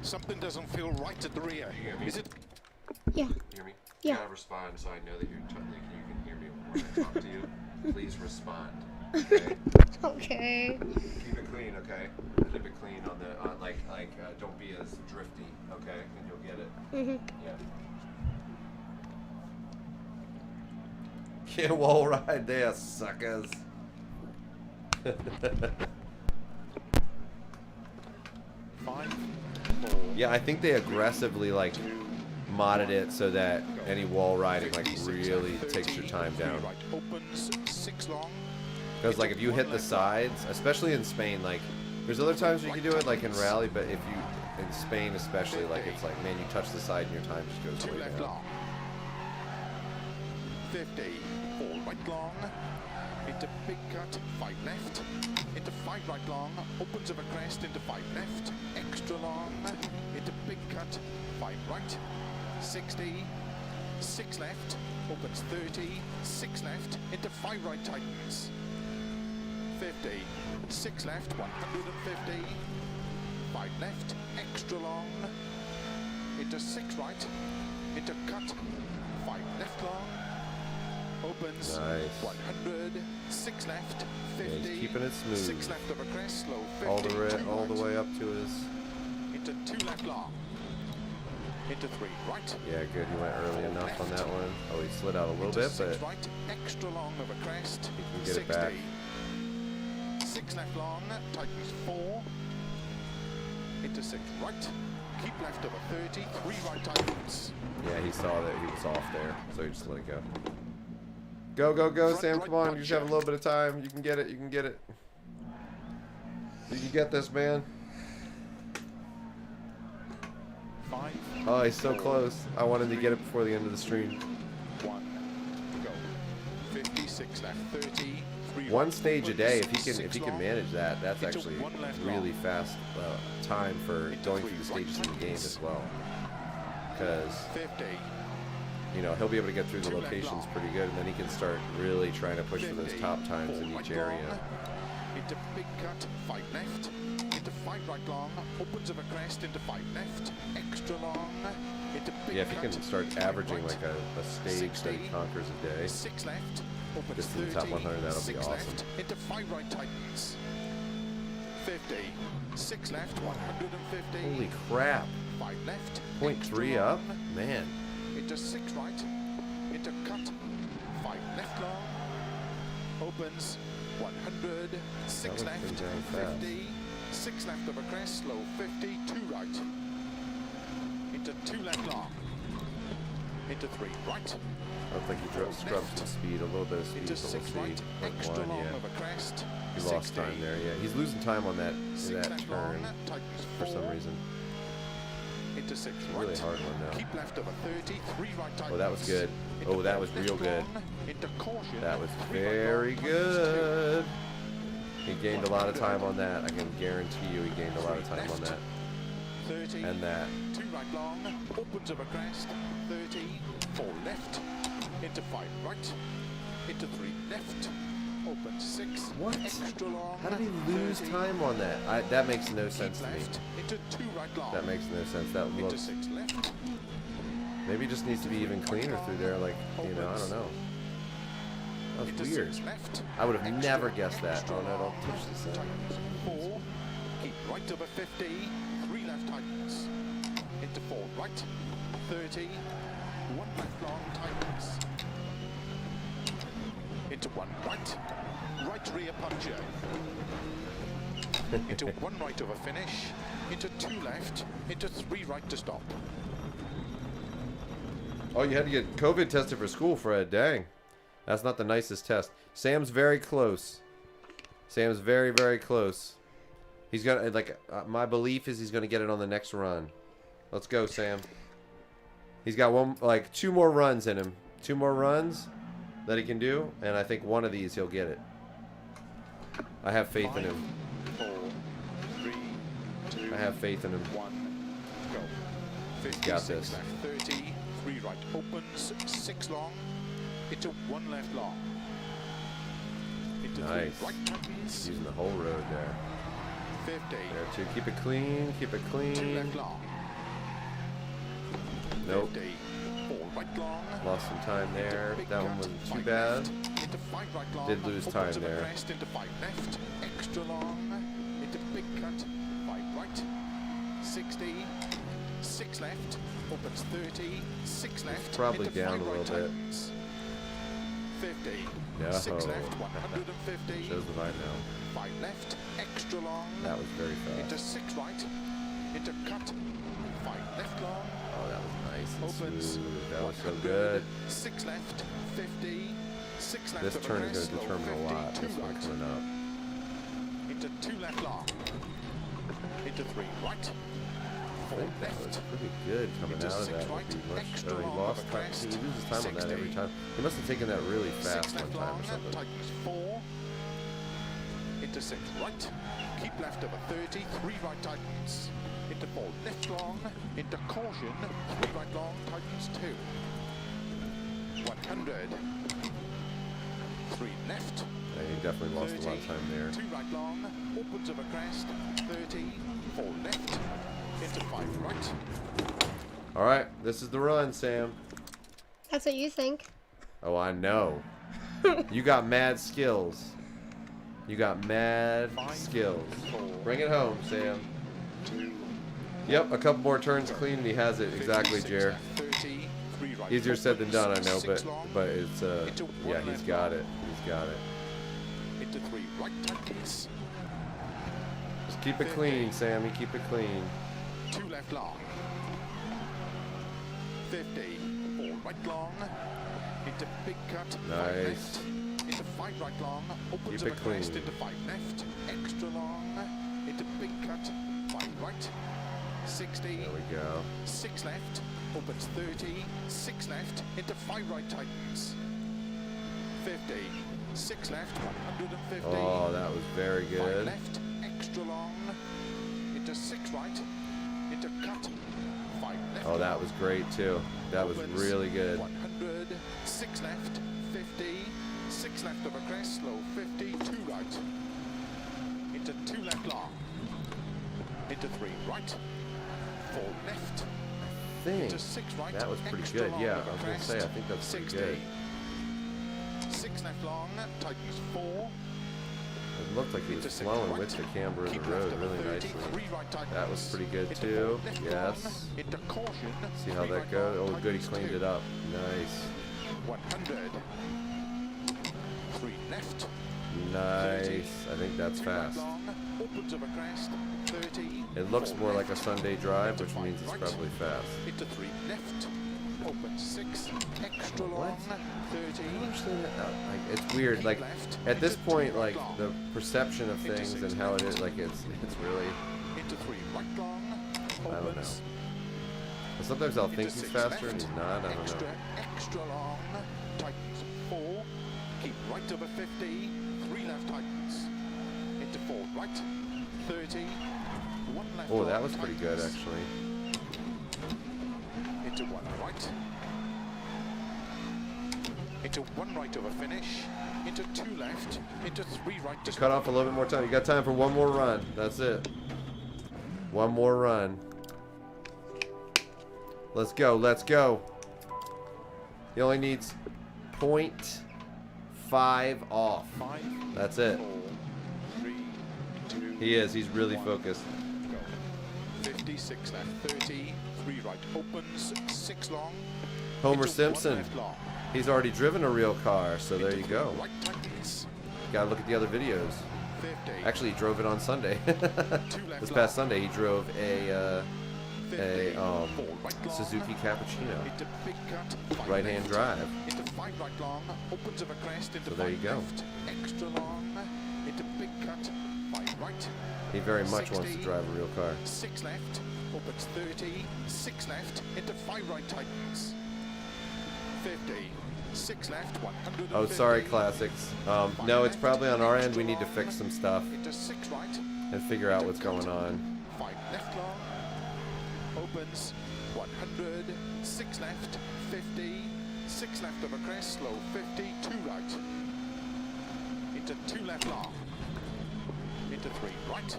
C: Something doesn't feel right at the rear. Is it?
B: Yeah.
A: Hear me?
B: Yeah.
A: You gotta respond so I know that you can hear me when I talk to you. Please respond. Okay.
B: Okay.
A: Keep it clean, okay? Keep it clean on the don't be as drifty, okay? And you'll get it.
B: Mhm.
A: Yeah. Can't wall ride there, suckers.
C: 5, 4.
A: Yeah, I think they aggressively like modded it so that any wall riding like really takes your time down.
C: Right opens 6 long.
A: Because like if you hit the sides, especially in Spain, like there's other times you can do it like in rally, but if you in Spain especially, like it's like man, you touch the side and your time just goes
C: 2
A: way
C: left
A: down.
C: long. 50. 4 right long. Into big cut. 5 left. Into 5 right long. Opens of a crest into 5 left. Extra long. Into big cut. 5 right. 60. 6 left. Opens 30. 6 left. Into 5 right tightens. 50. 6 left. 150. 5 left. Extra long. Into 6 right. Into cut. 5 left long. Opens.
A: Nice.
C: 100. 6 left. 50.
A: Yeah, he's keeping it smooth.
C: 6 left of a crest. Slow. 50.
A: All the
C: 2
A: all the
C: right.
A: way up to his.
C: Into 2 left long. Into 3 right.
A: Yeah, good. He went early enough on that one. Oh, he slid out a little
C: Into
A: bit,
C: 6
A: but
C: right. Extra long of a crest.
A: he can get
C: 60.
A: it back.
C: 6 left long. Tightens 4. Into 6 right. Keep left of a 30. 3 right tightens.
A: Yeah, he saw that he was off there, so he just let it go. Go, go, go,
C: Front
A: Sam!
C: right
A: Come on, you
C: punch
A: just have a
C: out.
A: little bit of time. You can get it. You can get it. You can get this, man.
C: 5.
A: Oh, he's so
C: 4,
A: close. I wanted to get it before the end of the stream.
C: 1. Go. 56 left. 30. 3
A: One
C: right
A: stage a
C: opens,
A: day. If he
C: 6
A: can
C: long,
A: manage that, that's
C: into
A: actually
C: 1 left
A: really
C: long.
A: fast time for
C: Into
A: going
C: 3
A: through the
C: right
A: stages in the game
C: tightens.
A: as well. Because
C: 50.
A: you know he'll be able to get through the
C: 2 left
A: locations
C: long.
A: pretty good, and then he can start really trying to push for those
C: 50,
A: top times
C: 4
A: in
C: right
A: each area.
C: long, into big cut, 5 left, into 5 right long, opens of a crest into 5 left, extra long, into big
A: Yeah, if he
C: cut,
A: can start
C: 5
A: averaging
C: right,
A: like a stage that he
C: 60,
A: conquers a day,
C: 6 left, opens
A: just in
C: 30,
A: the top 100, that'll be
C: 6
A: awesome.
C: left, into 5 right tightens, 50, 6 left, 150,
A: Holy crap!
C: 5 left,
A: 0.3
C: extra
A: up,
C: long,
A: man.
C: into 6 right, into cut, 5 left long, opens, 100, 6
A: That one's
C: left,
A: been down fast.
C: 50, 6 left of a crest, slow 50, 2 right, into 2 left long, into 3 right,
A: I think he scrubbed some speed, a little bit of speed,
C: into
A: so we'll
C: 6
A: see.
C: right, extra
A: 0.1,
C: long
A: yeah.
C: of a crest,
A: He lost
C: 60,
A: time there, yeah. He's losing time on that
C: 6
A: that
C: left
A: turn
C: long, tightens
A: for some
C: 4,
A: reason.
C: into 6
A: It's a
C: right,
A: really hard one now.
C: keep left of a 30, 3 right tightens,
A: Oh, that was good.
C: into
A: Oh, that
C: 4
A: was
C: left
A: real good.
C: long, into caution,
A: That was
C: 3 right
A: very
C: long, tightens 2.
A: good. He gained a lot of time on that. I can guarantee you he gained a lot of time on that.
C: 30,
A: And that.
C: 2 right long, opens of a crest, 30, 4 left, into 5 right, into 3 left, opens 6,
A: What?
C: extra long,
A: How did he lose
C: 30,
A: time on that? That makes no sense
C: keep
A: to me.
C: left, into 2 right long,
A: That makes no sense. That
C: into
A: looks.
C: 6 left,
A: Maybe it just needs to be even cleaner through there. Like, you know, I don't know. That
C: into
A: was weird.
C: 6 left,
A: I would have
C: extra
A: never
C: long,
A: guessed that.
C: extra
A: Oh no,
C: long,
A: don't touch the side.
C: tightens 4, keep right of a 50, 3 left tightens, into 4 right, 30, 1 left long tightens, into 1 right, right rear puncher, into 1 right of a finish, into 2 left, into 3 right to stop.
A: Oh, you had to get COVID tested for school, Fred. Dang. That's not the nicest test. Sam's very close. Sam's very, very close. He's gonna, like, my belief is he's gonna get it on the next run. Let's go, Sam. He's got 2 more runs in him. 2 more runs that he can do, and I think one of these he'll get it. I have faith in
C: 5,
A: him.
C: 4, 3, 2,
A: I have faith in him.
C: 1, go. 56
A: got this.
C: left, 30, 3 right opens, 6 long, into 1 left long, into 3
A: Nice.
C: right tightens,
A: Using the whole road there.
C: 50,
A: There too. Keep it clean. Keep it
C: 2
A: clean.
C: left long,
A: Nope.
C: 50, 4 right long,
A: Lost some time there.
C: into big
A: That one
C: cut,
A: wasn't too
C: 5
A: bad.
C: left, into 5 right long,
A: Did lose
C: opens
A: time
C: of a
A: there.
C: crest, into 5 left, extra long, into big cut, 5 right, 60, 6 left, opens 30, 6 left,
A: probably
C: into
A: down
C: 5
A: a
C: right
A: little bit.
C: tightens, 50.
A: No.
C: 6 left, 150.
A: Shows the right now.
C: 5 left, extra long.
A: That was very
C: Into
A: fast.
C: 6 right. Into cut. 5 left long.
A: Oh, that was nice and
C: Opens.
A: smooth. That was so
C: 100.
A: good.
C: 6 left, 50. 6 left.
A: This
C: of a
A: turn is
C: crest,
A: going to
C: low
A: determine a
C: 50,
A: lot.
C: 2
A: This one
C: right.
A: coming up.
C: Into 2 left long. Into 3 right. 4
A: That was
C: left.
A: pretty good coming
C: Into
A: out of
C: 6
A: that.
C: right,
A: He
C: extra
A: he
C: long
A: lost
C: of a
A: time.
C: crest,
A: He loses time on that every
C: 60.
A: time. He must have taken that really
C: 6
A: fast one
C: left
A: time
C: long,
A: or something.
C: tightens 4. Into 6 right. Keep left over 30. 3 right tightens. Into 4 left long. Into caution. 3 right long tightens 2. 100. 3 left.
A: Yeah, he definitely lost a lot of time there.
C: 2 right long. Opens of a crest. 30. 4 left. Into 5 right.
A: All right, this is the run, Sam.
B: That's what you think.
A: Oh, I know. You got mad skills. You got mad
C: 5,
A: skills.
C: 4,
A: Bring it home, Sam.
C: 2.
A: Yep, a couple more turns clean and he has it. Exactly,
C: 56
A: Jer.
C: left, 30. 3 right.
A: Easier said than done, I know,
C: 6
A: but
C: long.
A: it's yeah, he's got it. He's got it.
C: Into 3 right tightens.
A: Just keep it clean, Sammy. Keep it clean.
C: 2 left long. 50. 4 right long. Into big cut. 5
A: Nice.
C: left. Into 5 right long. Opens
A: Keep
C: of
A: it
C: a crest.
A: clean.
C: Into 5 left. Extra long. Into big cut. 5 right. 60.
A: There we go.
C: 6 left. Opens 30. 6 left. Into 5 right tightens. 50. 6 left. 150.
A: Oh, that was very
C: 5
A: good.
C: left, extra long, into 6 right, into cut, 5 left.
A: Oh, that was great too. That was
C: Opens,
A: really good.
C: 100, 6 left, 50, 6 left of a crest, slow 50, 2 right, into 2 left long, into 3 right, 4 left,
A: I think
C: into 6 right,
A: that was pretty
C: extra
A: good.
C: long
A: Yeah,
C: of a
A: I was gonna say I
C: crest,
A: think that's pretty
C: 60,
A: good.
C: 6 left long, tightens 4.
A: It looked like he was
C: Into 6
A: flowing
C: right.
A: with the camber of
C: Keep
A: the
C: left
A: road
C: over
A: really
C: 30,
A: nicely.
C: 3 right tightens.
A: That was pretty good
C: Into
A: too.
C: 4 left
A: Yes.
C: long, into caution.
A: See how
C: 3
A: that
C: right
A: goes?
C: long,
A: Oh, good. He
C: tightens
A: cleaned
C: 2.
A: it up. Nice.
C: 100. 3 left.
A: Nice. I think that's
C: 3 right
A: fast.
C: long, opens of a crest. 30.
A: It looks
C: 4
A: more like a
C: left,
A: Sunday drive,
C: into
A: which
C: 5
A: means it's
C: right,
A: probably fast.
C: Into 3 left. Opens 6. Extra
A: What?
C: long. 30.
A: I don't understand that. Like, it's weird.
C: Keep
A: Like
C: left,
A: at this
C: into 2
A: point,
C: right
A: like
C: long,
A: the perception of
C: Into
A: things
C: 6
A: and how it
C: left.
A: is, like it's really.
C: Into 3 right long.
A: I don't know.
C: Opens.
A: Sometimes I'll think
C: Into
A: he's
C: 6
A: faster and
C: left,
A: he's not. I don't
C: extra,
A: know.
C: Extra long, tightens 4, keep right over 50, 3 left tightens, into 4 right, 30, 1 left
A: Oh, that
C: long,
A: was pretty good
C: tightens,
A: actually.
C: into 1 right, into 1 right over finish, into 2 left, into 3 right, just
A: Cut off a little bit more time. You got time for one more run. That's it. One more run. Let's go. Let's go. He only needs 0.5 off.
C: 5,
A: That's it.
C: 4, 3, 2,
A: He is. He's really
C: 1,
A: focused.
C: go. 56 left, 30, 3 right opens, 6 long,
A: Homer
C: into 1
A: Simpson.
C: left long.
A: He's already driven a real car, so there
C: Into
A: you
C: 3
A: go.
C: Right tightens,
A: Gotta look at the other videos.
C: 50.
A: Actually, he drove it on Sunday.
C: 2 left
A: This
C: long,
A: past Sunday, he drove a
C: 50, 4 right long,
A: Suzuki Cappuccino.
C: into big cut, 5
A: Right-hand
C: left,
A: drive.
C: into 5 right long, opens of a crest, into
A: So there
C: 5
A: you go.
C: left, extra long, into big cut, 5 right,
A: He very much wants to
C: 60.
A: drive a real car.
C: 6 left, opens 30, 6 left, into 5 right tightens, 50, 6 left, 150.
A: Oh, sorry, Classics. No, it's probably on our end. We need to fix some stuff
C: Into 6 right,
A: and figure out what's going on.
C: 5 left long, opens 100, 6 left, 50, 6 left of a crest, slow 50, 2 right, into 2 left long, into 3 right,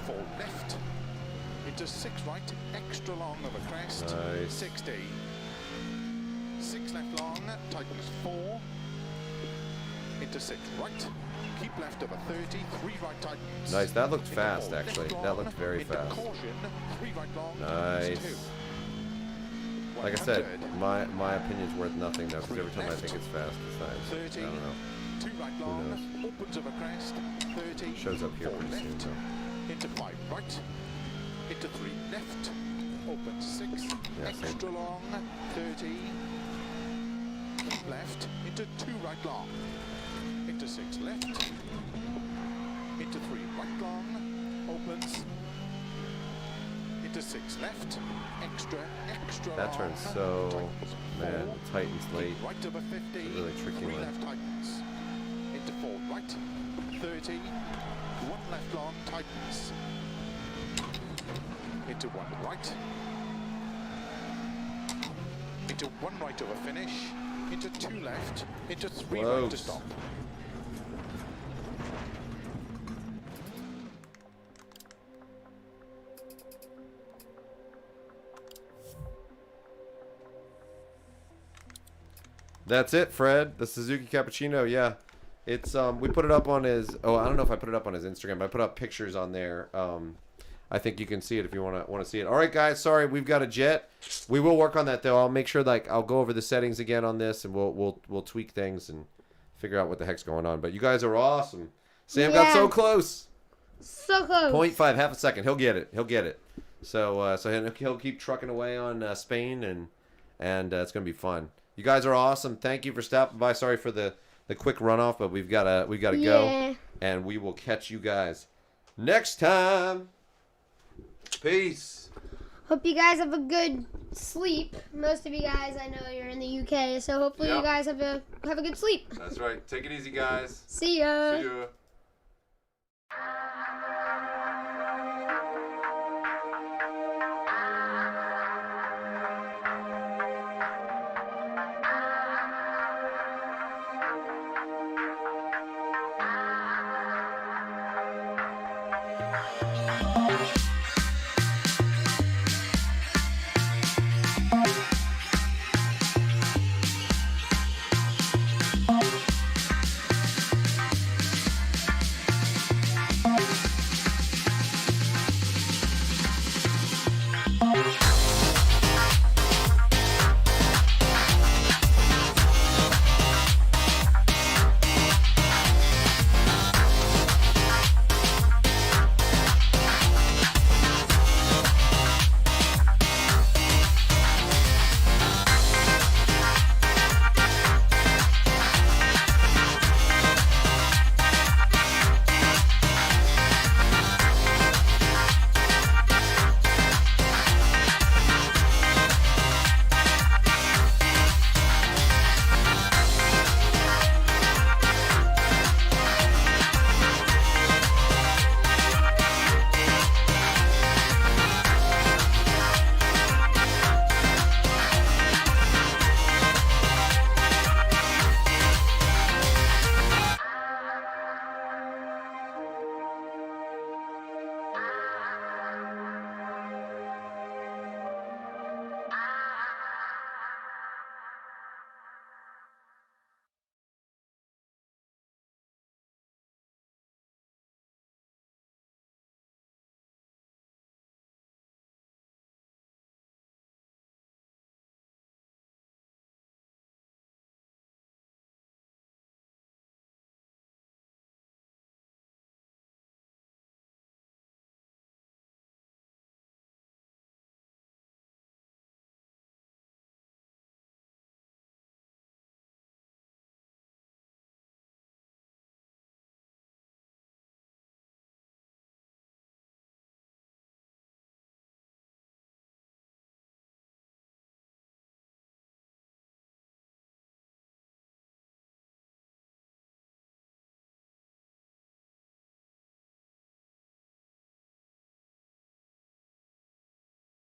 C: 4 left, into 6 right, extra long of a crest,
A: Nice.
C: 60, 6 left long, tightens 4, into 6 right, keep left of a 30, 3 right tightens.
A: Nice. That looked
C: Into
A: fast,
C: 4 left
A: actually.
C: long,
A: That looked very
C: into
A: fast.
C: Caution, 3 right long,
A: Nice.
C: tightens 2.
A: Like I said, my opinion's worth nothing though, because every time I think it's fast, it's not.
C: 30.
A: I don't know.
C: 2 right long. Opens of a crest. 30.
A: Shows up here
C: 4
A: pretty soon,
C: left.
A: so.
C: Into 5 right. Into 3 left. Opens 6.
A: Yeah, same.
C: Extra long. 30. Keep left. Into 2 right long. Into 6 left. Into 3 right long. Opens. Into 6 left. Extra
A: That
C: long.
A: turns so,
C: Tightens.
A: man,
C: 4.
A: tightens late.
C: Right over 50.
A: It's a really tricky
C: 3
A: one.
C: left tightens. Into 4 right. 30. 1 left long tightens. Into 1 right. Into 1 right over finish. Into 2 left. Into 3 right to
A: Close.
C: stop.
A: That's it, Fred. The Suzuki Cappuccino. Yeah, it's we put it up on his. Oh, I don't know if I put it up on his Instagram, but I put up pictures on there. I think you can see it if you want to see it. All right, guys. Sorry, we've got a jet. We will work on that though. I'll make sure I'll go over the settings again on this, and we'll tweak things and figure out what the heck's going on. But you guys are awesome. Sam got so close.
B: So close.
A: 0.5, half a second. He'll get it. He'll get it. So he'll keep trucking away on Spain, and it's gonna be fun. You guys are awesome. Thank you for stopping by. Sorry for the quick runoff, but we've gotta go, and we will catch you guys next time. Peace.
B: Hope you guys have a good sleep. Most of you guys, I know you're in the UK, so hopefully you guys have a good sleep.
A: That's right. Take it easy, guys.
B: See ya.
A: See ya.